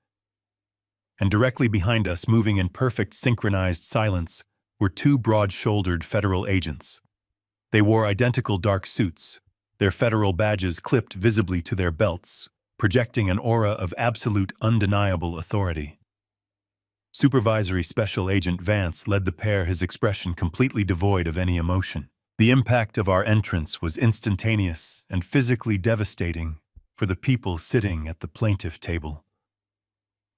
Speaker 1: And directly behind us, moving in perfect synchronized silence, were 2 broad-shouldered federal agents. They wore identical dark suits, their federal badges clipped visibly to their belts, projecting an aura of absolute, undeniable authority. Supervisory Special Agent Vance led the pair, his expression completely devoid of any emotion. The impact of our entrance was instantaneous and physically devastating for the people sitting at the plaintiff table.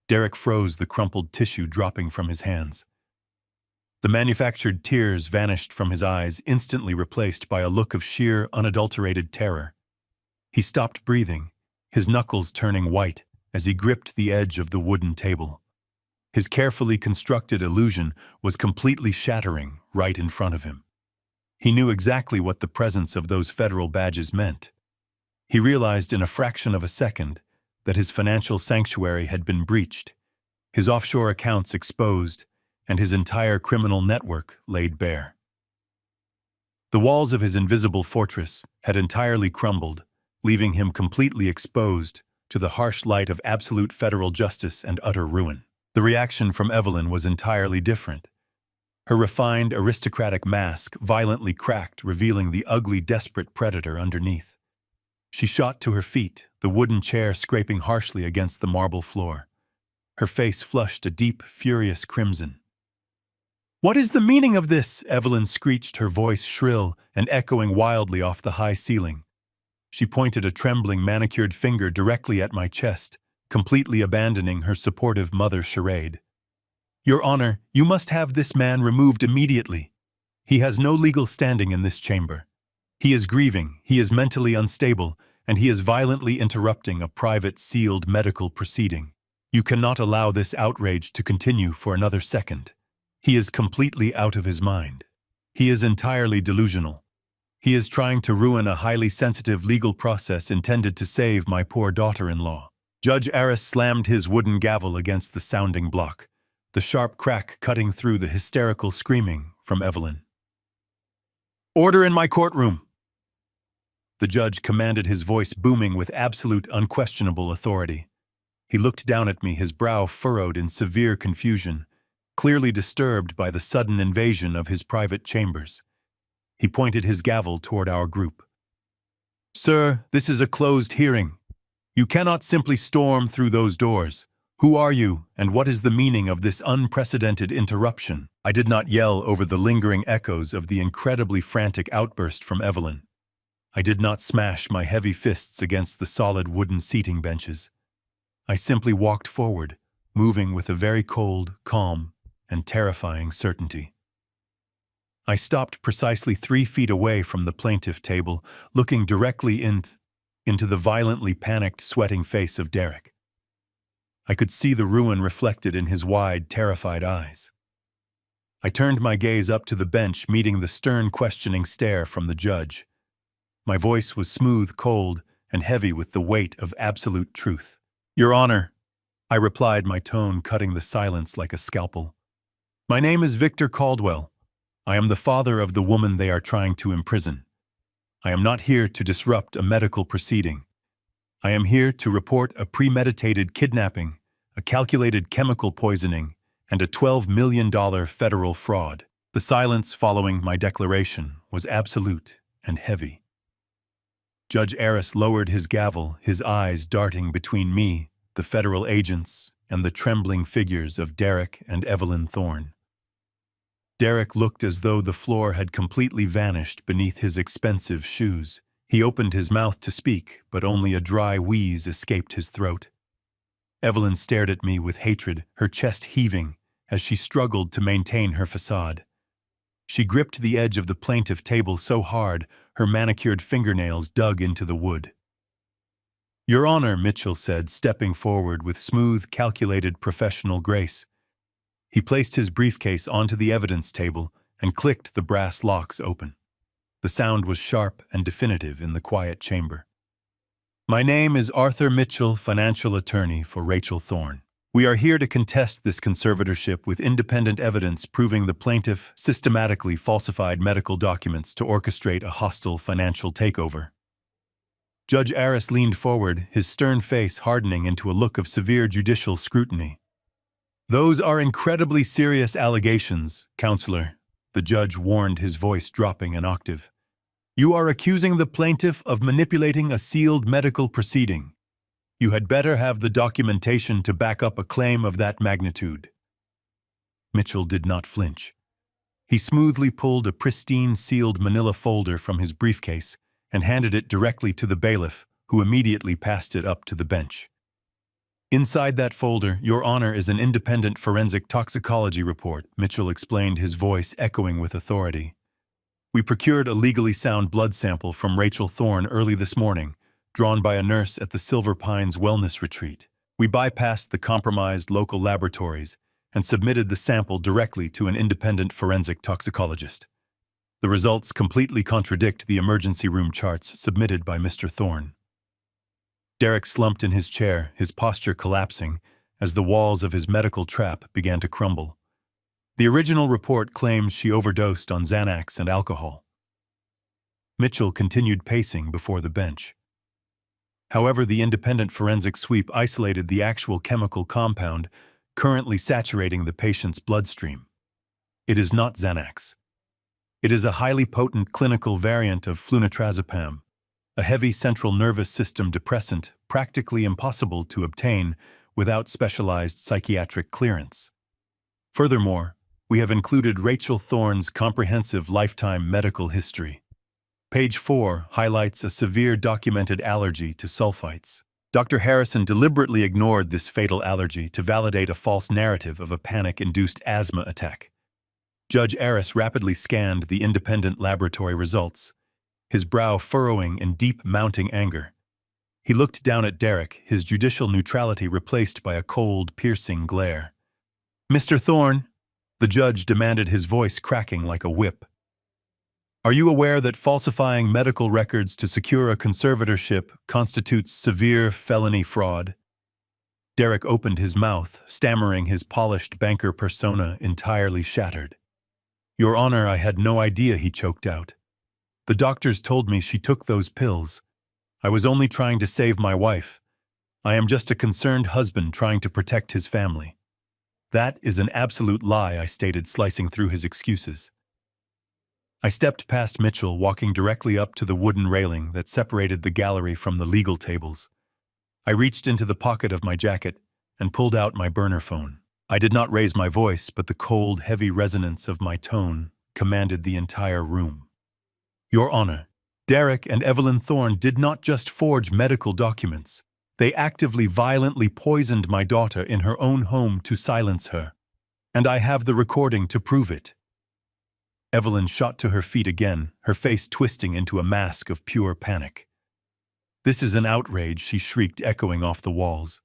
Speaker 1: Derek froze, the crumpled tissue dropping from his hands. The manufactured tears vanished from his eyes, instantly replaced by a look of sheer, unadulterated terror. He stopped breathing, his knuckles turning white as he gripped the edge of the wooden table. His carefully constructed illusion was completely shattering right in front of him. He knew exactly what the presence of those federal badges meant. He realized in a fraction of a second that his financial sanctuary had been breached, his offshore accounts exposed, and his entire criminal network laid bare. The walls of his invisible fortress had entirely crumbled, leaving him completely exposed to the harsh light of absolute federal justice and utter ruin. The reaction from Evelyn was entirely different. Her refined, aristocratic mask violently cracked, revealing the ugly, desperate predator underneath. She shot to her feet, the wooden chair scraping harshly against the marble floor. Her face flushed a deep, furious crimson. "What is the meaning of this?" Evelyn screeched, her voice shrill and echoing wildly off the high ceiling. She pointed a trembling, manicured finger directly at my chest, completely abandoning her supportive mother charade. "Your Honor, you must have this man removed immediately. He has no legal standing in this chamber. He is grieving, he is mentally unstable, and he is violently interrupting a private, sealed medical proceeding. You cannot allow this outrage to continue for another second. He is completely out of his mind. He is entirely delusional. He is trying to ruin a highly sensitive legal process intended to save my poor daughter-in-law." Judge Aris slammed his wooden gavel against the sounding block, the sharp crack cutting through the hysterical screaming from Evelyn. "Order in my courtroom!" The judge commanded, his voice booming with absolute, unquestionable authority. He looked down at me, his brow furrowed in severe confusion, clearly disturbed by the sudden invasion of his private chambers. He pointed his gavel toward our group. "Sir, this is a closed hearing. You cannot simply storm through those doors. Who are you, and what is the meaning of this unprecedented interruption?" I did not yell over the lingering echoes of the incredibly frantic outburst from Evelyn. I did not smash my heavy fists against the solid wooden seating benches. I simply walked forward, moving with a very cold, calm, and terrifying certainty. I stopped precisely 3 feet away from the plaintiff table, looking directly into the violently panicked, sweating face of Derek. I could see the ruin reflected in his wide, terrified eyes. I turned my gaze up to the bench, meeting the stern, questioning stare from the judge. My voice was smooth, cold, and heavy with the weight of absolute truth. "Your Honor," I replied, my tone cutting the silence like a scalpel. "My name is Victor Caldwell. I am the father of the woman they are trying to imprison. I am not here to disrupt a medical proceeding. I am here to report a premeditated kidnapping, a calculated chemical poisoning, and a $12 million federal fraud." The silence following my declaration was absolute and heavy. Judge Aris lowered his gavel, his eyes darting between me, the federal agents, and the trembling figures of Derek and Evelyn Thorne. Derek looked as though the floor had completely vanished beneath his expensive shoes. He opened his mouth to speak, but only a dry wheeze escaped his throat. Evelyn stared at me with hatred, her chest heaving as she struggled to maintain her facade. She gripped the edge of the plaintiff table so hard, her manicured fingernails dug into the wood. "Your Honor," Mitchell said, stepping forward with smooth, calculated, professional grace. He placed his briefcase onto the evidence table and clicked the brass locks open. The sound was sharp and definitive in the quiet chamber. "My name is Arthur Mitchell, financial attorney for Rachel Thorne. We are here to contest this conservatorship with independent evidence proving the plaintiff systematically falsified medical documents to orchestrate a hostile financial takeover." Judge Aris leaned forward, his stern face hardening into a look of severe judicial scrutiny. "Those are incredibly serious allegations, Counselor," the judge warned, his voice dropping an octave. "You are accusing the plaintiff of manipulating a sealed medical proceeding. You had better have the documentation to back up a claim of that magnitude." Mitchell did not flinch. He smoothly pulled a pristine sealed manila folder from his briefcase and handed it directly to the bailiff, who immediately passed it up to the bench. "Inside that folder, Your Honor, is an independent forensic toxicology report," Mitchell explained, his voice echoing with authority. "We procured a legally sound blood sample from Rachel Thorne early this morning, drawn by a nurse at the Silver Pines Wellness Retreat. We bypassed the compromised local laboratories and submitted the sample directly to an independent forensic toxicologist. The results completely contradict the emergency room charts submitted by Mr. Thorne." Derek slumped in his chair, his posture collapsing as the walls of his medical trap began to crumble. "The original report claims she overdosed on Xanax and alcohol." Mitchell continued pacing before the bench. However, the independent forensic sweep isolated the actual chemical compound currently saturating the patient's bloodstream. It is not Xanax. It is a highly potent clinical variant of flunitrazepam, a heavy central nervous system depressant practically impossible to obtain without specialized psychiatric clearance. Furthermore, We have included Rachel Thorne's comprehensive lifetime medical history. Page 4 highlights a severe documented allergy to sulfites. Dr. Harrison deliberately ignored this fatal allergy to validate a false narrative of a panic-induced asthma attack. Judge Aris rapidly scanned the independent laboratory results, his brow furrowing in deep-mounting anger. He looked down at Derek, his judicial neutrality replaced by a cold, piercing glare. "Mr. Thorne," the judge demanded, his voice cracking like a whip. "Are you aware that falsifying medical records to secure a conservatorship constitutes severe felony fraud?" Derek opened his mouth, stammering, his polished banker persona entirely shattered. "Your Honor, I had no idea," he choked out. "The doctors told me she took those pills. I was only trying to save my wife. I am just a concerned husband trying to protect his family." "That is an absolute lie," I stated, slicing through his excuses. I stepped past Mitchell, walking directly up to the wooden railing that separated the gallery from the legal tables. I reached into the pocket of my jacket and pulled out my burner phone. I did not raise my voice, but the cold, heavy resonance of my tone commanded the entire room. "Your Honor, Derek and Evelyn Thorne did not just forge medical documents. They actively, violently poisoned my daughter in her own home to silence her. And I have the recording to prove it." Evelyn shot to her feet again, her face twisting into a mask of pure panic. "This is an outrage," she shrieked, echoing off the walls.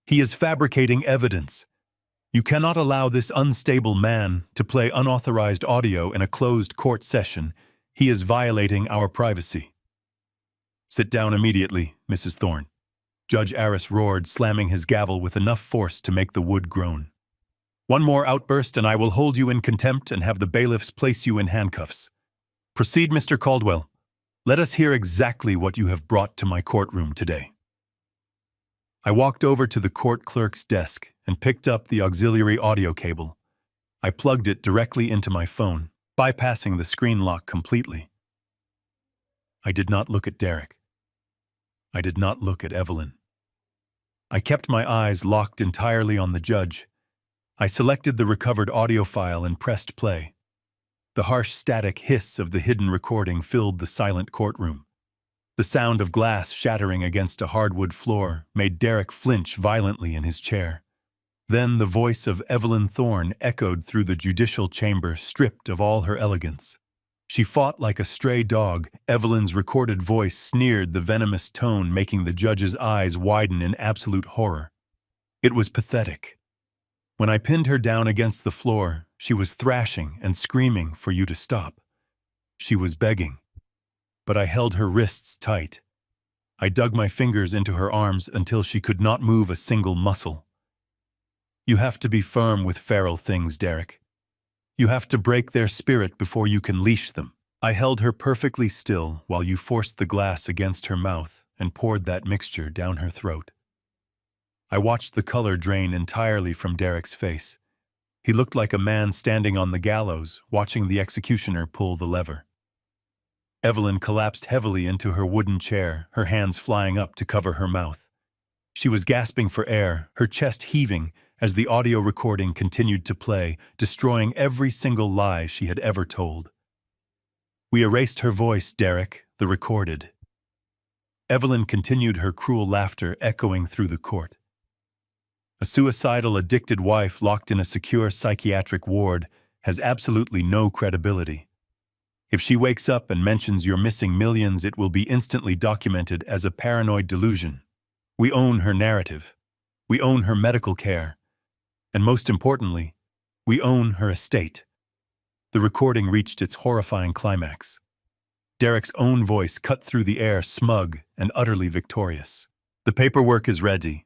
Speaker 1: "He is fabricating evidence. You cannot allow this unstable man to play unauthorized audio in a closed court session. He is violating our privacy." "Sit down immediately, Mrs. Thorne," Judge Aris roared, slamming his gavel with enough force to make the wood groan. "One more outburst and I will hold you in contempt and have the bailiffs place you in handcuffs. Proceed, Mr. Caldwell. Let us hear exactly what you have brought to my courtroom today." I walked over to the court clerk's desk and picked up the auxiliary audio cable. I plugged it directly into my phone, bypassing the screen lock completely. I did not look at Derek. I did not look at Evelyn. I kept my eyes locked entirely on the judge. I selected the recovered audio file and pressed play. The harsh static hiss of the hidden recording filled the silent courtroom. The sound of glass shattering against a hardwood floor made Derek flinch violently in his chair. Then the voice of Evelyn Thorne echoed through the judicial chamber, stripped of all her elegance. She fought like a stray dog. Evelyn's recorded voice sneered, the venomous tone making the judge's eyes widen in absolute horror. It was pathetic. When I pinned her down against the floor, she was thrashing and screaming for you to stop. She was begging. But I held her wrists tight. I dug my fingers into her arms until she could not move a single muscle. "You have to be firm with feral things, Derek. You have to break their spirit before you can leash them." I held her perfectly still while you forced the glass against her mouth and poured that mixture down her throat. I watched the color drain entirely from Derek's face. He looked like a man standing on the gallows, watching the executioner pull the lever. Evelyn collapsed heavily into her wooden chair, her hands flying up to cover her mouth. She was gasping for air, her chest heaving as the audio recording continued to play, destroying every single lie she had ever told. "We erased her voice, Derek, the recorded." Evelyn continued, her cruel laughter echoing through the court. "A suicidal, addicted wife locked in a secure psychiatric ward has absolutely no credibility. If she wakes up and mentions you're missing millions, it will be instantly documented as a paranoid delusion. We own her narrative. We own her medical care. And most importantly, we own her estate." The recording reached its horrifying climax. Derek's own voice cut through the air, smug and utterly victorious. "The paperwork is ready.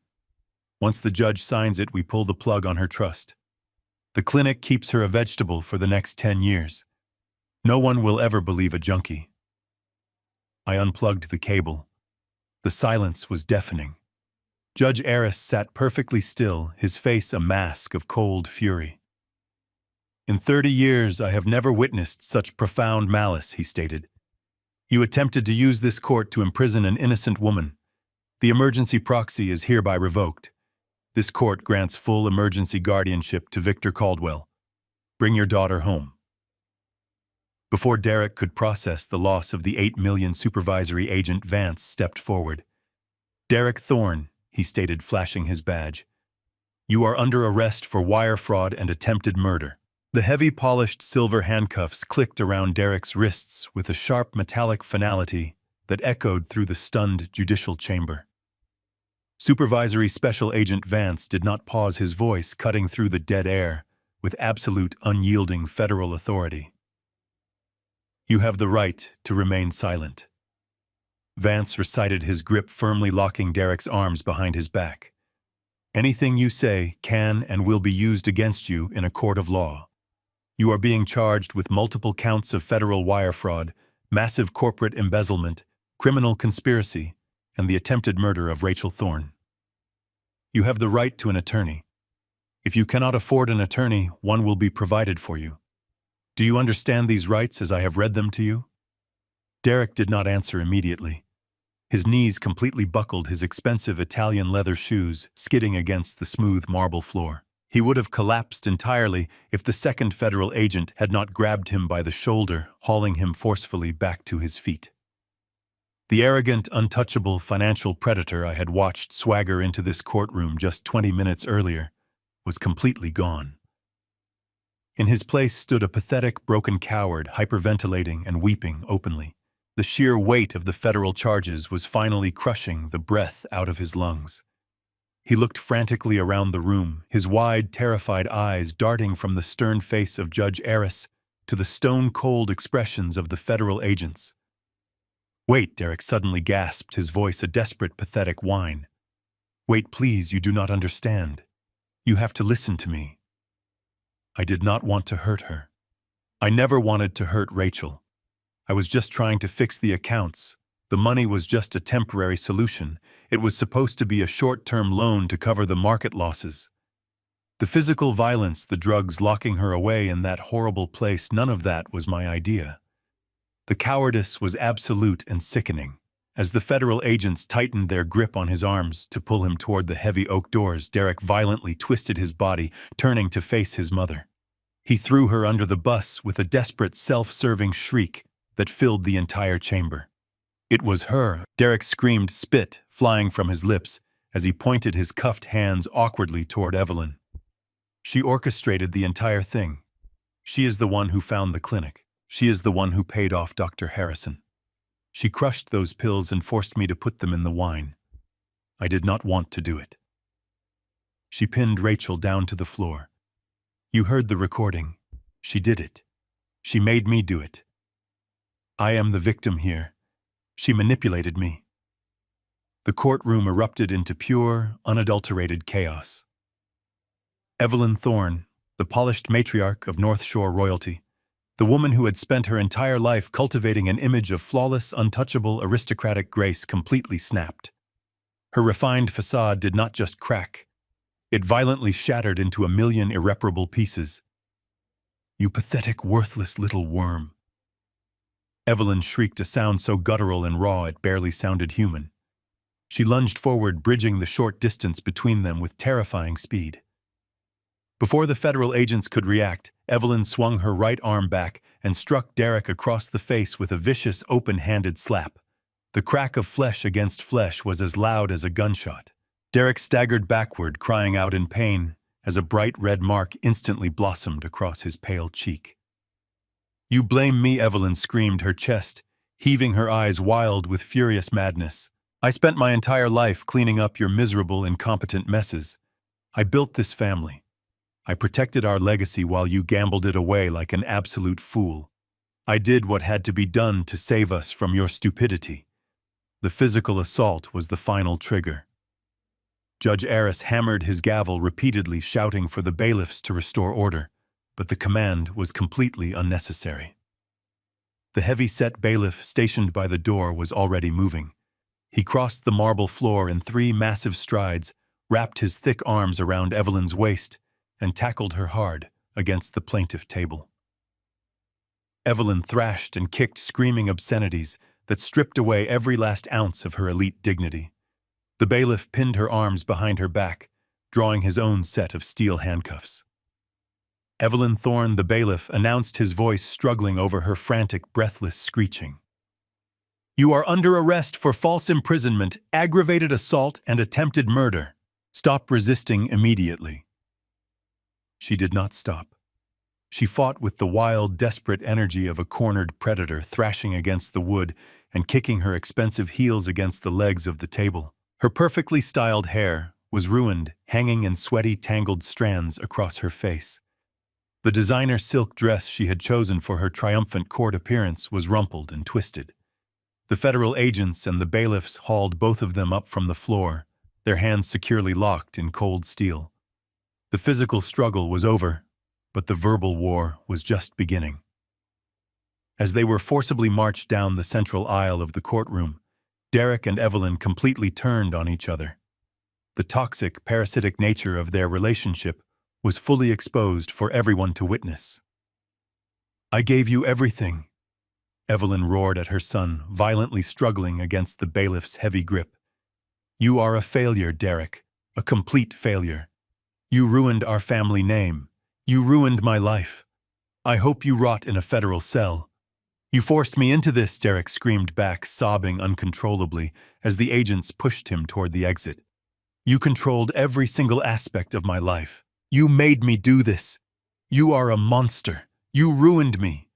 Speaker 1: Once the judge signs it, we pull the plug on her trust. The clinic keeps her a vegetable for the next 10 years. No one will ever believe a junkie." I unplugged the cable. The silence was deafening. Judge Aris sat perfectly still, his face a mask of cold fury. "In 30 years, I have never witnessed such profound malice," he stated. "You attempted to use this court to imprison an innocent woman. The emergency proxy is hereby revoked. This court grants full emergency guardianship to Victor Caldwell. Bring your daughter home. Before Derek could process the loss of the $8 million, supervisory agent Vance stepped forward. "Derek Thorne," he stated, flashing his badge. "You are under arrest for wire fraud and attempted murder." The heavy polished silver handcuffs clicked around Derek's wrists with a sharp metallic finality that echoed through the stunned judicial chamber. Supervisory Special Agent Vance did not pause, his voice cutting through the dead air with absolute, unyielding federal authority. "You have the right to remain silent." Vance recited, his grip firmly locking Derek's arms behind his back. "Anything you say can and will be used against you in a court of law. You are being charged with multiple counts of federal wire fraud, massive corporate embezzlement, criminal conspiracy, and the attempted murder of Rachel Thorne. You have the right to an attorney. If you cannot afford an attorney, one will be provided for you. Do you understand these rights as I have read them to you?" Derek did not answer immediately. His knees completely buckled, his expensive Italian leather shoes skidding against the smooth marble floor. He would have collapsed entirely if the second federal agent had not grabbed him by the shoulder, hauling him forcefully back to his feet. The arrogant, untouchable financial predator I had watched swagger into this courtroom just 20 minutes earlier was completely gone. In his place stood a pathetic, broken coward, hyperventilating and weeping openly. The sheer weight of the federal charges was finally crushing the breath out of his lungs. He looked frantically around the room, his wide, terrified eyes darting from the stern face of Judge Aris to the stone-cold expressions of the federal agents. "Wait," Derek suddenly gasped, his voice a desperate, pathetic whine. "Wait, please, you do not understand. You have to listen to me. I did not want to hurt her. I never wanted to hurt Rachel. I was just trying to fix the accounts. The money was just a temporary solution. It was supposed to be a short-term loan to cover the market losses. The physical violence, the drugs locking her away in that horrible place, none of that was my idea." The cowardice was absolute and sickening. As the federal agents tightened their grip on his arms to pull him toward the heavy oak doors, Derek violently twisted his body, turning to face his mother. He threw her under the bus with a desperate, self-serving shriek that filled the entire chamber. It was her. Derek screamed, spit flying from his lips as he pointed his cuffed hands awkwardly toward Evelyn. "She orchestrated the entire thing. She is the one who found the clinic. She is the one who paid off Dr. Harrison. She crushed those pills and forced me to put them in the wine. I did not want to do it. She pinned Rachel down to the floor. You heard the recording. She did it. She made me do it. I am the victim here. She manipulated me." The courtroom erupted into pure, unadulterated chaos. Evelyn Thorne, the polished matriarch of North Shore royalty, the woman who had spent her entire life cultivating an image of flawless, untouchable, aristocratic grace, completely snapped. Her refined facade did not just crack. It violently shattered into a million irreparable pieces. "You pathetic, worthless little worm." Evelyn shrieked, a sound so guttural and raw it barely sounded human. She lunged forward, bridging the short distance between them with terrifying speed. Before the federal agents could react, Evelyn swung her right arm back and struck Derek across the face with a vicious, open-handed slap. The crack of flesh against flesh was as loud as a gunshot. Derek staggered backward, crying out in pain, as a bright red mark instantly blossomed across his pale cheek. "You blame me," Evelyn screamed, her chest heaving, her eyes wild with furious madness. "I spent my entire life cleaning up your miserable, incompetent messes. I built this family. I protected our legacy while you gambled it away like an absolute fool. I did what had to be done to save us from your stupidity. The physical assault was the final trigger." Judge Aris hammered his gavel repeatedly, shouting for the bailiffs to restore order, but the command was completely unnecessary. The heavy-set bailiff stationed by the door was already moving. He crossed the marble floor in 3 massive strides, wrapped his thick arms around Evelyn's waist, and tackled her hard against the plaintiff table. Evelyn thrashed and kicked, screaming obscenities that stripped away every last ounce of her elite dignity. The bailiff pinned her arms behind her back, drawing his own set of steel handcuffs. Evelyn Thorne, the bailiff, announced, his voice struggling over her frantic, breathless screeching. "You are under arrest for false imprisonment, aggravated assault, and attempted murder. Stop resisting immediately." She did not stop. She fought with the wild, desperate energy of a cornered predator, thrashing against the wood and kicking her expensive heels against the legs of the table. Her perfectly styled hair was ruined, hanging in sweaty, tangled strands across her face. The designer silk dress she had chosen for her triumphant court appearance was rumpled and twisted. The federal agents and the bailiffs hauled both of them up from the floor, their hands securely locked in cold steel. The physical struggle was over, but the verbal war was just beginning. As they were forcibly marched down the central aisle of the courtroom, Derek and Evelyn completely turned on each other. The toxic, parasitic nature of their relationship was fully exposed for everyone to witness. "I gave you everything," Evelyn roared at her son, violently struggling against the bailiff's heavy grip. "You are a failure, Derek, a complete failure. You ruined our family name. You ruined my life. I hope you rot in a federal cell." "You forced me into this," Derek screamed back, sobbing uncontrollably as the agents pushed him toward the exit. "You controlled every single aspect of my life. You made me do this. You are a monster. You ruined me."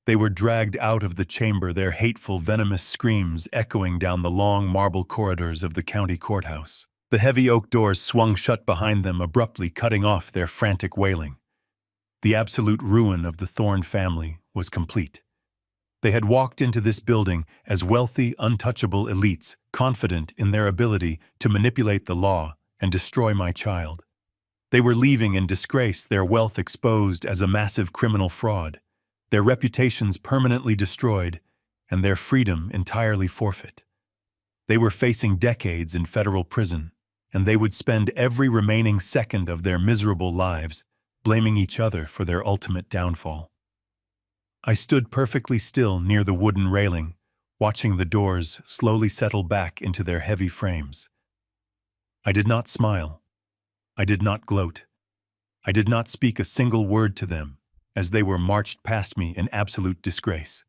Speaker 1: They were dragged out of the chamber, their hateful, venomous screams echoing down the long marble corridors of the county courthouse. The heavy oak doors swung shut behind them, abruptly cutting off their frantic wailing. The absolute ruin of the Thorne family was complete. They had walked into this building as wealthy, untouchable elites, confident in their ability to manipulate the law and destroy my child. They were leaving in disgrace, their wealth exposed as a massive criminal fraud, their reputations permanently destroyed, and their freedom entirely forfeit. They were facing decades in federal prison, and they would spend every remaining second of their miserable lives blaming each other for their ultimate downfall. I stood perfectly still near the wooden railing, watching the doors slowly settle back into their heavy frames. I did not smile. I did not gloat. I did not speak a single word to them as they were marched past me in absolute disgrace.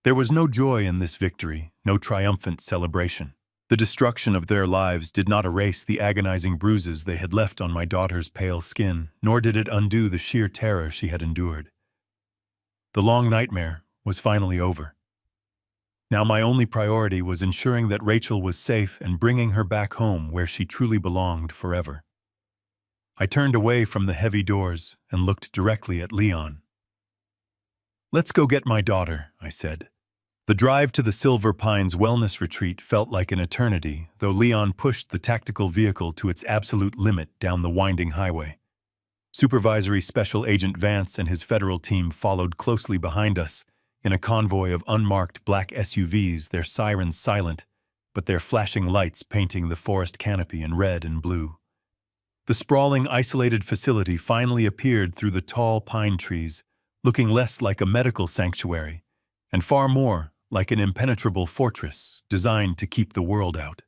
Speaker 1: There was no joy in this victory, no triumphant celebration. The destruction of their lives did not erase the agonizing bruises they had left on my daughter's pale skin, nor did it undo the sheer terror she had endured. The long nightmare was finally over. Now my only priority was ensuring that Rachel was safe and bringing her back home where she truly belonged forever. I turned away from the heavy doors and looked directly at Leon. "Let's go get my daughter," I said. The drive to the Silver Pines Wellness Retreat felt like an eternity, though Leon pushed the tactical vehicle to its absolute limit down the winding highway. Supervisory Special Agent Vance and his federal team followed closely behind us in a convoy of unmarked black SUVs, their sirens silent, but their flashing lights painting the forest canopy in red and blue. The sprawling, isolated facility finally appeared through the tall pine trees, looking less like a medical sanctuary and far more like an impenetrable fortress designed to keep the world out.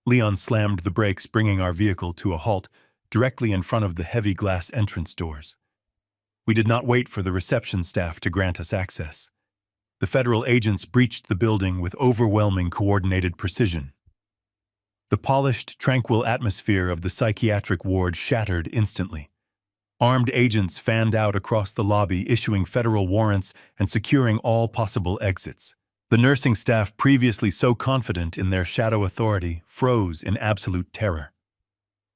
Speaker 1: Leon slammed the brakes, bringing our vehicle to a halt directly in front of the heavy glass entrance doors. We did not wait for the reception staff to grant us access. The federal agents breached the building with overwhelming coordinated precision. The polished, tranquil atmosphere of the psychiatric ward shattered instantly. Armed agents fanned out across the lobby, issuing federal warrants and securing all possible exits. The nursing staff, previously so confident in their shadow authority, froze in absolute terror.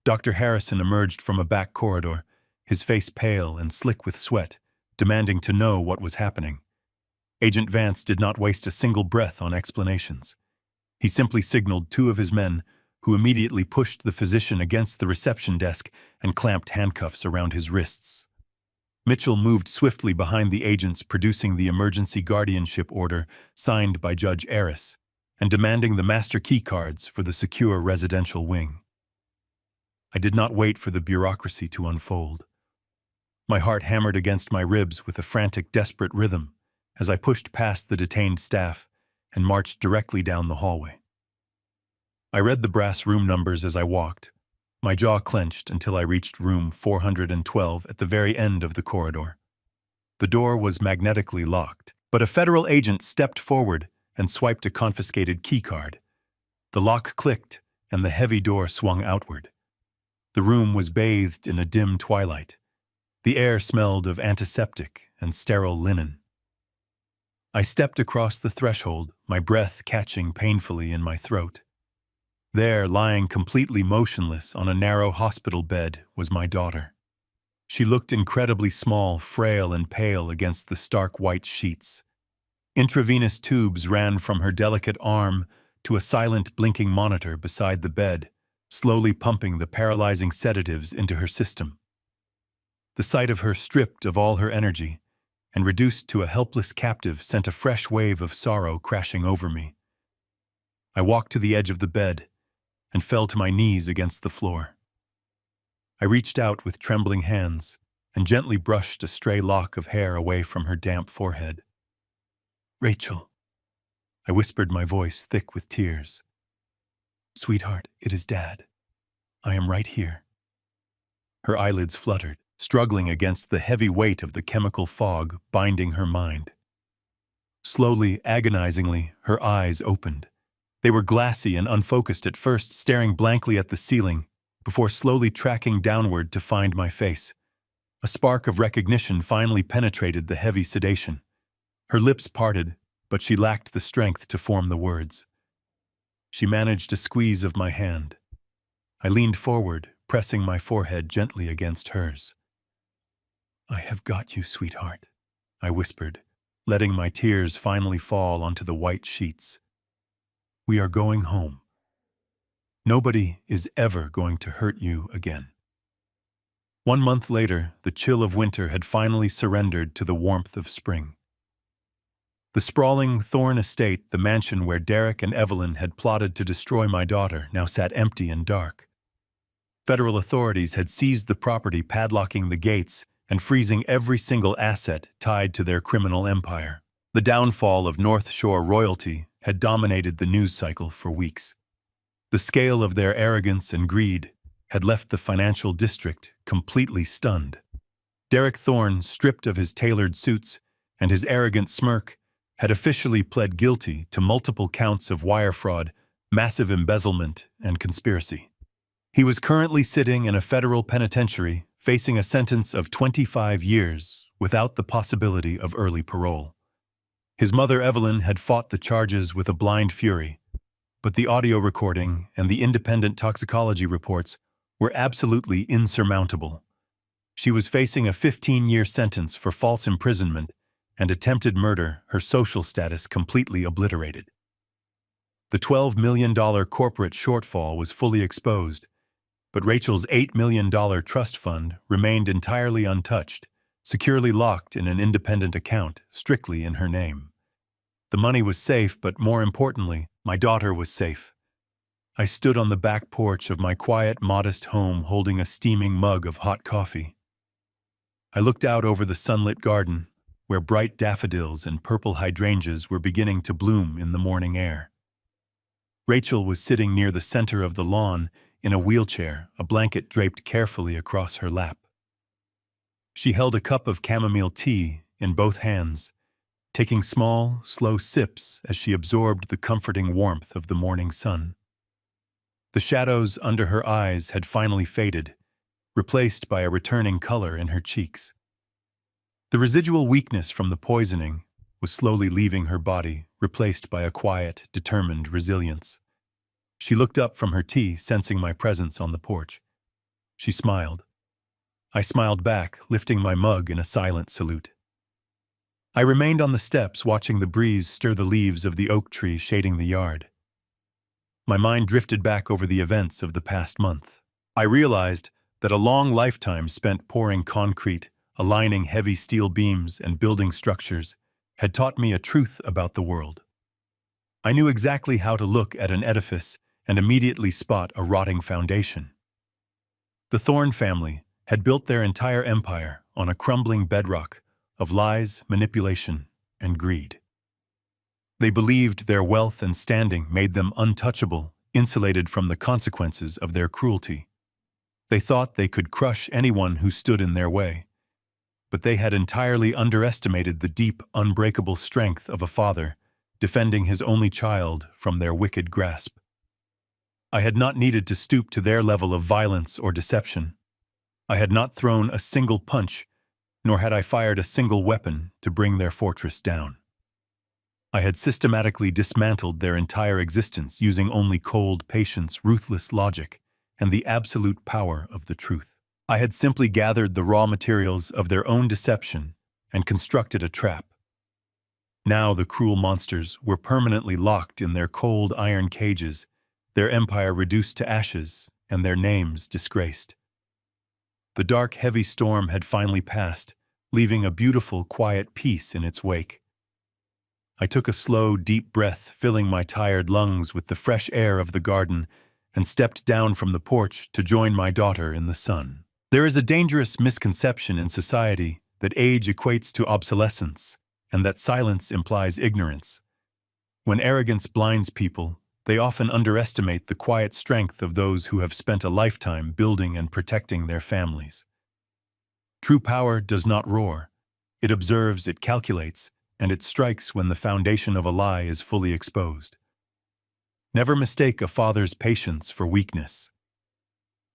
Speaker 1: Dr. Harrison emerged from a back corridor, his face pale and slick with sweat, demanding to know what was happening. Agent Vance did not waste a single breath on explanations. He simply signaled two of his men, who immediately pushed the physician against the reception desk and clamped handcuffs around his wrists. Mitchell moved swiftly behind the agents, producing the emergency guardianship order signed by Judge Eris and demanding the master key cards for the secure residential wing. I did not wait for the bureaucracy to unfold. My heart hammered against my ribs with a frantic, desperate rhythm as I pushed past the detained staff and marched directly down the hallway. I read the brass room numbers as I walked, My jaw clenched until I reached room 412 at the very end of the corridor. The door was magnetically locked, but a federal agent stepped forward and swiped a confiscated keycard. The lock clicked, and the heavy door swung outward. The room was bathed in a dim twilight. The air smelled of antiseptic and sterile linen. I stepped across the threshold, my breath catching painfully in my throat. There, lying completely motionless on a narrow hospital bed, was my daughter. She looked incredibly small, frail, and pale against the stark white sheets. Intravenous tubes ran from her delicate arm to a silent blinking monitor beside the bed, slowly pumping the paralyzing sedatives into her system. The sight of her stripped of all her energy and reduced to a helpless captive sent a fresh wave of sorrow crashing over me. I walked to the edge of the bed and fell to my knees against the floor. I reached out with trembling hands and gently brushed a stray lock of hair away from her damp forehead. "Rachel," I whispered, my voice thick with tears. "Sweetheart, it is Dad. I am right here." Her eyelids fluttered, struggling against the heavy weight of the chemical fog binding her mind. Slowly, agonizingly, her eyes opened. They were glassy and unfocused at first, staring blankly at the ceiling, before slowly tracking downward to find my face. A spark of recognition finally penetrated the heavy sedation. Her lips parted, but she lacked the strength to form the words. She managed a squeeze of my hand. I leaned forward, pressing my forehead gently against hers. "I have got you, sweetheart," I whispered, letting my tears finally fall onto the white sheets. "We are going home. Nobody is ever going to hurt you again." 1 month later, the chill of winter had finally surrendered to the warmth of spring. The sprawling Thorne estate, the mansion where Derek and Evelyn had plotted to destroy my daughter, now sat empty and dark. Federal authorities had seized the property, padlocking the gates and freezing every single asset tied to their criminal empire. The downfall of North Shore royalty had dominated the news cycle for weeks. The scale of their arrogance and greed had left the financial district completely stunned. Derek Thorne, stripped of his tailored suits and his arrogant smirk, had officially pled guilty to multiple counts of wire fraud, massive embezzlement, and conspiracy. He was currently sitting in a federal penitentiary, facing a sentence of 25 years without the possibility of early parole. His mother, Evelyn, had fought the charges with a blind fury, but the audio recording and the independent toxicology reports were absolutely insurmountable. She was facing a 15-year sentence for false imprisonment and attempted murder, her social status completely obliterated. The $12 million corporate shortfall was fully exposed, but Rachel's $8 million trust fund remained entirely untouched, securely locked in an independent account, strictly in her name. The money was safe, but more importantly, my daughter was safe. I stood on the back porch of my quiet, modest home holding a steaming mug of hot coffee. I looked out over the sunlit garden, where bright daffodils and purple hydrangeas were beginning to bloom in the morning air. Rachel was sitting near the center of the lawn in a wheelchair, a blanket draped carefully across her lap. She held a cup of chamomile tea in both hands, taking small, slow sips as she absorbed the comforting warmth of the morning sun. The shadows under her eyes had finally faded, replaced by a returning color in her cheeks. The residual weakness from the poisoning was slowly leaving her body, replaced by a quiet, determined resilience. She looked up from her tea, sensing my presence on the porch. She smiled. I smiled back, lifting my mug in a silent salute. I remained on the steps, watching the breeze stir the leaves of the oak tree shading the yard. My mind drifted back over the events of the past month. I realized that a long lifetime spent pouring concrete, aligning heavy steel beams, and building structures had taught me a truth about the world. I knew exactly how to look at an edifice and immediately spot a rotting foundation. The Thorne family had built their entire empire on a crumbling bedrock of lies, manipulation, and greed. They believed their wealth and standing made them untouchable, insulated from the consequences of their cruelty. They thought they could crush anyone who stood in their way, but they had entirely underestimated the deep, unbreakable strength of a father defending his only child from their wicked grasp. I had not needed to stoop to their level of violence or deception. I had not thrown a single punch, nor had I fired a single weapon to bring their fortress down. I had systematically dismantled their entire existence using only cold patience, ruthless logic, and the absolute power of the truth. I had simply gathered the raw materials of their own deception and constructed a trap. Now the cruel monsters were permanently locked in their cold iron cages, their empire reduced to ashes, and their names disgraced. The dark, heavy storm had finally passed, leaving a beautiful, quiet peace in its wake. I took a slow, deep breath, filling my tired lungs with the fresh air of the garden, and stepped down from the porch to join my daughter in the sun. There is a dangerous misconception in society that age equates to obsolescence, and that silence implies ignorance. When arrogance blinds people, they often underestimate the quiet strength of those who have spent a lifetime building and protecting their families. True power does not roar. It observes, it calculates, and it strikes when the foundation of a lie is fully exposed. Never mistake a father's patience for weakness.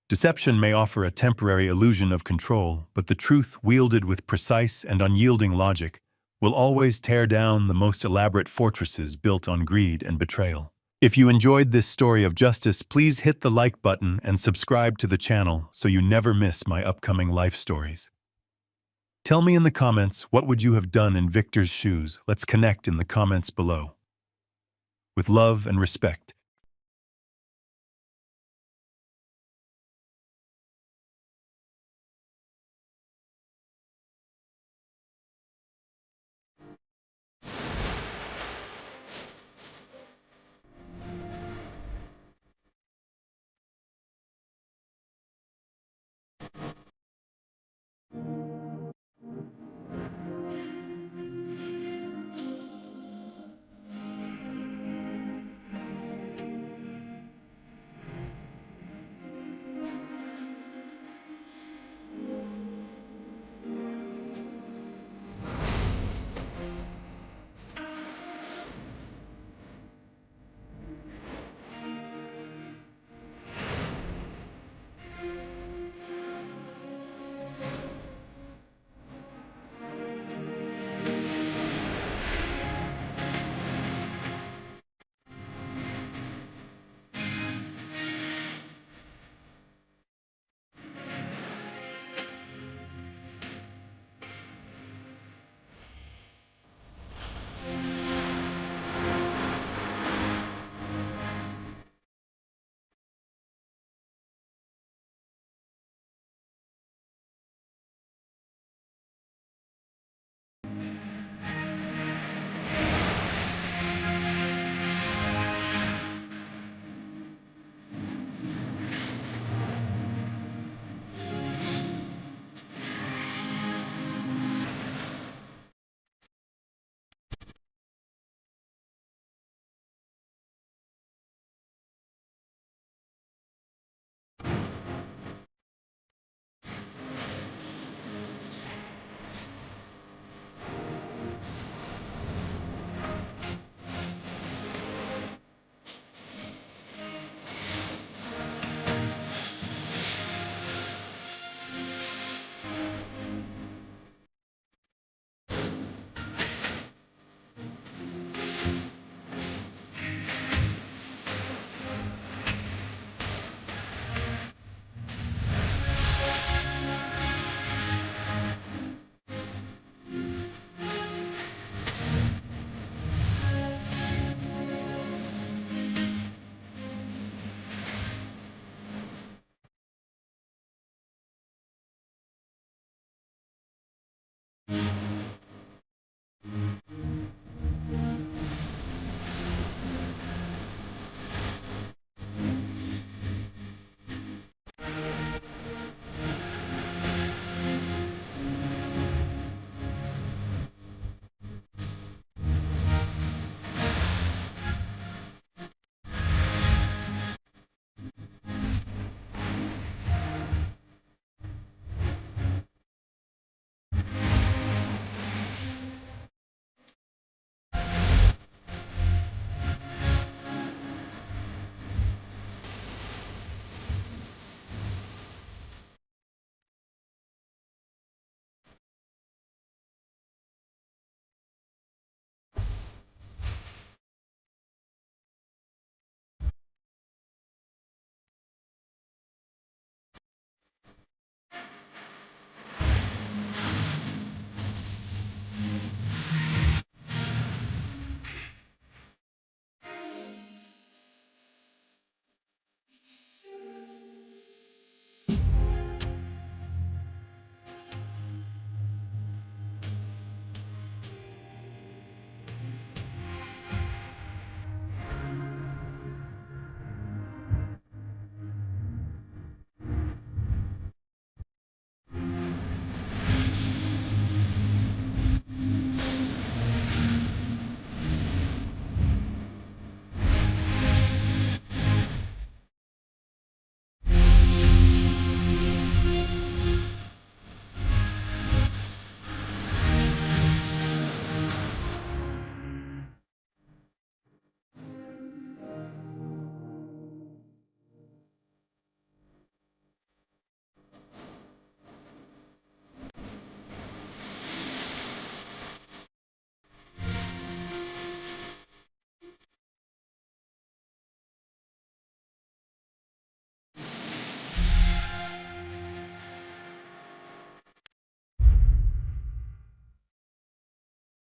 Speaker 1: Deception may offer a temporary illusion of control, but the truth wielded with precise and unyielding logic will always tear down the most elaborate fortresses built on greed and betrayal. If you enjoyed this story of justice, please hit the like button and subscribe to the channel so you never miss my upcoming life stories. Tell me in the comments, what would you have done in Victor's shoes? Let's connect in the comments below. With love and respect.